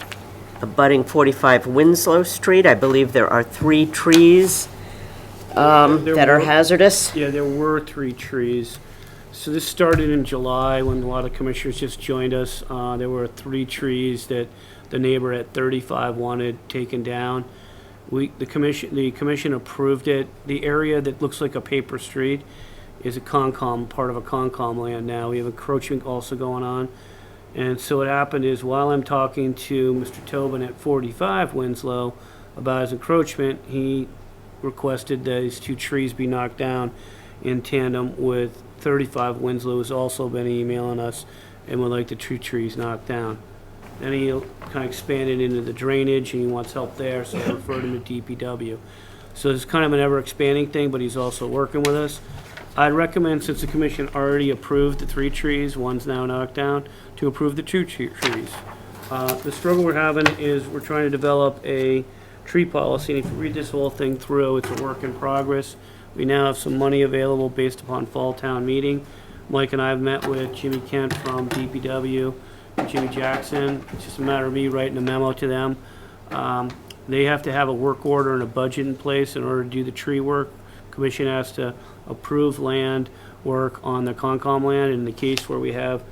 abutting 45 Winslow Street. I believe there are 3 trees that are hazardous. Yeah, there were 3 trees. So this started in July when a lot of commissioners just joined us. There were 3 trees that the neighbor at 35 wanted taken down. The commission approved it. The area that looks like a paper street is a Concom, part of a Concom land now. We have encroachment also going on. And so what happened is while I'm talking to Mr. Tobin at 45 Winslow about his encroachment, he requested that these 2 trees be knocked down in tandem with 35 Winslow, who's also been emailing us and would like the 2 trees knocked down. Then he kind of expanded into the drainage and he wants help there, so I referred him to DPW. So it's kind of an ever-expanding thing, but he's also working with us. I'd recommend, since the commission already approved the 3 trees, one's now knocked down, to approve the 2 trees. The struggle we're having is we're trying to develop a tree policy, and if you read this whole thing through, it's a work in progress. We now have some money available based upon fall town meeting. Mike and I have met with Jimmy Kent from DPW and Jimmy Jackson. It's just a matter of me writing a memo to them. They have to have a work order and a budget in place in order to do the tree work. Commission has to approve land work on the Concom land. In the case where we have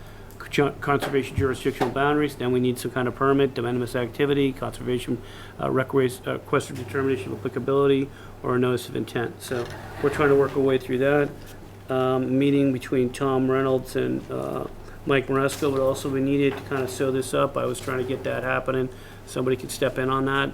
conservation jurisdictional boundaries, then we need some kind of permit, de minimis activity, conservation request for determination of applicability, or a notice of intent. So we're trying to work our way through that. Meeting between Tom Reynolds and Mike Maresco would also be needed to kind of sew this up. I was trying to get that happening. Somebody could step in on that.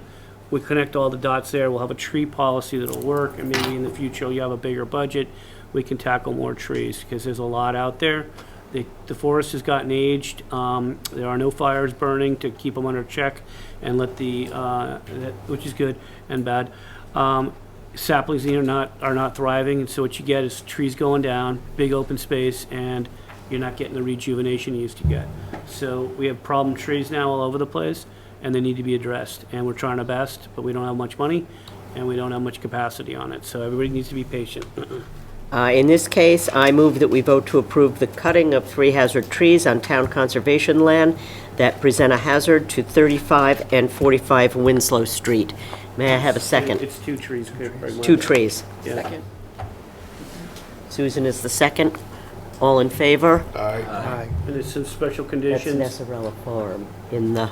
We connect all the dots there. We'll have a tree policy that'll work, and maybe in the future you have a bigger budget, we can tackle more trees because there's a lot out there. The forest has gotten aged. There are no fires burning to keep them under check and let which is good and bad. Saplings are not thriving, and so what you get is trees going down, big open space, and you're not getting the rejuvenation you used to get. So we have problem trees now all over the place, and they need to be addressed. And we're trying our best, but we don't have much money, and we don't have much capacity on it. So everybody needs to be patient. In this case, I move that we vote to approve the cutting of 3 hazard trees on town conservation land that present a hazard to 35 and 45 Winslow Street. May I have a second? It's 2 trees. Craig. 2 trees. Yeah. Second. Susan is the second. All in favor? Aye. And it's some special That's conditions. Nessarella Farm in the,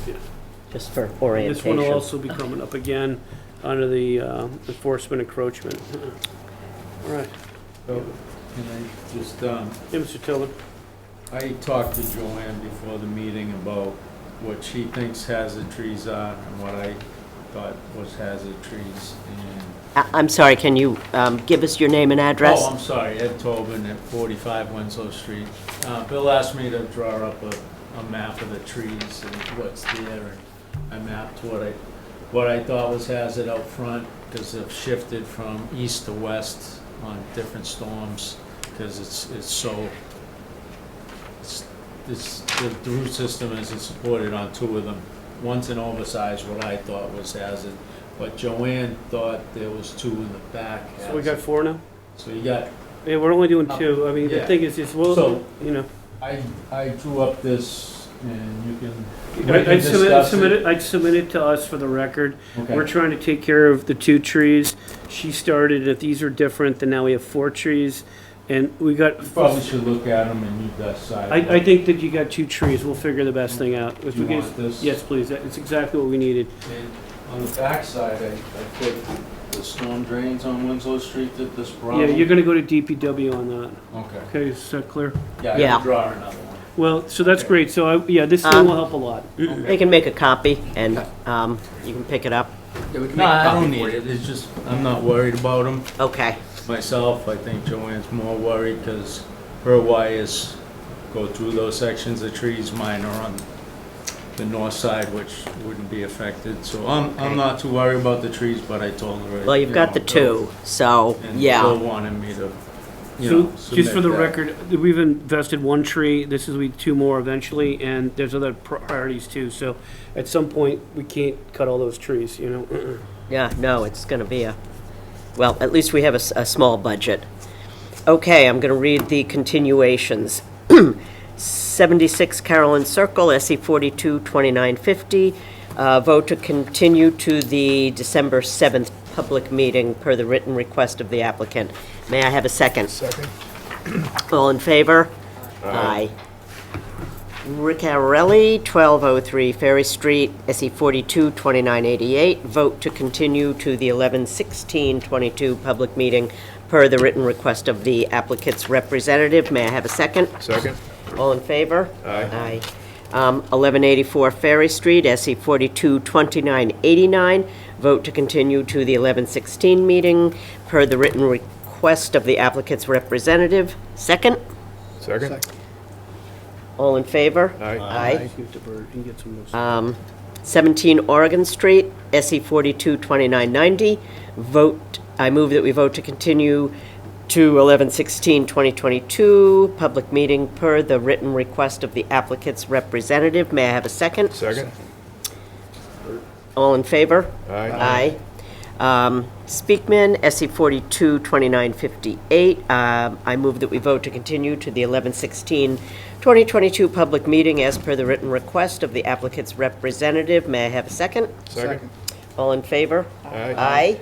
Yeah. just for This one will orientation. also be coming up again under the enforcement encroachment. All right. So, can I just, Yeah, Mr. Tillman. I talked to Joanne before the meeting about what she thinks hazard trees are and what I thought was hazard trees, and... I'm sorry, can you give us your name and address? Oh, I'm sorry, Ed Tobin at 45 Winslow Street. Bill asked me to draw up a map of the trees and what's there, and I mapped what I thought was hazard out front, because they've shifted from east to west on different storms, because it's so, the root system isn't supported on 2 of them. One's an oversized, what I thought was hazard, but Joanne thought there was 2 in the back. So we got 4 now? So you got, Yeah, we're only doing 2. I mean, the Yeah. thing is, well, So- you know. I drew up this, and you can, we can I'd discuss submit it to us for the record. Okay. We're trying to take care of the 2 trees. She started, if these are different, then now we have 4 trees. And we got, You probably should look at them and you decide. I think that you got 2 trees. We'll figure the best thing out. If Do you we get- want this? Yes, please. It's exactly what we needed. And on the back side, I put the storm drains on Winslow Street, that this brown. Yeah, you're gonna go to DPW on that. Okay. Okay, is that clear? Yeah, I Yeah. can draw another one. Well, so that's Okay. great. So, yeah, this thing will help a lot. They can make a copy and you can pick it up. No, I don't need it, it's just, I'm not worried about them. Okay. Myself, I think Joanne's more worried because her wires go through those sections of trees. Mine are on the north side, which wouldn't be affected. So Okay. I'm not too worried about the trees, but I told her. Well, you've got the 2, so, And yeah. Bill wanted me to, you So, know, just for submit the that. record, we've invested 1 tree, this will be 2 more eventually, and there's other priorities too, so at some point, we can't cut all those trees, you know? Yeah, no, it's going to be well, at least we have a small budget. Okay, I'm going to read the continuations. 76 Carolyn Circle, SE 42 2950. Vote to continue to the December 7th public meeting per the written request of the applicant. May I have a second? Second? All in favor? Aye. Riccarelli, 1203 Ferry Street, SE 42 2988. Vote to continue to the 11/16/22 public meeting per the written request of the applicant's representative. May I have a second? Second? All in favor? Aye. 1184 Ferry Street, SE 42 2989. Vote to continue to the 11/16 meeting per the written request of the applicant's representative. Second? Second? All in favor? Aye. Aye. You can get some of those. 17 Oregon Street, SE 42 2990. I move that we vote to continue to 11/16/2022, public meeting per the written request of the applicant's representative. May I have a second? Second? All in favor? Aye. Speakman, SE 42 2958. I move that we vote to continue to the 11/16/2022 public meeting as per the written request of the applicant's representative. May I have a second? Second? All in favor? Aye.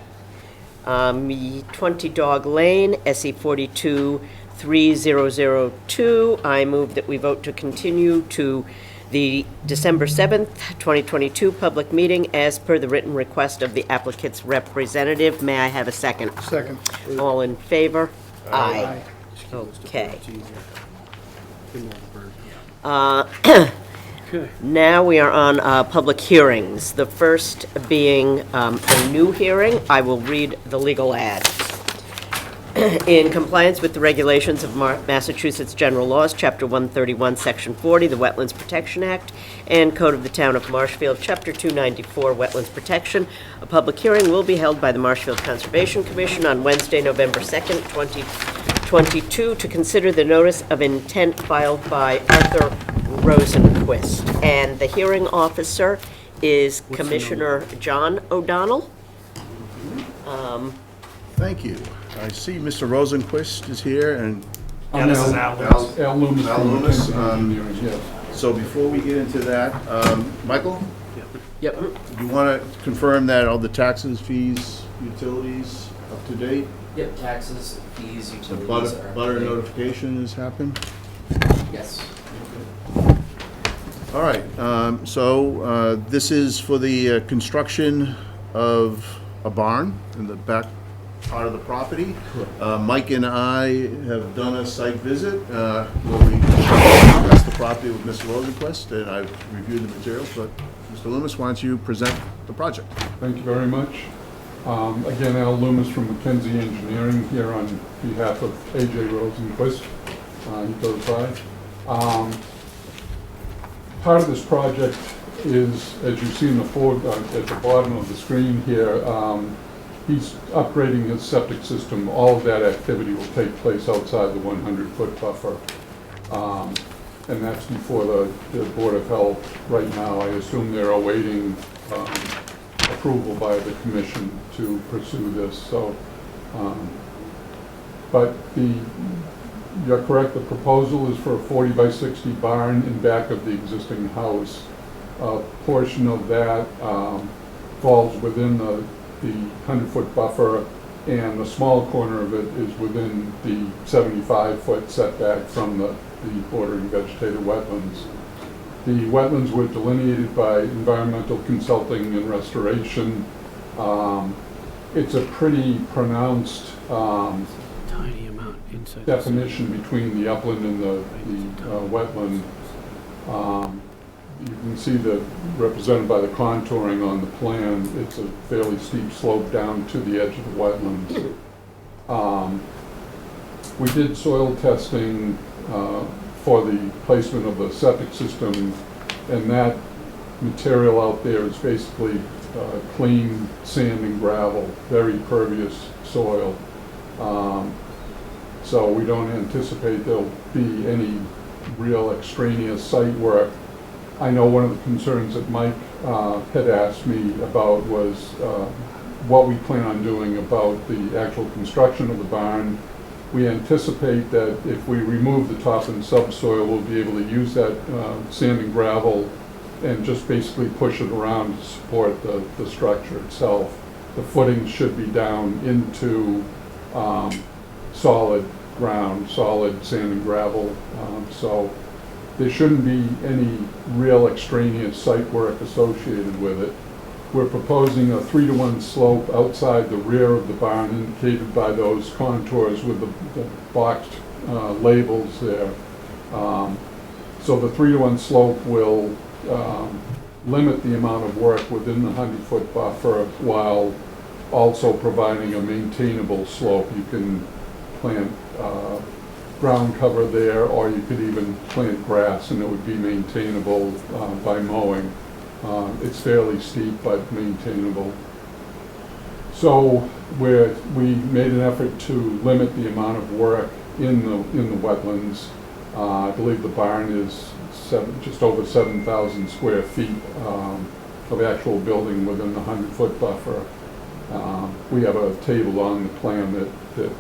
20 Dog Lane, SE 42 3002. I move that we vote to continue to the December 7th, 2022 public meeting as per the written request of the applicant's representative. May I have a second? Second. All in favor? Aye. Okay. Okay. Now we are on public hearings. The first being a new hearing. I will read the legal ad. In compliance with the regulations of Massachusetts General Laws, Chapter 131, Section 40, the Wetlands Protection Act, and Code of the Town of Marshfield, Chapter 294, Wetlands Protection, a public hearing will be held by the Marshfield Conservation Commission on Wednesday, November 2nd, 2022, to consider the notice of intent filed by Arthur Rosenquist. And the hearing officer is Commissioner John O'Donnell. Thank you. I see Mr. Rosenquist is here and This is Al Loomis. Al Loomis. So before we get into that, Michael, Yep. Do you want to confirm that all the taxes, fees, utilities up to date? Yep, taxes, fees, The utilities are. butter notification has happened? Yes. All right, so this is for the construction of a barn in the back part of the property. Mike and I have done a site visit where we discussed the property with Mr. Rosenquist, and I've reviewed the materials, but Mr. Loomis, why don't you present the project? Thank you very much. Again, Al Loomis from McKenzie Engineering here on behalf of A.J. Rosenquist. He goes by. Part of this project is, as you see in the at the bottom of the screen here, he's upgrading his septic system. All of that activity will take place outside the 100-foot buffer. And that's before the Board of Health right now. I assume they're awaiting approval by the commission to pursue this. So, but you're correct, the proposal is for a 40 by 60 barn in back of the existing house. A portion of that falls within the 100-foot buffer, and the small corner of it is within the 75-foot setback from the bordering vegetated wetlands. The wetlands were delineated by Environmental Consulting and Restoration. It's a pretty pronounced Tiny amount inside. definition between the upland and the wetland. You can see that represented by the contouring on the plan. It's a fairly steep slope down to the edge of the wetlands. We did soil testing for the placement of the septic system, and that material out there is basically clean sand and gravel, very pervious soil. So we don't anticipate there'll be any real extraneous site work. I know one of the concerns that Mike had asked me about was what we plan on doing about the actual construction of the barn. We anticipate that if we remove the top and subsoil, we'll be able to use that sand and gravel and just basically push it around to support the structure itself. The footing should be down into solid ground, solid sand and gravel. So there shouldn't be any real extraneous site work associated with it. We're proposing a 3-to-1 slope outside the rear of the barn, indicated by those contours with the boxed labels there. So the 3-to-1 slope will limit the amount of work within the 100-foot buffer while also providing a maintainable slope. You can plant ground cover there, or you could even plant grass and it would be maintainable by mowing. It's fairly steep but maintainable. So we made an effort to limit the amount of work in the wetlands. I believe the barn is just over 7,000 square feet of actual building within the 100-foot buffer. We have a table on the plan that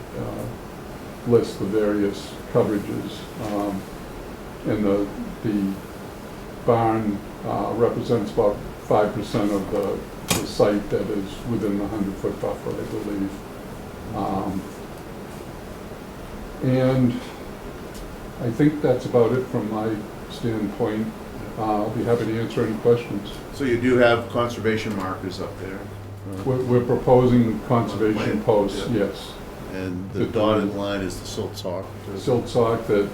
lists the various coverages, and the barn represents about 5% of the site that is within the 100-foot buffer, I believe. And I think that's about it from my standpoint. I'll be happy to answer any questions. So you do have conservation markers up there? We're proposing conservation Plan, posts, yeah. yes. And the dotted line is the silt sock? Silt sock that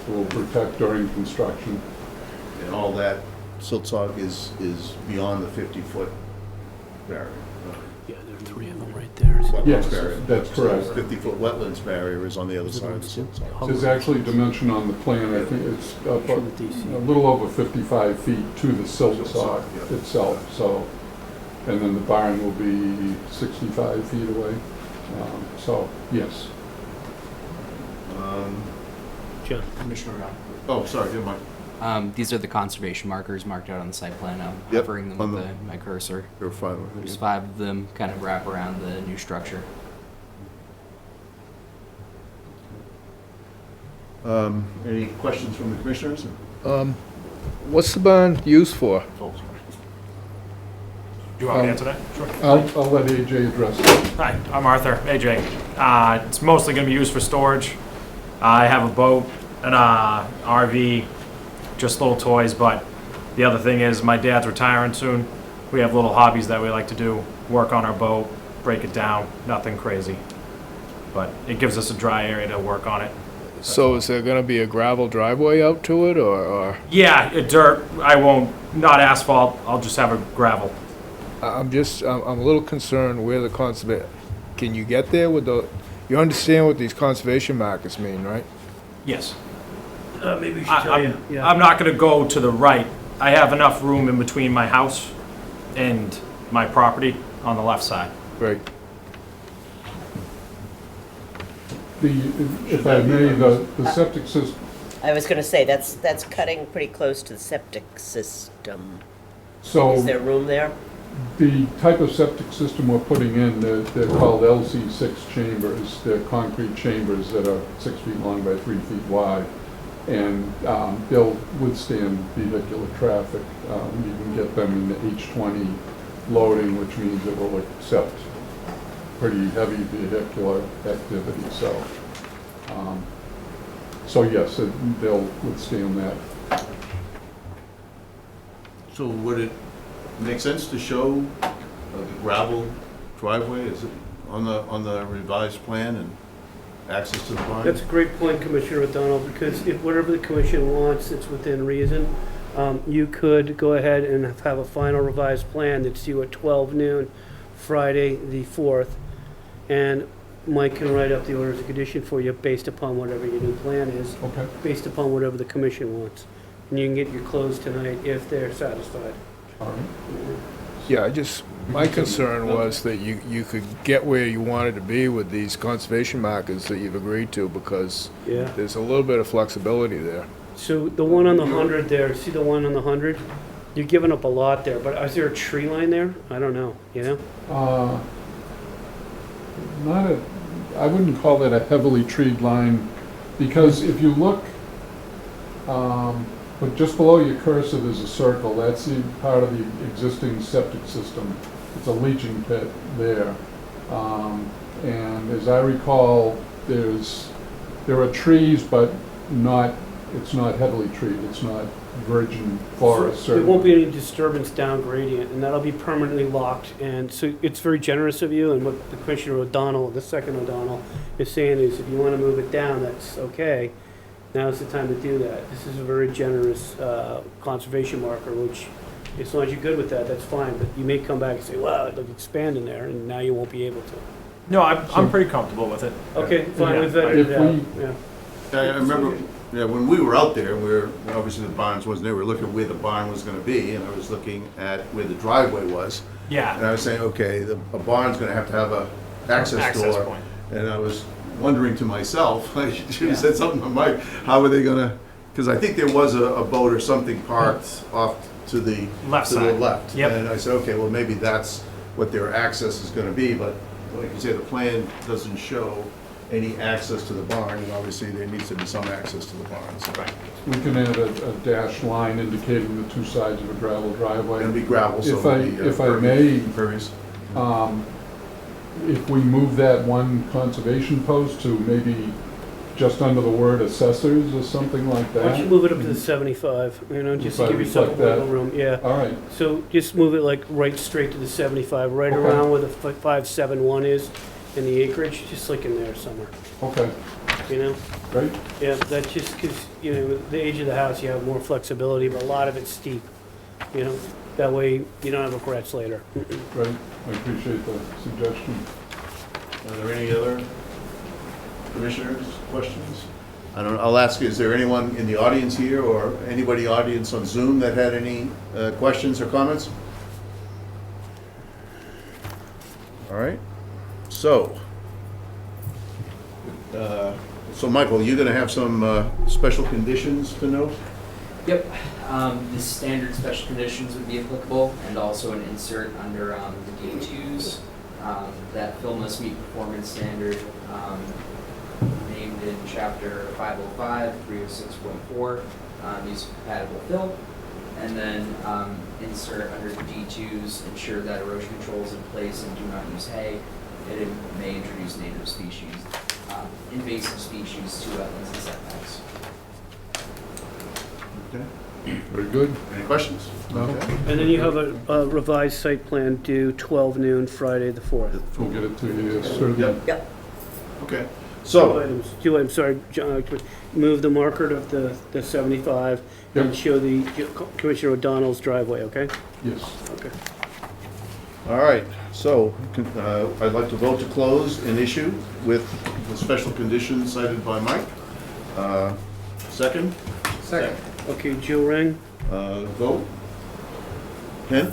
will protect during construction. And all that silt sock is beyond the 50-foot barrier? Yeah, there are 3 of them right there. Wetlands Yes, barrier. that's correct. 50-foot wetlands barrier is on the other side of the silt sock. There's actually a dimension on the plan, I think it's about a little over 55 feet to the silt sock yeah. itself, so, and then the barn will be 65 feet away. So, yes. John. Commissioner Brown. Oh, sorry, yeah, Mike. These are the conservation markers marked out on the site plan. I'm Yep, hovering them on with the- my cursor. You're fine with There's it. 5 of them, kind of wrap around the new structure. Any questions from the commissioners? What's the barn used for? Oh, You want me to answer that? Sure. I'll let AJ address it. Hi, I'm Arthur, AJ. It's mostly going to be used for storage. I have a boat, an RV, just little toys, but the other thing is my dad's retiring soon. We have little hobbies that we like to do, work on our boat, break it down, nothing crazy. But it gives us a dry area to work on it. So is there gonna be a gravel driveway out to it, or? Yeah, dirt, I won't, not asphalt, I'll just have a gravel. I'm a little concerned where the can you get there with you understand what these conservation markers mean, right? Yes. Maybe we should tell you. Yeah. I'm not gonna go to the right. I have enough room in between my house and my property on the left side. Great. If I may, the septic system, I was gonna say, that's cutting pretty close to the septic system. so. Is there room there? The type of septic system we're putting in, they're called LC6 chambers. They're concrete chambers that are 6 feet long by 3 feet wide. And they'll withstand vehicular traffic. You can get them in the H20 loading, which means it will accept pretty heavy vehicular activity. So yes, they'll withstand that. So would it make sense to show the gravel driveway? Is it on the revised plan and access to the barn? That's a great point, Commissioner O'Donnell, because if whatever the commission wants, it's within reason. You could go ahead and have a final revised plan that's due at 12 noon, Friday the 4th, and Mike can write up the orders of condition for you based upon whatever your new plan is, Okay. based upon whatever the commission wants. And you can get your close tonight if they're satisfied. All right. Yeah, my concern was that you could get where you wanted to be with these conservation markers that you've agreed to, because Yeah. there's a little bit of flexibility there. So the one on the 100 there, see the one on the 100? You're giving up a lot there, but is there a tree line there? I don't know, you know? I wouldn't call that a heavily treed line, because if you look, but just below your cursor, there's a circle. That's the part of the existing septic system. It's a leaching pit there. And as I recall, there are trees, but it's not heavily treed. It's not virgin forest. There won't be any disturbance down gradient, and that'll be permanently locked. And so it's very generous of you, and what the Commissioner O'Donnell, the second O'Donnell, is saying is if you want to move it down, that's okay. Now's the time to do that. This is a very generous conservation marker, which, as long as you're good with that, that's fine. But you may come back and say, wow, it'll expand in there, and now you won't be able to. No, I'm pretty comfortable with it. Okay, fine, Yeah. we've vetted it out. Yeah. I remember, when we were out there, obviously the barns wasn't there, we were looking at where the barn was gonna be, and I was looking at where the driveway was. Yeah. And I was saying, okay, a barn's gonna have a access door. point. And I was wondering to myself, I should have said something to Mike, how are they gonna, because I think there was a boat or something parked off to the Left to the side. left. Yep. And I said, okay, well, maybe that's what their access is gonna be, but like you say, the plan doesn't show any access to the barn, and obviously there needs to be some access to the barn. So We can add a dashed line indicating the two sides of a gravel driveway. it'll be gravel, so If I, it'll be, if I may, impervious. if we move that one conservation post to maybe just under the word assessors or something like Why don't you that. move it up to the 75, just to If I give yourself a reflect that. wiggle room, yeah. All right, So just move it like right straight to the 75, right Okay. around where the 571 is in the acreage, just like in there somewhere, okay, you know? great. Yeah, that's just because, with the age of the house, you have more flexibility, but a lot of it's steep, That way you don't have regrets later. Great, I appreciate the suggestion. Are there any other commissioners' questions? I'll ask, is there anyone in the audience here or anybody audience on Zoom that had any questions or comments? All right, so Michael, you're gonna have some special conditions to note? Yep, the standard special conditions would be applicable, and also an insert under the D2s. That fill must meet performance standard named in chapter 505, 306.4, use of compatible fill. And then insert under D2s, ensure that erosion control is in place and do not use hay. It may introduce native species, invasive species to wetlands and setbacks. Okay. Very good. Any questions? No. Okay. And then you have a revised site plan due 12 noon, Friday the 4th. We'll get it to you, yes, certainly. Yep. Okay. Two items, sorry, John, move the marker of the 75 and Yep. show the Commissioner O'Donnell's driveway, okay? Yes. Okay. All right, so I'd like to vote to close an issue with the special conditions cited by Mike. Second? Second. Okay, Jill Ring? Vote? Ken?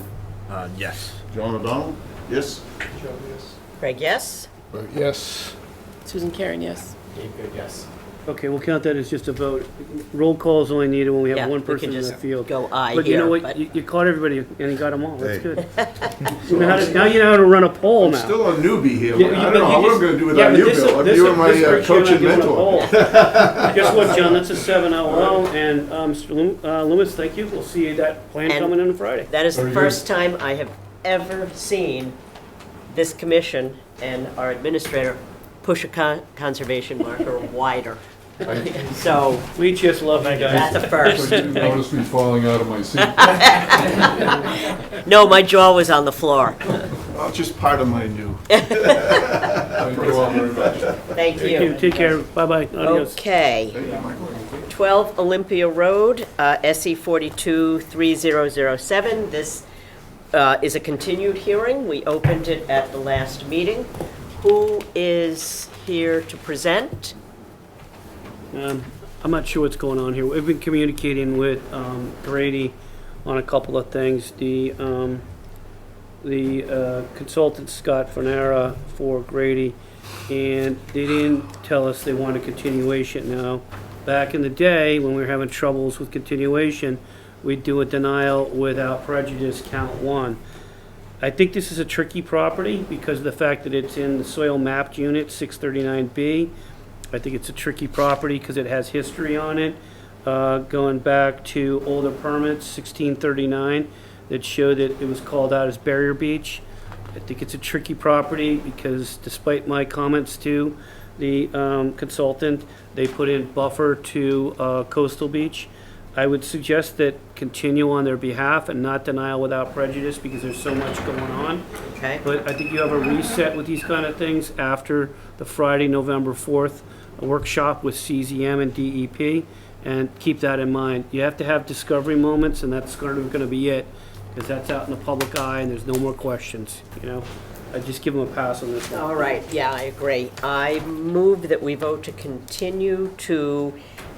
Yes. John O'Donnell? Yes? Craig, yes? Yes. Susan Karen, yes. Dave Good, yes. Okay, we'll count that as just a vote. Roll call is only needed when we Yeah, have one we can person in the just field. go aye But you know here, what, but- you caught everybody and you got them all, that's Hey. good. Now you know how to run a poll I'm now. still a newbie here. Yeah, I but don't know you how just- we're gonna do yeah, without but you, this is- Bill. this You is- were my this breaks coach you and not giving a mentor. poll. Guess what, John, that's a 7-0, and Mr. Loomis, thank you, we'll see that plan And- coming in on Friday. That is the Very good. first time I have ever seen this commission and our administrator push a conservation marker wider. So, We just love you guys. that's a first. So you didn't notice me falling out of my seat? No, my jaw was on the floor. Oh, just part of my new. Thank you all very much. Thank Thank you, you. take care, bye-bye, adios. Okay. Thank you, Michael. 12 Olympia Road, SE 423007. This is a continued hearing. We opened it at the last meeting. Who is here to present? I'm not sure what's going on here. We've been communicating with Grady on a couple of things. The consultant, Scott Fonera, for Grady, and they didn't tell us they want a continuation. Now, back in the day, when we were having troubles with continuation, we'd do a denial without prejudice, count one. I think this is a tricky property because of the fact that it's in the soil mapped unit, 639B. I think it's a tricky property because it has history on it, going back to older permits, 1639, that show that it was called out as Barrier Beach. I think it's a tricky property because despite my comments to the consultant, they put in buffer to coastal beach. I would suggest that continue on their behalf and not denial without prejudice because there's so much going on. Okay. But I think you have a reset with these kind of things after the Friday, November 4th, a workshop with CZM and DEP, and keep that in mind. You have to have discovery moments, and that's sort of going to be it, because that's out in the public eye, and there's no more questions, you know? I just give them a pass on this one. All right, yeah, I agree. I move that we vote to continue to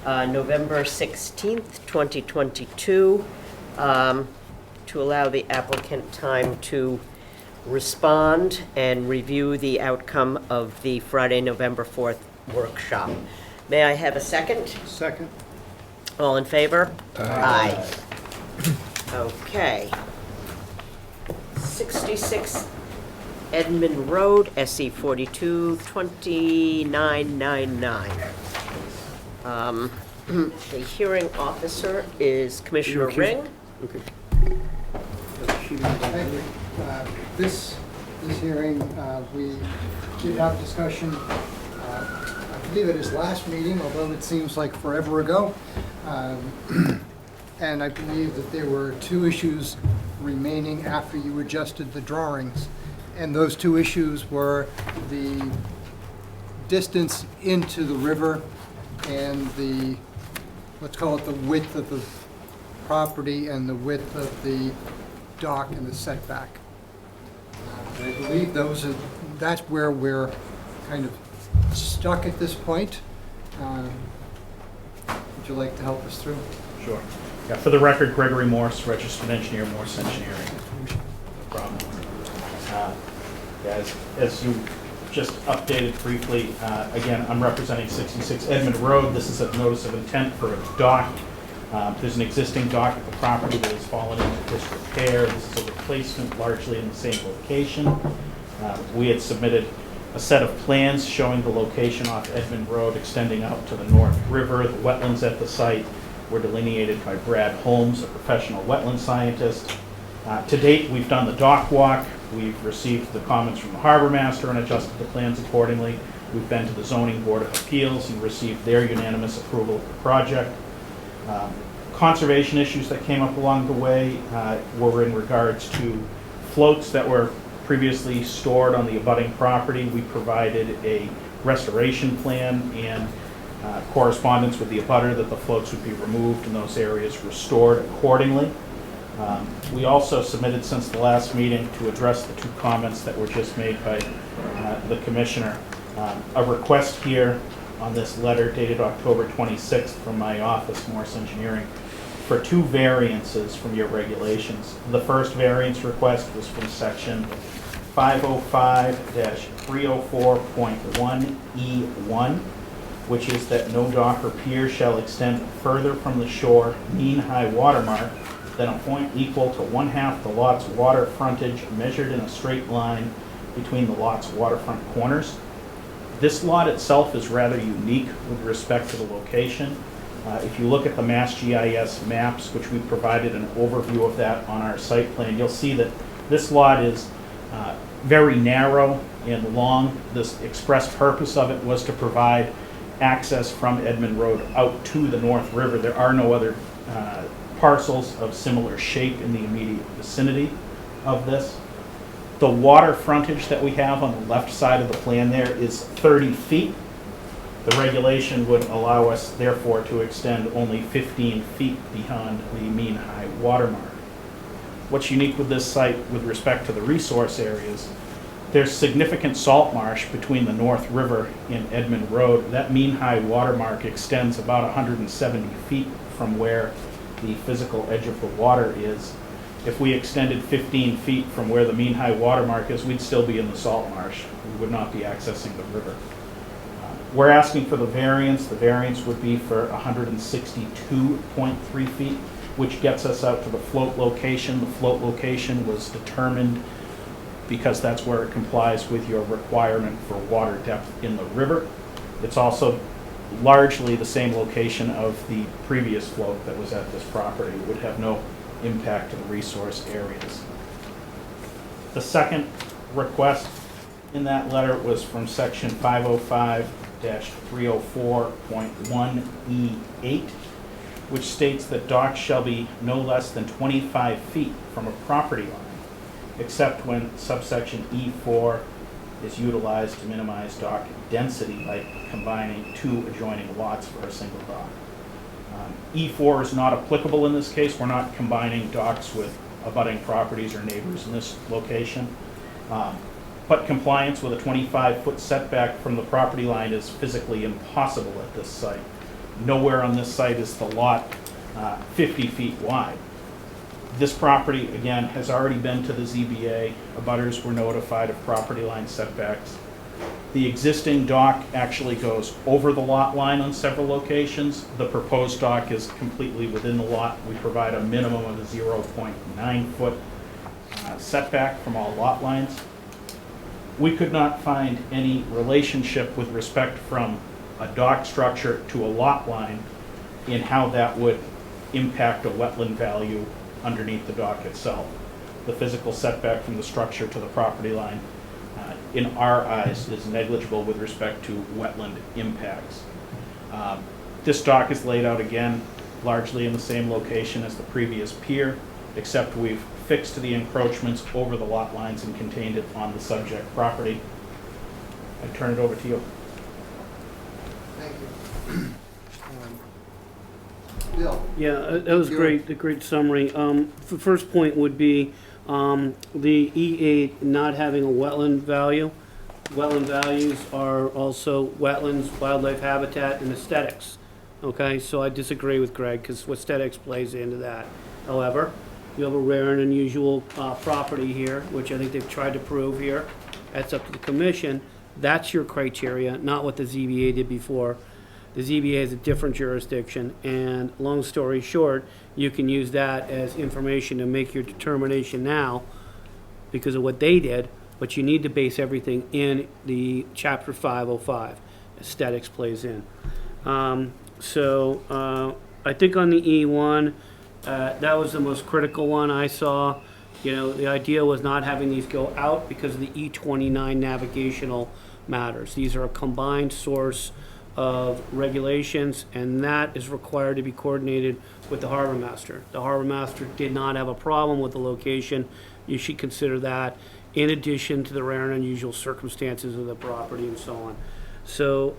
November 16th, 2022, to allow the applicant time to respond and review the outcome of the Friday, November 4th workshop. May I have a second? Second. All in favor? Aye. Okay. 66 Edmund Road, SE 422999. The hearing officer is Commissioner Ring. Okay. Thank you. This hearing, we did have discussion, I believe at his last meeting, although it seems like forever ago. And I believe that there were two issues remaining after you adjusted the drawings. And those two issues were the distance into the river and the, let's call it the width of the property and the width of the dock and the setback. And I believe that's where we're kind of stuck at this point. Would you like to help us through? Sure. Yeah, for the record, Gregory Morse, registered engineer, Morse Engineering. No problem. As you just updated briefly, again, I'm representing 66 Edmund Road. This is a notice of intent for a dock. There's an existing dock at the property that has fallen into disrepair. This is a replacement largely in the same location. We had submitted a set of plans showing the location off Edmund Road extending out to the North River. The wetlands at the site were delineated by Brad Holmes, a professional wetland scientist. To date, we've done the dock walk, we've received the comments from the harbor master and adjusted the plans accordingly. We've been to the zoning board of appeals and received their unanimous approval of the project. Conservation issues that came up along the way were in regards to floats that were previously stored on the abutting property. We provided a restoration plan and correspondence with the abutter that the floats would be removed and those areas restored accordingly. We also submitted since the last meeting to address the two comments that were just made by the commissioner. A request here on this letter dated October 26th from my office, Morse Engineering, for two variances from your regulations. The first variance request was from section 505-304.1E1, which is that no dock or pier shall extend further from the shore mean high water mark than a point equal to 1/2 the lot's water frontage measured in a straight line between the lot's waterfront corners. This lot itself is rather unique with respect to the location. If you look at the Mass GIS maps, which we provided an overview of that on our site plan, you'll see that this lot is very narrow and long. This express purpose of it was to provide access from Edmund Road out to the North River. There are no other parcels of similar shape in the immediate vicinity of this. The water frontage that we have on the left side of the plan there is 30 feet. The regulation would allow us, therefore, to extend only 15 feet beyond the mean high water mark. What's unique with this site with respect to the resource areas, there's significant salt marsh between the North River and Edmund Road. That mean high water mark extends about 170 feet from where the physical edge of the water is. If we extended 15 feet from where the mean high water mark is, we'd still be in the salt marsh. We would not be accessing the river. We're asking for the variance. The variance would be for 162.3 feet, which gets us out to the float location. The float location was determined because that's where it complies with your requirement for water depth in the river. It's also largely the same location of the previous float that was at this property. It would have no impact to the resource areas. The second request in that letter was from section 505-304.1E8, which states that docks shall be no less than 25 feet from a property line, except when subsection E4 is utilized to minimize dock density by combining two adjoining lots for a single dock. E4 is not applicable in this case. We're not combining docks with abutting properties or neighbors in this location. But compliance with a 25-foot setback from the property line is physically impossible at this site. Nowhere on this site is the lot 50 feet wide. This property, again, has already been to the ZBA. Abutters were notified of property line setbacks. The existing dock actually goes over the lot line on several locations. The proposed dock is completely within the lot. We provide a minimum of a 0.9-foot setback from all lot lines. We could not find any relationship with respect from a dock structure to a lot line in how that would impact a wetland value underneath the dock itself. The physical setback from the structure to the property line, in our eyes, is negligible with respect to wetland impacts. This dock is laid out again largely in the same location as the previous pier, except we've fixed the encroachments over the lot lines and contained it on the subject property. I turn it over to you. Thank you. Bill? Yeah, that was great, a great summary. The first point would be the E8 not having a wetland value. Wetland values are also wetlands, wildlife habitat, and aesthetics. Okay, so I disagree with Greg because aesthetics plays into that. However, you have a rare and unusual property here, which I think they've tried to prove here. That's up to the commission. That's your criteria, not what the ZBA did before. The ZBA is a different jurisdiction, and long story short, you can use that as information to make your determination now because of what they did, but you need to base everything in the Chapter 505. Aesthetics plays in. I think on the E1, that was the most critical one I saw. You know, the idea was not having these go out because of the E29 navigational matters. These are a combined source of regulations, and that is required to be coordinated with the harbor master. The harbor master did not have a problem with the location. You should consider that in addition to the rare and unusual circumstances of the property and so on. So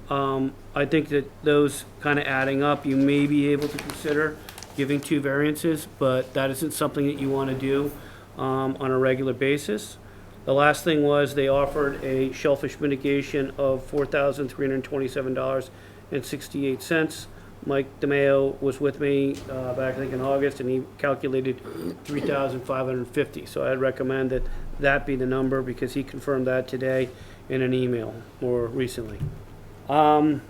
I think that those kind of adding up, you may be able to consider giving 2 variances, but that isn't something that you want to do on a regular basis. The last thing was they offered a shellfish mitigation of $4,327.68. Mike DeMeo was with me back, I think, in August, and he calculated $3,550. So I'd recommend that that be the number, because he confirmed that today in an email more recently. You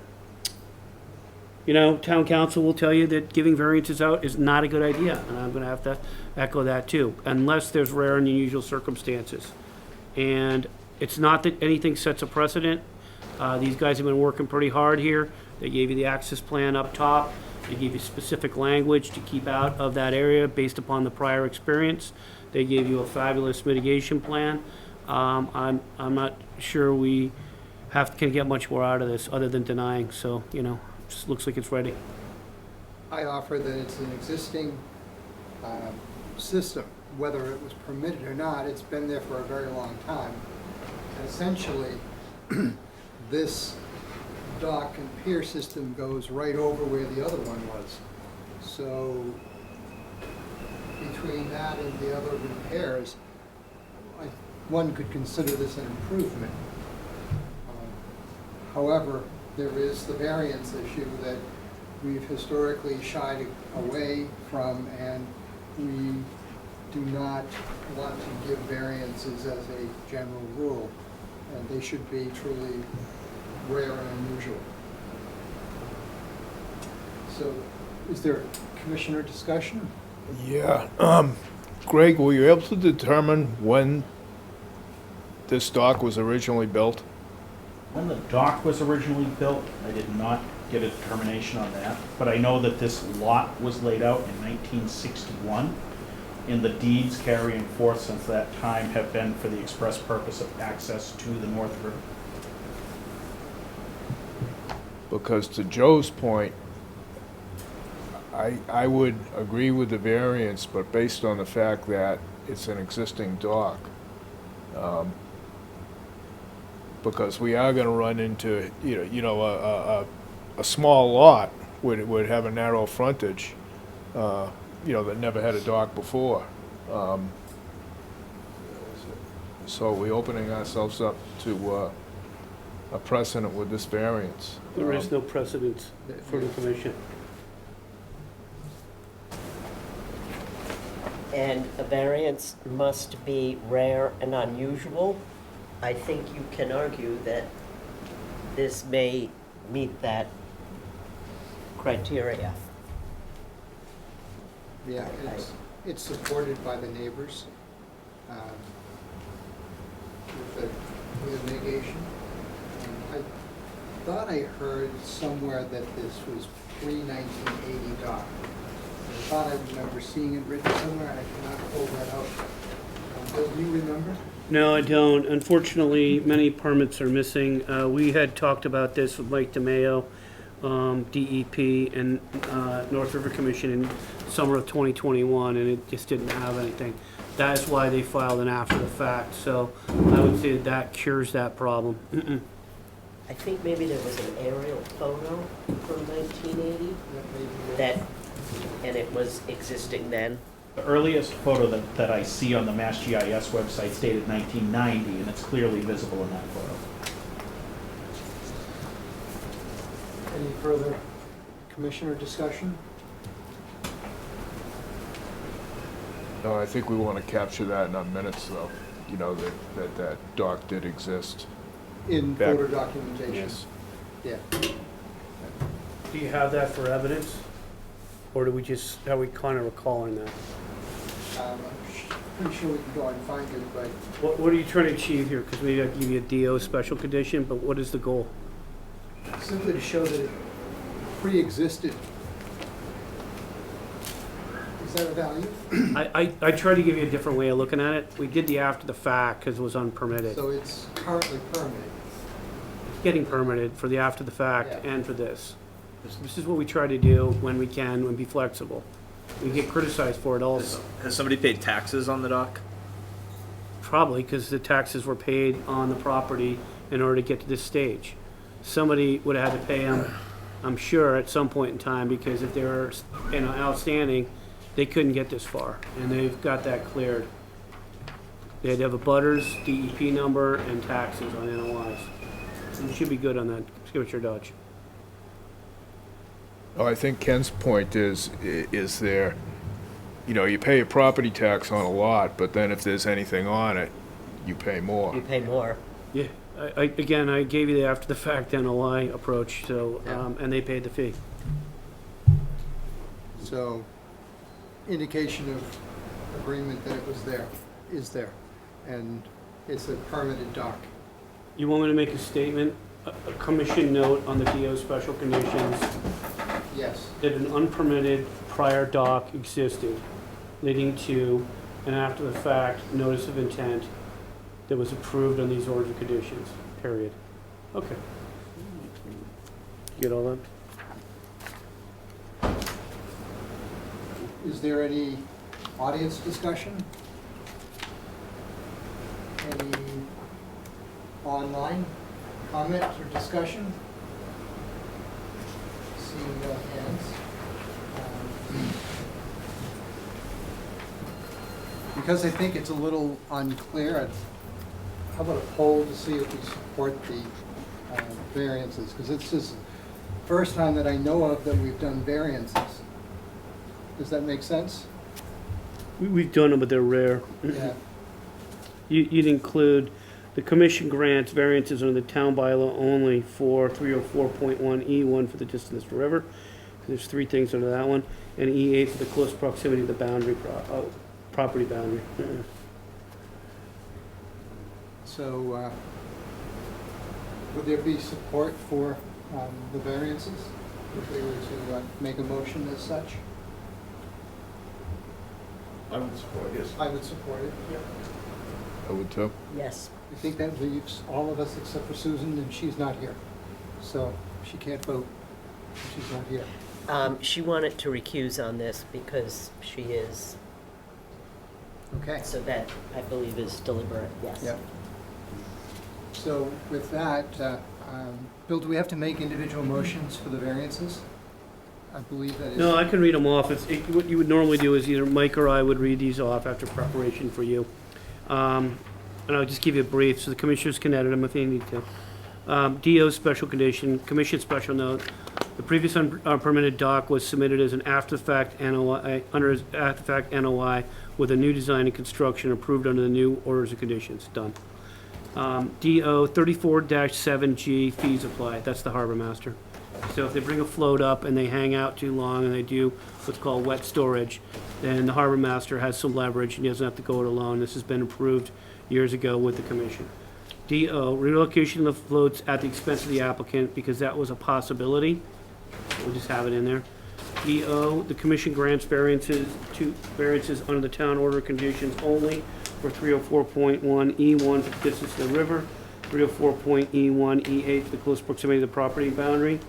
know, town council will tell you that giving variances out is not a good idea, and I'm gonna have to echo that too, unless there's rare and unusual circumstances. And it's not that anything sets a precedent. These guys have been working pretty hard here. They gave you the access plan up top. They gave you specific language to keep out of that area based upon the prior experience. They gave you a fabulous mitigation plan. I'm not sure we can get much more out of this other than denying. So, you know, just looks like it's ready. I offer that it's an existing system, whether it was permitted or not. It's been there for a very long time. And essentially, this dock and pier system goes right over where the other one was. So between that and the other repairs, one could consider this an improvement. However, there is the variance issue that we've historically shied away from, and we do not want to give variances as a general rule, and they should be truly rare and unusual. So, is there commissioner discussion? Yeah, Greg, were you able to determine when this dock was originally built? When the dock was originally built, I did not get a determination on that, but I know that this lot was laid out in 1961, and the deeds carrying forth since that time have been for the express purpose of access to the North River. Because to Joe's point, I would agree with the variance, but based on the fact that it's an existing dock, because we are going to run into, a small lot would have a narrow frontage, that never had a dock before. So we're opening ourselves up to a precedent with this variance. There is no precedent for the commission. And a variance must be rare and unusual. I think you can argue that this may meet that criteria. Yeah, it's supported by the neighbors with the mitigation. I thought I heard somewhere that this was pre-1980 dock. I thought I remember seeing it written somewhere, and I cannot pull that out. Bill, do you remember? No, I don't. Unfortunately, many permits are missing. We had talked about this with Mike DeMeo, DEP, and North River Commission in summer of 2021, and it just didn't have anything. That is why they filed an after the fact. So I would say that cures that problem. I think maybe there was an aerial photo from 1980 and it was existing then. The earliest photo that I see on the Mass GIS website is dated 1990, and it's clearly visible in that photo. Any further commissioner discussion? No, I think we want to capture that in our minutes, though, that dock did exist. In photo documentation? Yes. Yeah. Do you have that for evidence? Or are we kind of recalling that? I'm pretty sure we can go and find it, but What are you trying to achieve here? Because maybe I can give you a DO special condition, but what is the goal? simply to show that it pre-existed. Is that a value? I tried to give you a different way of looking at it. We did the after the fact because it was unpermitted. So it's currently permitted. Getting permitted for the after the fact Yeah. and for this. This is what we try to do when we can and be flexible. We get criticized for it also. Has somebody paid taxes on the dock? Probably because the taxes were paid on the property in order to get to this stage. Somebody would have had to pay them, I'm sure, at some point in time, because if they were, outstanding, they couldn't get this far, and they've got that cleared. They had to have a butters, DEP number, and taxes on NOIs. And you should be good on that. Give it your Dodge. Oh, I think Ken's point is there, you pay a property tax on a lot, but then if there's anything on it, you pay more. You pay more. Yeah, I gave you the after the fact NOI approach, so, and they paid the fee. So, indication of agreement that it was there, is there, and it's a permitted dock. You want me to make a statement, a commission note on the DO special conditions Yes. that an unpermitted prior dock existed, leading to an after the fact notice of intent that was approved on these orders and conditions, period. Okay. Get all that? Is there any audience discussion? Any online comment or discussion? Seeing no hands. Because I think it's a little unclear, how about a poll to see if we support the variances? Because it's just the first time that I know of that we've done variances. Does that make sense? We've done them, but they're rare. Yeah. You'd include the commission grants variances under the town bylaw only for 304.1E1 for the distance to the river. There's three things under that one, and E8 for the close proximity to the boundary, property boundary. So, would there be support for the variances if we were to make a motion as such? I would support, yes. I would support it. I would too. Yes. I think that leaves all of us except for Susan, and she's not here. So she can't vote. She's not here. She wanted to recuse on this because she is, Okay. so that, I believe, is deliberate, yes. Yep. So with that, Bill, do we have to make individual motions for the variances? I believe that is. No, I can read them off. What you would normally do is either Mike or I would read these off after preparation for you. And I'll just give you a brief, so the commissioners can edit them if they need to. DO special condition, commission special note. The previous unpermitted dock was submitted as an after-the-fact NOI, under after-the-fact NOI with a new design and construction approved under the new orders and conditions. Done. DO 34-7G fees apply. That's the harbor master. So if they bring a float up and they hang out too long and they do what's called wet storage, then the harbor master has some leverage and he doesn't have to go it alone. This has been approved years ago with the commission. DO, relocation of the floats at the expense of the applicant because that was a possibility. We'll just have it in there. DO, the commission grants variances under the town order conditions only for 304.1E1 for the distance to the river, 304.E1 E8 for the close proximity to the property boundary.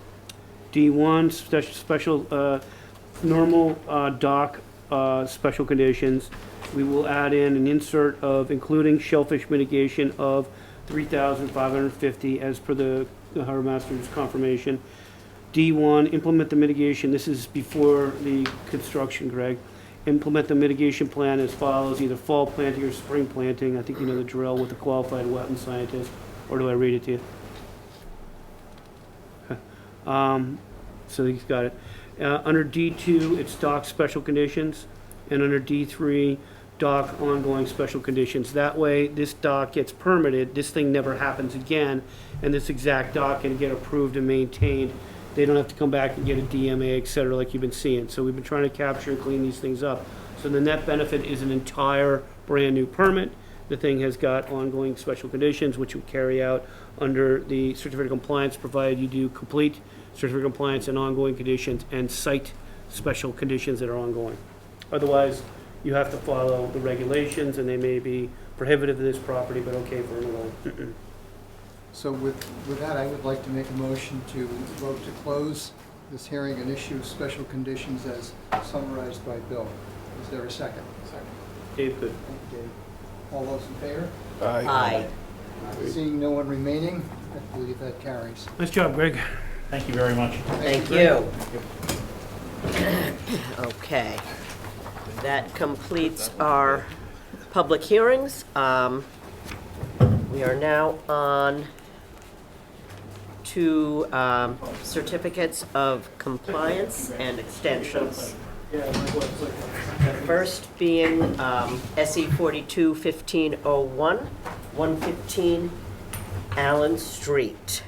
D1, special normal dock special conditions. We will add in an insert of including shellfish mitigation of 3,550 as per the harbor master's confirmation. D1, implement the mitigation. This is before the construction, Greg. Implement the mitigation plan as follows, either fall planting or spring planting. I think you know the drill with a qualified wetland scientist, or do I read it to you? Okay. So he's got it. Under D2, it's dock special conditions, and under D3, dock ongoing special conditions. That way, this dock gets permitted, this thing never happens again, and this exact dock can get approved and maintained. They don't have to come back and get a DMA, et cetera, like you've been seeing. So we've been trying to capture and clean these things up. So the net benefit is an entire brand-new permit. The thing has got ongoing special conditions, which would carry out under the certificate of compliance, provided you do complete certificate of compliance and ongoing conditions and site special conditions that are ongoing. Otherwise, you have to follow the regulations, and they may be prohibitive of this property, but okay for another. So with that, I would like to make a motion to vote to close this hearing and issue special conditions as summarized by Bill. Is there a second? Second. Dave, good. Thank you, Dave. All those in favor? Aye. Seeing no one remaining, I believe that carries. Nice job, Greg. Thank you very much. Thank you. Okay. That completes our public hearings. We are now on to certificates of compliance and extensions. First being SE 42-1501, 115 Allen Street.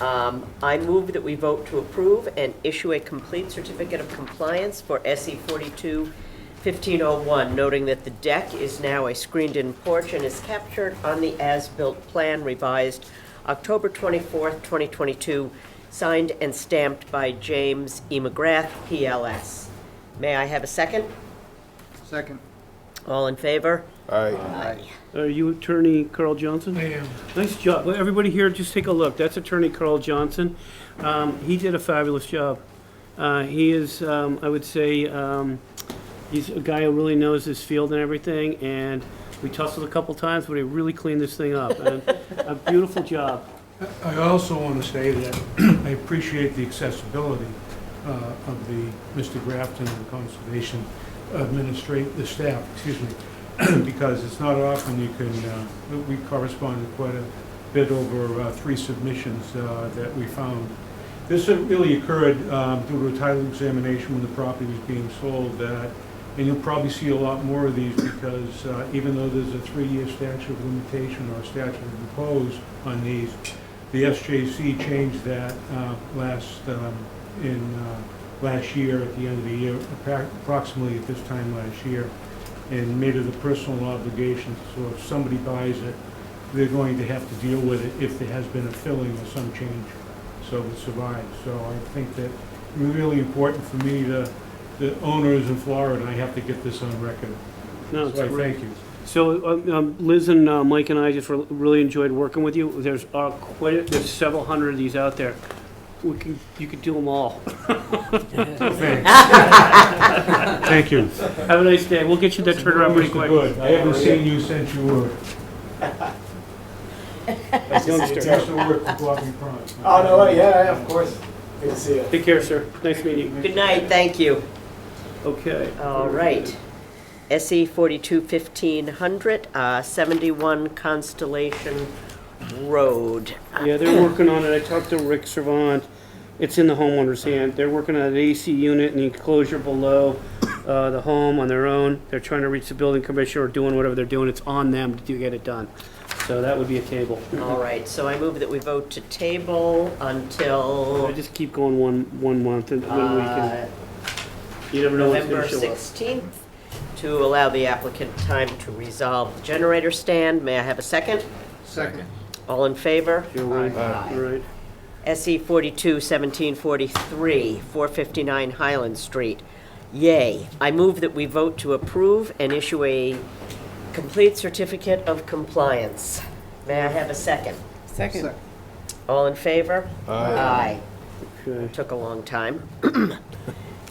I move that we vote to approve and issue a complete certificate of compliance for SE 42-1501, noting that the deck is now a screened-in porch and is captured on the as-built plan revised October 24th, 2022, signed and stamped by James E. McGrath, PLS. May I have a second? Second. All in favor? Aye. Are you Attorney Carl Johnson? I am. Nice job. Well, everybody here, just take a look. That's Attorney Carl Johnson. He did a fabulous job. He is, I would say, he's a guy who really knows his field and everything, and we tussled a couple times, but he really cleaned this thing up. And a beautiful job. I also want to say that I appreciate the accessibility of the Mr. Grafton and Conservation the staff, excuse me, because it's not often you can, we corresponded quite a bit over 3 submissions that we found. This really occurred due to a title examination when the property was being sold, and you'll probably see a lot more of these because even though there's a 3-year statute of limitation or statute of repose on these, the SJC changed that last year, at the end of the year, approximately at this time last year, and made it a personal obligation. So if somebody buys it, they're going to have to deal with it if there has been a filling or some change, so it survives. So I think that it's really important for me, the owners in Florida, I have to get this on record. No, So I thank you. So Liz and Mike and I just really enjoyed working with you. There's there's several hundred of these out there. You could do them all. Thank you. Have a nice day. We'll get you that turned around pretty quick. Good. I haven't seen you since you were. Youngster. Oh, no, yeah, of course. Good to see you. Take care, sir. Nice meeting you. Good night, thank you. Okay. All right. SE 42-1500, 71 Constellation Road. Yeah, they're working on it. I talked to Rick Servant. It's in the homeowner's hand. They're working on an AC unit and the enclosure below the home on their own. They're trying to reach the building commissioner or doing whatever they're doing. It's on them to get it done. So that would be a table. All right, so I move that we vote to table until I just keep going one month and then we can. You never know what's November going to show up. 16th to allow the applicant time to resolve the generator stand. May I have a second? Second. All in favor? Aye. Aye. All right. SE 42-1743, 459 Highland Street. Yay. I move that we vote to approve and issue a complete certificate of compliance. May I have a second? Second. All in favor? Aye. Okay. Took a long time.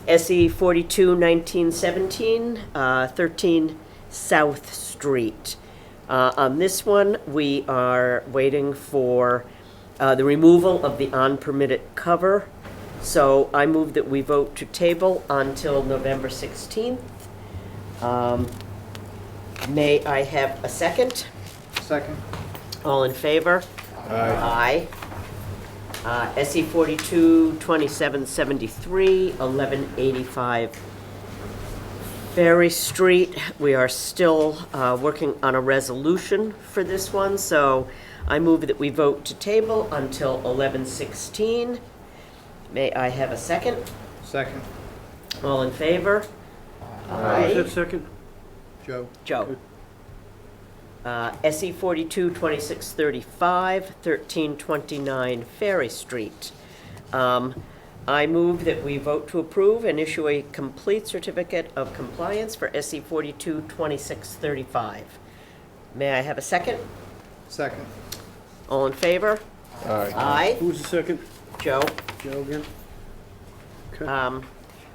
SE 42-1917, 13 South Street. On this one, we are waiting for the removal of the unpermitted cover. So I move that we vote to table until November 16th. May I have a second? Second. All in favor? Aye. SE 42-2773, 1185 Ferry Street. We are still working on a resolution for this one, so I move that we vote to table until 11/16. May I have a second? Second. All in favor? Who's that second? Joe. Joe. SE 42-2635, 1329 Ferry Street. I move that we vote to approve and issue a complete certificate of compliance for SC 422635. May I have a second? Second. All in favor? Aye. Aye. Who's the second? Joe? Joe again? Okay.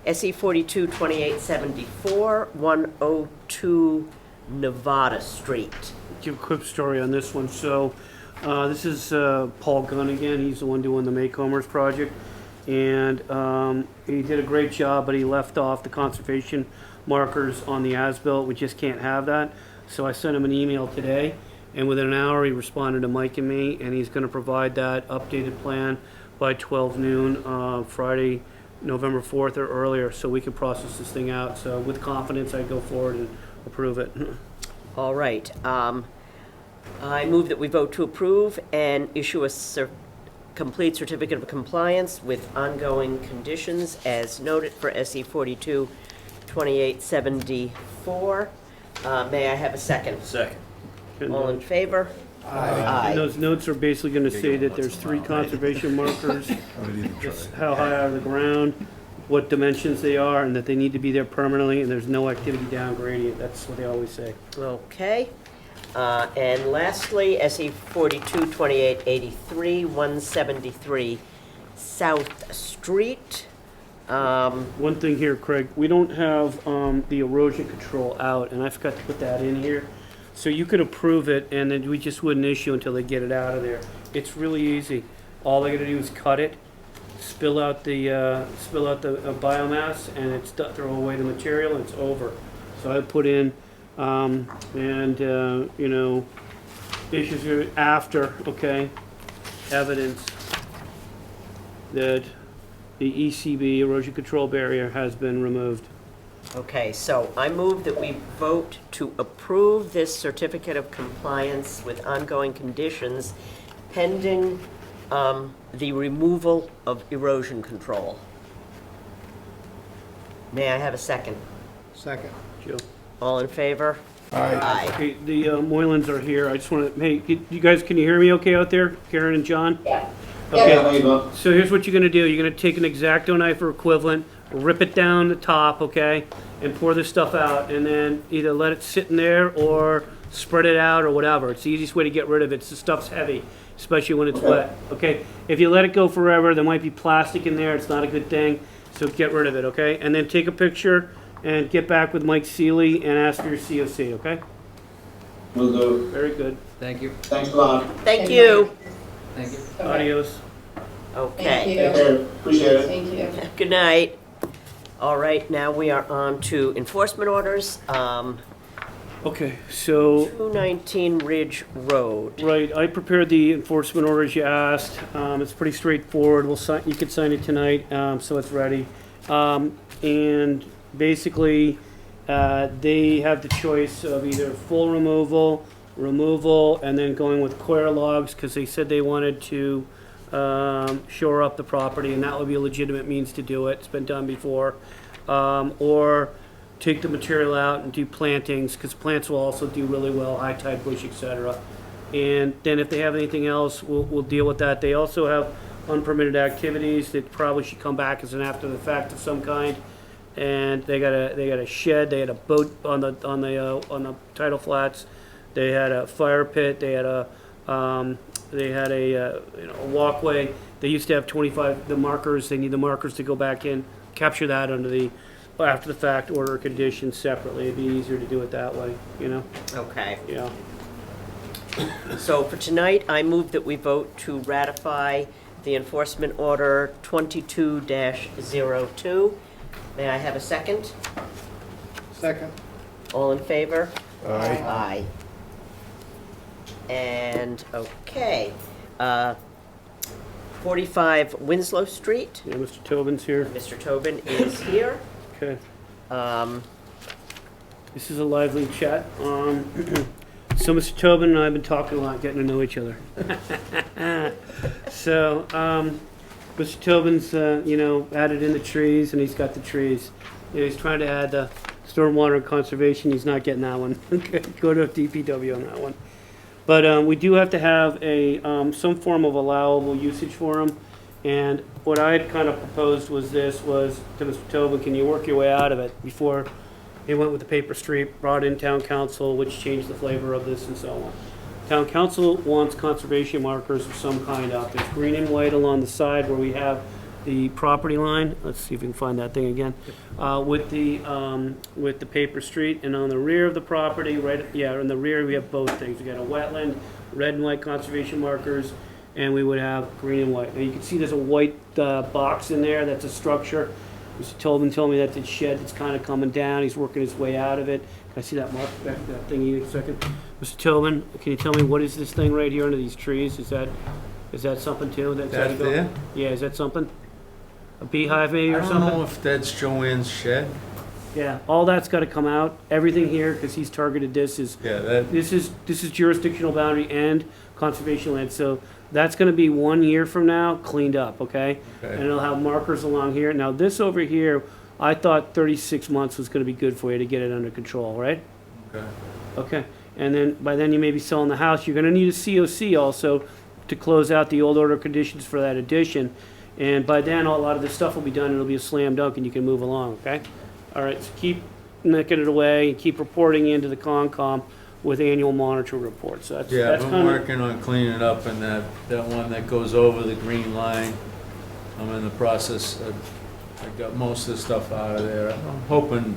SE 422874, 102 Nevada Street. Give a quick story on this one. So, this is Paul Gunn again. He's the one doing the Maycombers project. And he did a great job, but he left off the conservation markers on the as-built. We just can't have that. So I sent him an email today, and within an hour he responded to Mike and me, and he's going to provide that updated plan by 12 noon Friday, November 4th or earlier, so we can process this thing out. So with confidence, I go forward and approve it. All right. I move that we vote to approve and issue a complete certificate of compliance with ongoing conditions as noted for SE 422874. May I have a second? Second. All in favor? And those notes are basically going to say that there's 3 conservation markers, just how high out of the ground, what dimensions they are, and that they need to be there permanently, and there's no activity down gradient. That's what they always say. Okay. And lastly, SE 422883, 173 South Street. One thing here, Craig, we don't have the erosion control out, and I forgot to put that in here. So you could approve it, and then we just wouldn't issue until they get it out of there. It's really easy. All they gotta do is cut it, spill out the biomass, and it's throw away the material, and it's over. So I put in, you know, issues are after, okay, evidence that the ECB, erosion control barrier, has been removed. Okay, so I move that we vote to approve this certificate of compliance with ongoing conditions pending the removal of erosion control. May I have a second? Second. Joe? All in favor? Aye. Okay, the Moylans are here. I just want to, hey, you guys, can you hear me okay out there? Karen and John? Yeah. Okay, Yeah. so here's what you're gonna do. You're gonna take an X-Acto knife or equivalent, rip it down the top, okay? And pour this stuff out, and then either let it sit in there or spread it out or whatever. It's the easiest way to get rid of it. The stuff's heavy, especially when it's wet, okay? If you let it go forever, there might be plastic in there. It's not a good thing, so get rid of it, okay? And then take a picture and get back with Mike Seeley and ask for your COC, okay? Will do. Very good. Thank you. Thanks a lot. Thank you. Thank you. Adios. Okay. Take care. Appreciate it. Thank you. Good night. All right, now we are on to enforcement orders. Okay, so 219 Ridge Road. right, I prepared the enforcement orders you asked. It's pretty straightforward. We'll sign, you can sign it tonight, so it's ready. And basically, they have the choice of either full removal, and then going with coir logs, because they said they wanted to shore up the property, and that would be a legitimate means to do it. It's been done before. Or take the material out and do plantings, because plants will also do really well, high tide bush, etc. And then if they have anything else, we'll deal with that. They also have unpermitted activities that probably should come back as an after the fact of some kind. And they got a shed, they had a boat on the tidal flats, they had a fire pit, they had a walkway. They used to have 25 the markers. They need the markers to go back in, capture that under the after the fact order conditions separately. It'd be easier to do it that way, you know. Okay. Yeah. So for tonight, I move that we vote to ratify the enforcement order 22-02. May I have a second? Second. All in favor? Aye. Aye. And, okay, 45 Winslow Street. Yeah, Mr. Tobin's here. Mr. Tobin is here. Okay. This is a lively chat. So Mr. Tobin and I have been talking a lot, getting to know each other. So, Mr. Tobin's, added in the trees, and he's got the trees. He's trying to add the stormwater conservation. He's not getting that one. Go to DPW on that one. But we do have to have a some form of allowable usage for him, And what I had kind of proposed was this, was to Mr. Tobin, can you work your way out of it before he went with the paper street, brought in town council, which changed the flavor of this and so on. Town council wants conservation markers of some kind up. It's green and white along the side where we have the property line. Let's see if we can find that thing again. With the paper street, and on the rear of the property, in the rear we have both things. We got a wetland, red and white conservation markers, and we would have green and white. Now you can see there's a white box in there. That's a structure. Mr. Tobin told me that's a shed that's kind of coming down. He's working his way out of it. Can I see that mark, that thing in a second? Mr. Tobin, can you tell me what is this thing right here under these trees? Is that something too? That there? Yeah, is that something? A beehive maybe or something? I don't know if that's Joanne's shed. Yeah, all that's got to come out. Everything here, because he's targeted this is this is jurisdictional boundary and conservation land. So that's going to be 1 year from now cleaned up, okay? And it'll have markers along here. Now this over here, I thought 36 months was going to be good for you to get it under control, right? Okay. Okay. And then by then you may be selling the house. You're going to need a COC also to close out the old order conditions for that addition. And by then, a lot of this stuff will be done, and it'll be a slam dunk, and you can move along, okay? All right, so keep nicking it away, and keep reporting into the Concom with annual monitor reports. So that's I'm working on cleaning it up, and that one that goes over the green line, I'm in the process. I got most of the stuff out of there. I'm hoping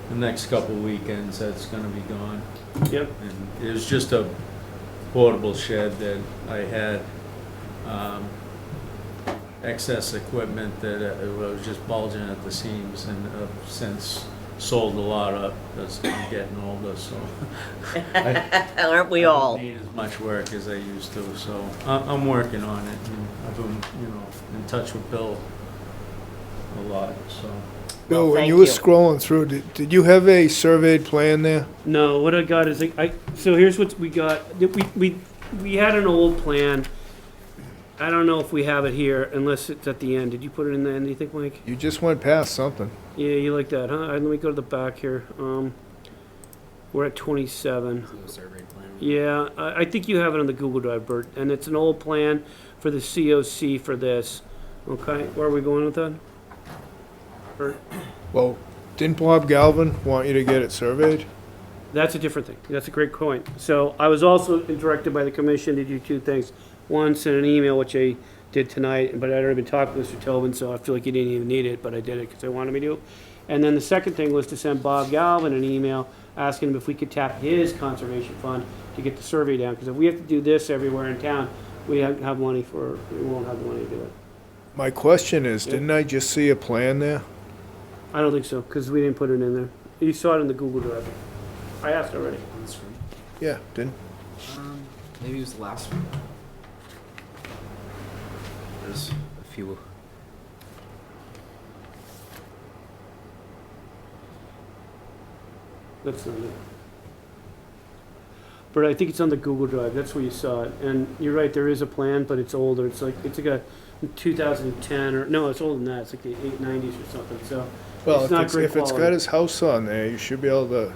the next couple weekends that's going to be gone. Yep. And it was just a portable shed that I had. Excess equipment that was just bulging at the seams, and since sold a lot up because I'm getting older, so Aren't we all? I don't need as much work as I used to, so I'm working on it, and I've been, in touch with Bill a lot, so. Bill, when you were scrolling through, did you have a surveyed plan there? No, what I got is, so here's what we got. We had an old plan. I don't know if we have it here, unless it's at the end. Did you put it in the end, do you think, Mike? You just went past something. Yeah, you like that, huh? Let me go to the back here. We're at 27. Survey plan. Yeah, I think you have it on the Google Drive, Bert, and it's an old plan for the COC for this. Okay, where are we going with that? Bert? Well, didn't Bob Galvin want you to get it surveyed? That's a different thing. That's a great point. So I was also directed by the commission to do two things. One, send an email, which I did tonight, but I'd already been talking to Mr. Tobin, so I feel like he didn't even need it, but I did it because they wanted me to. And then the second thing was to send Bob Galvin an email asking him if we could tap his conservation fund to get the survey down. Because if we have to do this everywhere in town, we won't have money to do it. My question is, didn't I just see a plan there? I don't think so, because we didn't put it in there. You saw it in the Google Drive. I asked already. On the screen. Yeah, didn't. Maybe it was the last one. There's a few. That's not it. But I think it's on the Google Drive. That's where you saw it. And you're right, there is a plan, but it's older. It's like a 2010 or no, it's older than that. It's like the 890s or something. So Well, it's not great if it's quality. got his house on there, you should be able to.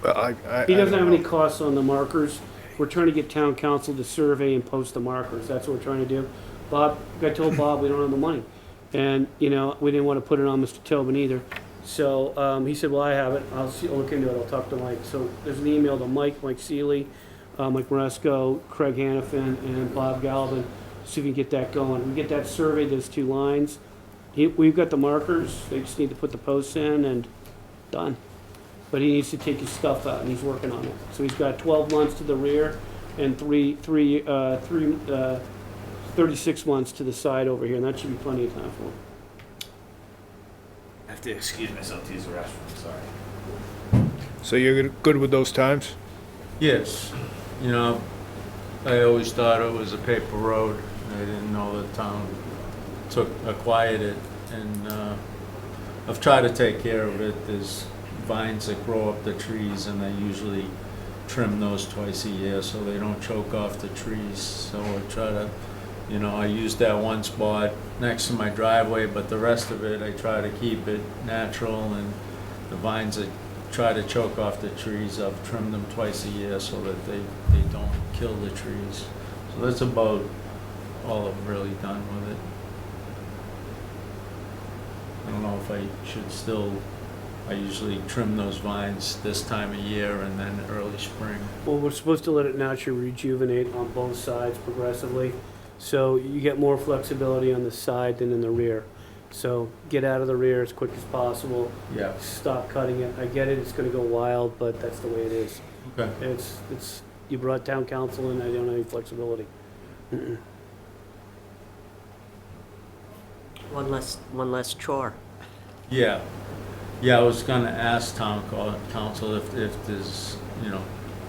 Well, He doesn't have know. any costs on the markers. We're trying to get town council to survey and post the markers. That's what we're trying to do. I told Bob we don't have the money. And, we didn't want to put it on Mr. Tobin either. So he said, well, I have it. I'll look into it. I'll talk to Mike. So there's an email to Mike Seeley, Mike Moresco, Craig Hannafin, and Bob Galvin. See if we can get that going. We get that survey, those two lines. We've got the markers. They just need to put the posts in and done. But he needs to take his stuff out, and he's working on it. So he's got 12 months to the rear and 36 months to the side over here, and that should be plenty of time for him. I have to excuse myself to use the restroom, sorry. So you're good with those times? Yes. I always thought it was a paper road. I didn't know the town acquired it, and I've tried to take care of it. There's vines that grow up the trees, and I usually trim those twice a year so they don't choke off the trees. So I try to, I use that one spot next to my driveway, but the rest of it I try to keep it natural, and the vines that try to choke off the trees, I've trimmed them twice a year so that they don't kill the trees. So that's about all of them really done with it. I don't know if I should still, I usually trim those vines this time of year and then early spring. Well, we're supposed to let it naturally rejuvenate on both sides progressively, so you get more flexibility on the side than in the rear. So get out of the rear as quick as possible. Yeah. Stop cutting it. I get it, it's gonna go wild, but that's the way it is. Okay. It's, you brought town council in, I don't have any flexibility. Mm-mm. One less chore. Yeah. Yeah, I was gonna ask town council if there's,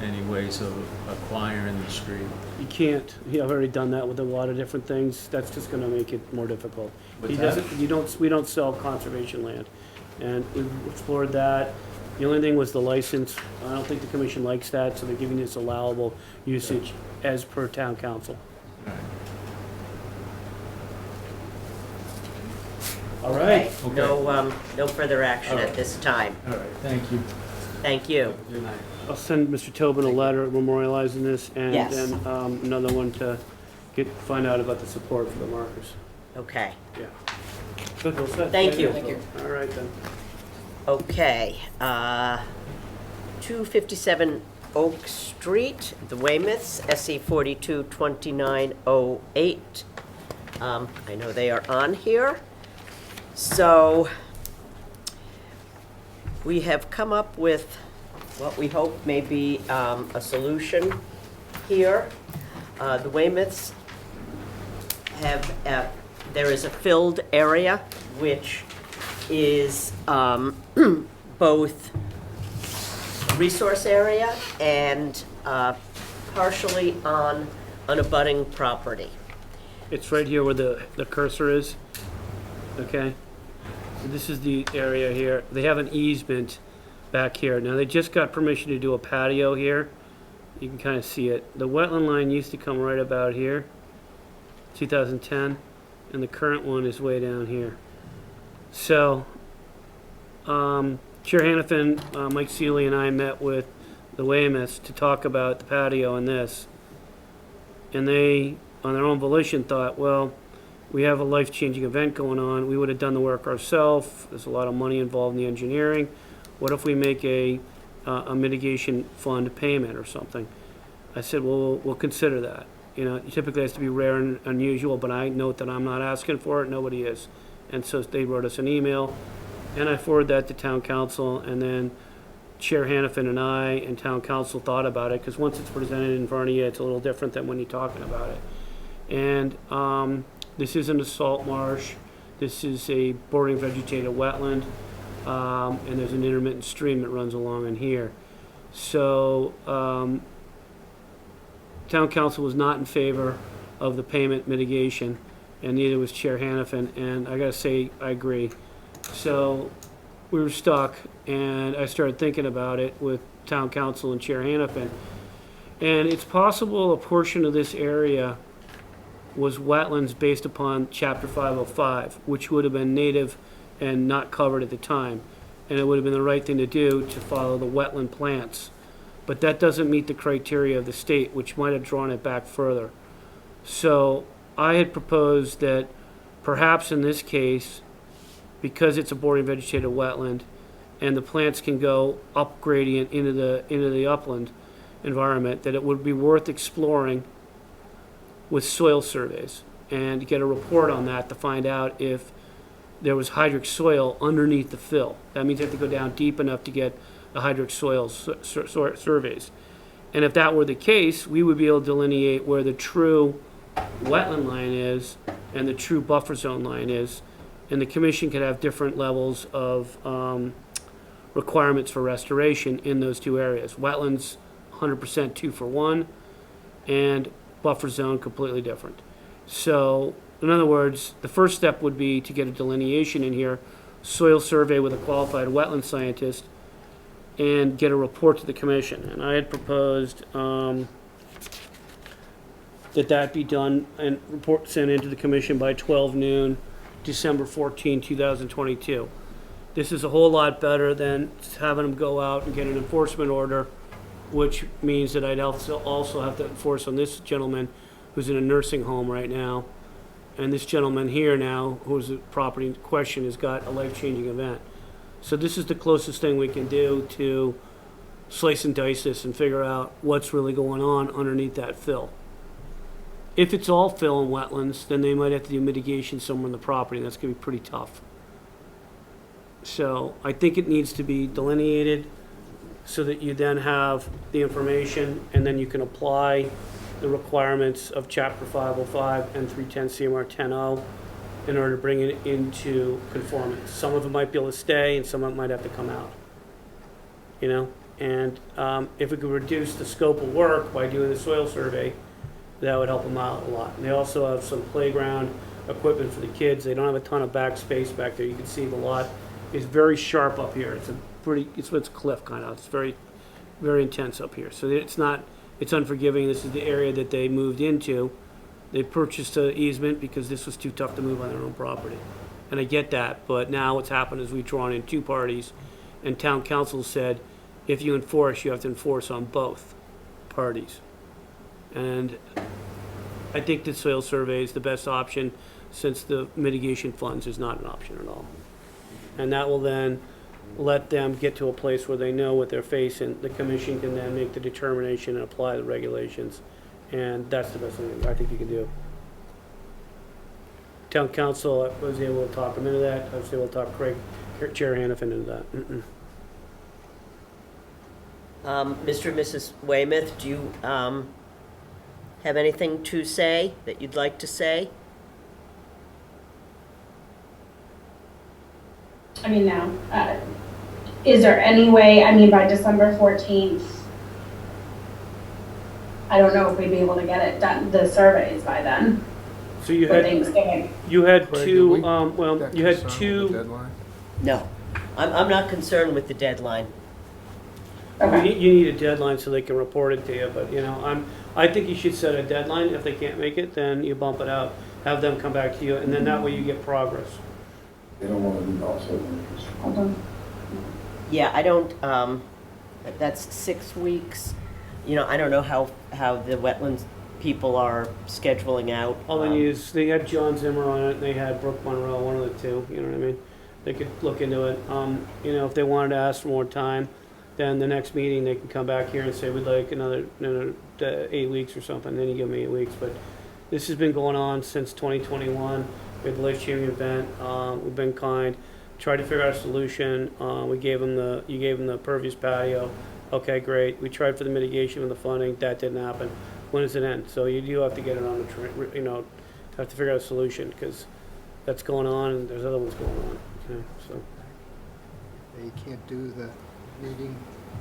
any ways of acquiring the street. You can't, I've already done that with a lot of different things, that's just gonna make it more difficult. What's that? We don't sell conservation land, and we've explored that. The only thing was the license, I don't think the commission likes that, so they're giving us allowable usage as per town council. All right. Okay. No further action All right. at this time. All right, thank you. Thank you. Good night. I'll send Mr. Tobin a letter memorializing this, and Yes. then another one to find out about the support for the markers. Okay. Yeah. Good, well said. Thank you. Thank you. All right then. Okay, 257 Oak Street, the Weymouths, SE 422908. I know they are on here. So we have come up with what we hope may be a solution here. The Weymouths have, there is a filled area which is both resource area and partially on an abutting property. It's right here where the cursor is, okay? This is the area here. They have an easement back here. Now, they just got permission to do a patio here. You can kind of see it. The wetland line used to come right about here, 2010, and the current one is way down here. So, Chair Hannafin, Mike Seeley, and I met with the Weymouths to talk about the patio and this. And they, on their own volition, thought, well, we have a life-changing event going on. We would have done the work ourselves. There's a lot of money involved in the engineering. What if we make a mitigation fund payment or something? I said, well, we'll consider that. It typically has to be rare and unusual, but I note that I'm not asking for it. Nobody is. And so they wrote us an email, and I forwarded that to town council, and then Chair Hannafin and I and town council thought about it, because once it's presented in front of you, it's a little different than when you're talking about it. And this isn't a salt marsh. This is a bordering vegetated wetland, and there's an intermittent stream that runs along in here. So town council was not in favor of the payment mitigation, and neither was Chair Hannafin, and I gotta say, I agree. So we were stuck, and I started thinking about it with town council and Chair Hannafin. And it's possible a portion of this area was wetlands based upon Chapter 505, which would have been native and not covered at the time. And it would have been the right thing to do to follow the wetland plants. But that doesn't meet the criteria of the state, which might have drawn it back further. So I had proposed that perhaps in this case, because it's a bordering vegetated wetland, and the plants can go up gradient into the upland environment, that it would be worth exploring with soil surveys and get a report on that to find out if there was hydric soil underneath the fill. That means you have to go down deep enough to get the hydric soil surveys. And if that were the case, we would be able to delineate where the true wetland line is and the true buffer zone line is, and the commission could have different levels of requirements for restoration in those two areas. Wetlands, 100% 2 for 1, and buffer zone completely different. So, in other words, the first step would be to get a delineation in here, soil survey with a qualified wetland scientist, and get a report to the commission. And I had proposed that be done and report sent into the commission by 12 noon, December 14, 2022. This is a whole lot better than having them go out and get an enforcement order, which means that I'd also have to enforce on this gentleman who's in a nursing home right now. And this gentleman here now, who's the property in question, has got a life-changing event. So this is the closest thing we can do to slice and dice this and figure out what's really going on underneath that fill. If it's all fill and wetlands, then they might have to do mitigation somewhere in the property, and that's gonna be pretty tough. So I think it needs to be delineated so that you then have the information, and then you can apply the requirements of Chapter 505 and 310 CMR 10.0 in order to bring it into conformance. Some of it might be able to stay, and some of it might have to come out. You know, and if we could reduce the scope of work by doing the soil survey, that would help them out a lot. And they also have some playground equipment for the kids. They don't have a ton of back space back there. You can see the lot is very sharp up here. It's cliff kind of. It's very, very intense up here. So it's unforgiving. This is the area that they moved into. They purchased an easement because this was too tough to move on their own property. And I get that, but now what's happened is we've drawn in two parties, and town council said, if you enforce, you have to enforce on both parties. And I think the soil survey is the best option, since the mitigation funds is not an option at all. And that will then let them get to a place where they know what they're facing. The commission can then make the determination and apply the regulations. And that's the best thing I think you can do. Town council, I was able to talk them into that. I was able to talk Chair Hannafin into that. Mr. and Mrs. Weymouth, do you have anything to say that you'd like to say? I mean, no. Is there any way, I mean, by December 14th, I don't know if we'd be able to get it done, the surveys by then. So you for had, Thanksgiving. you had Craig, two, are we well, you had concerned with the two, deadline? No. I'm not concerned with the deadline. you need a deadline so they can report it to you, but, you know, I think you should set a deadline. If they can't make it, then you bump it out, have them come back to you, and then that way you get progress. They don't want to do also. Hold on. Yeah, I don't, that's 6 weeks. You know, I don't know how the wetlands people are scheduling out. All they need is, they had John Zimmer on it, and they had Brooke Monroe, one of the two, you know what I mean? They could look into it. You know, if they wanted to ask for more time, then the next meeting, they can come back here and say, we'd like another 8 weeks or something, then you give them 8 weeks. But this has been going on since 2021. We had the life-changing event. We've been kind, tried to figure out a solution. You gave them the pervious patio. Okay, great. We tried for the mitigation and the funding. That didn't happen. When does it end? So you do have to get it on the train, you know, have to figure out a solution, because that's going on and there's other ones going on. Okay, so. They can't do the meeting,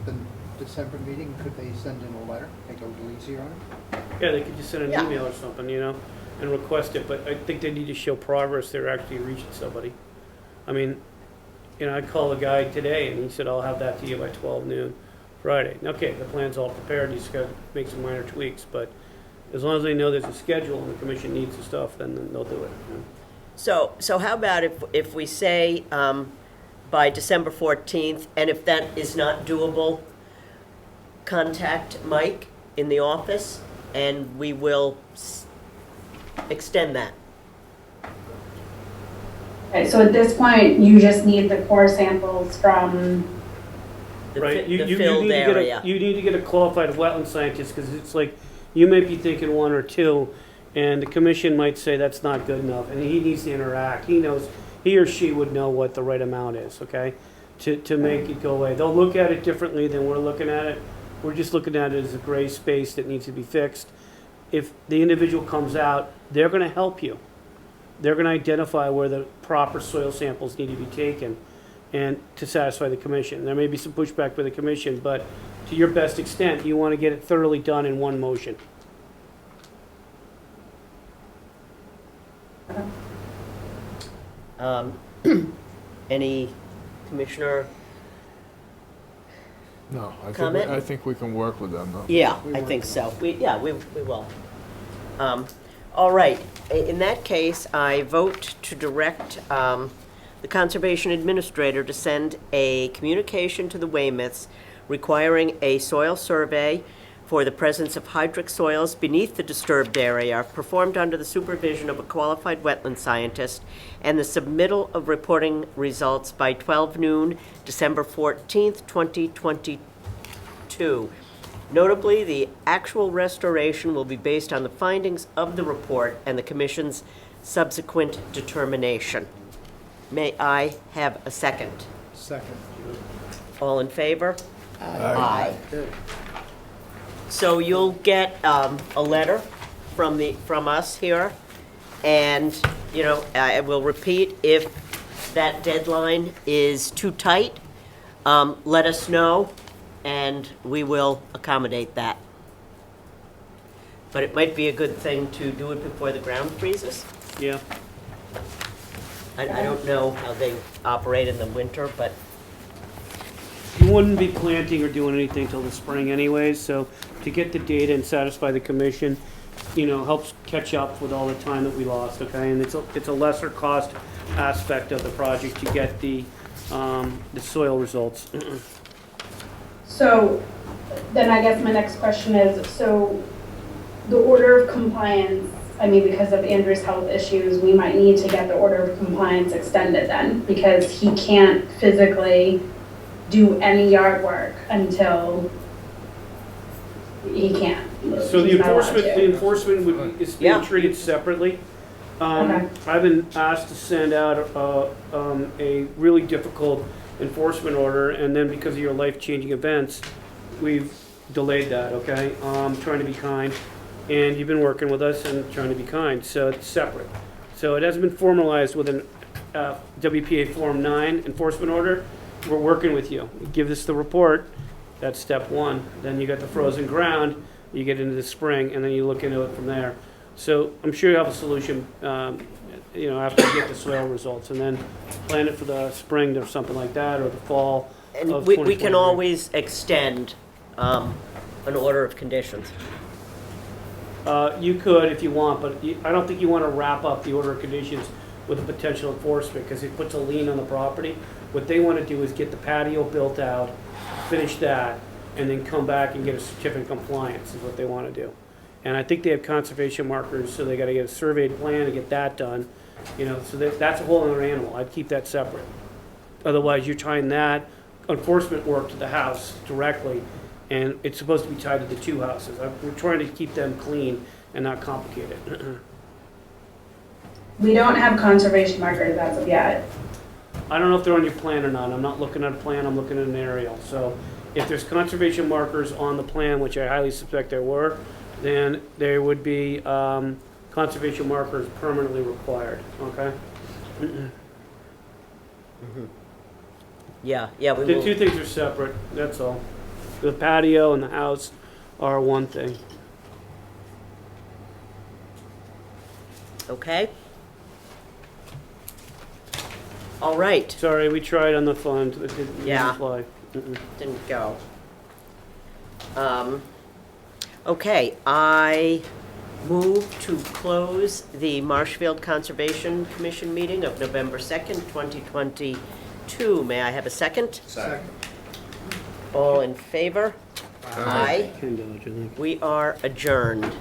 the December meeting, could they send in a letter, make it a little easier on them? Yeah, they could just send an email or something, you know, and request it, but I think they need to show progress they're actually reaching somebody. I mean, you know, I called a guy today and he said, I'll have that to you by 12 noon Friday. Okay, the plan's all prepared, you just gotta make some minor tweaks, but as long as they know there's a schedule and the commission needs the stuff, then they'll do it. You know? So how about if we say by December 14th, and if that is not doable, contact Mike in the office, and we will extend that. Okay, so at this point, you just need the core samples from The Right, the filled area. You need to get a qualified wetland scientist, because it's like, you may be thinking one or two, and the commission might say that's not good enough, and he needs to interact. He or she would know what the right amount is, okay, to make it go away. They'll look at it differently than we're looking at it. We're just looking at it as a gray space that needs to be fixed. If the individual comes out, they're gonna help you. They're gonna identify where the proper soil samples need to be taken, and to satisfy the commission. There may be some pushback by the commission, but to your best extent, you want to get it thoroughly done in one motion. Any commissioner? No, Comment? I think we can work with them, though. Yeah, I think so. We will. All right. In that case, I vote to direct the Conservation Administrator to send a communication to the Weymouths requiring a soil survey for the presence of hydric soils beneath the disturbed area, performed under the supervision of a qualified wetland scientist, and the submittal of reporting results by 12 noon, December 14th, 2022. Notably, the actual restoration will be based on the findings of the report and the Commission's subsequent determination. May I have a second? Second. All in favor? Aye. So you'll get a letter from us here, and, you know, I will repeat, if that deadline is too tight, let us know, and we will accommodate that. But it might be a good thing to do it before the ground freezes. Yeah. I don't know how they operate in the winter, but You wouldn't be planting or doing anything till the spring anyways, so to get the data and satisfy the commission, you know, helps catch up with all the time that we lost, okay? And it's a lesser cost aspect of the project to get the soil results. So then I guess my next question is, so the order of compliance, I mean, because of Andrew's health issues, we might need to get the order of compliance extended then, because he can't physically do any yard work until he can't. So the He's not allowed enforcement to. is being treated separately. Okay. I've been asked to send out a really difficult enforcement order, and then because of your life-changing events, we've delayed that, okay? Trying to be kind, and you've been working with us and trying to be kind, so it's separate. So it hasn't been formalized with an WPA Form 9 enforcement order. We're working with you. You give us the report, that's step one. Then you got the frozen ground, you get into the spring, and then you look into it from there. So I'm sure you have a solution, you know, after you get the soil results, and then plan it for the spring or something like that, or the fall of and we can 2023. always extend an order of conditions. You could if you want, but I don't think you want to wrap up the order of conditions with a potential enforcement, because it puts a lien on the property. What they want to do is get the patio built out, finish that, and then come back and get a certificate of compliance is what they want to do. And I think they have conservation markers, so they got to get a surveyed plan to get that done. You know, so that's a whole other animal. I'd keep that separate. Otherwise, you're tying that enforcement work to the house directly, and it's supposed to be tied to the two houses. We're trying to keep them clean and not complicated. We don't have conservation markers as of yet. I don't know if they're on your plan or not. I'm not looking at a plan, I'm looking at an aerial. So if there's conservation markers on the plan, which I highly suspect there were, then there would be conservation markers permanently required, okay? Yeah, we The will. two things are separate, that's all. The patio and the house are one thing. Okay. All right. Sorry, we tried on the fund, it Yeah. didn't fly. Didn't go. Okay, I move to close the Marshfield Conservation Commission meeting of November 2nd, 2022. May I have a second? Second. All in favor? Aye. Ken Dodge, I think. We are adjourned.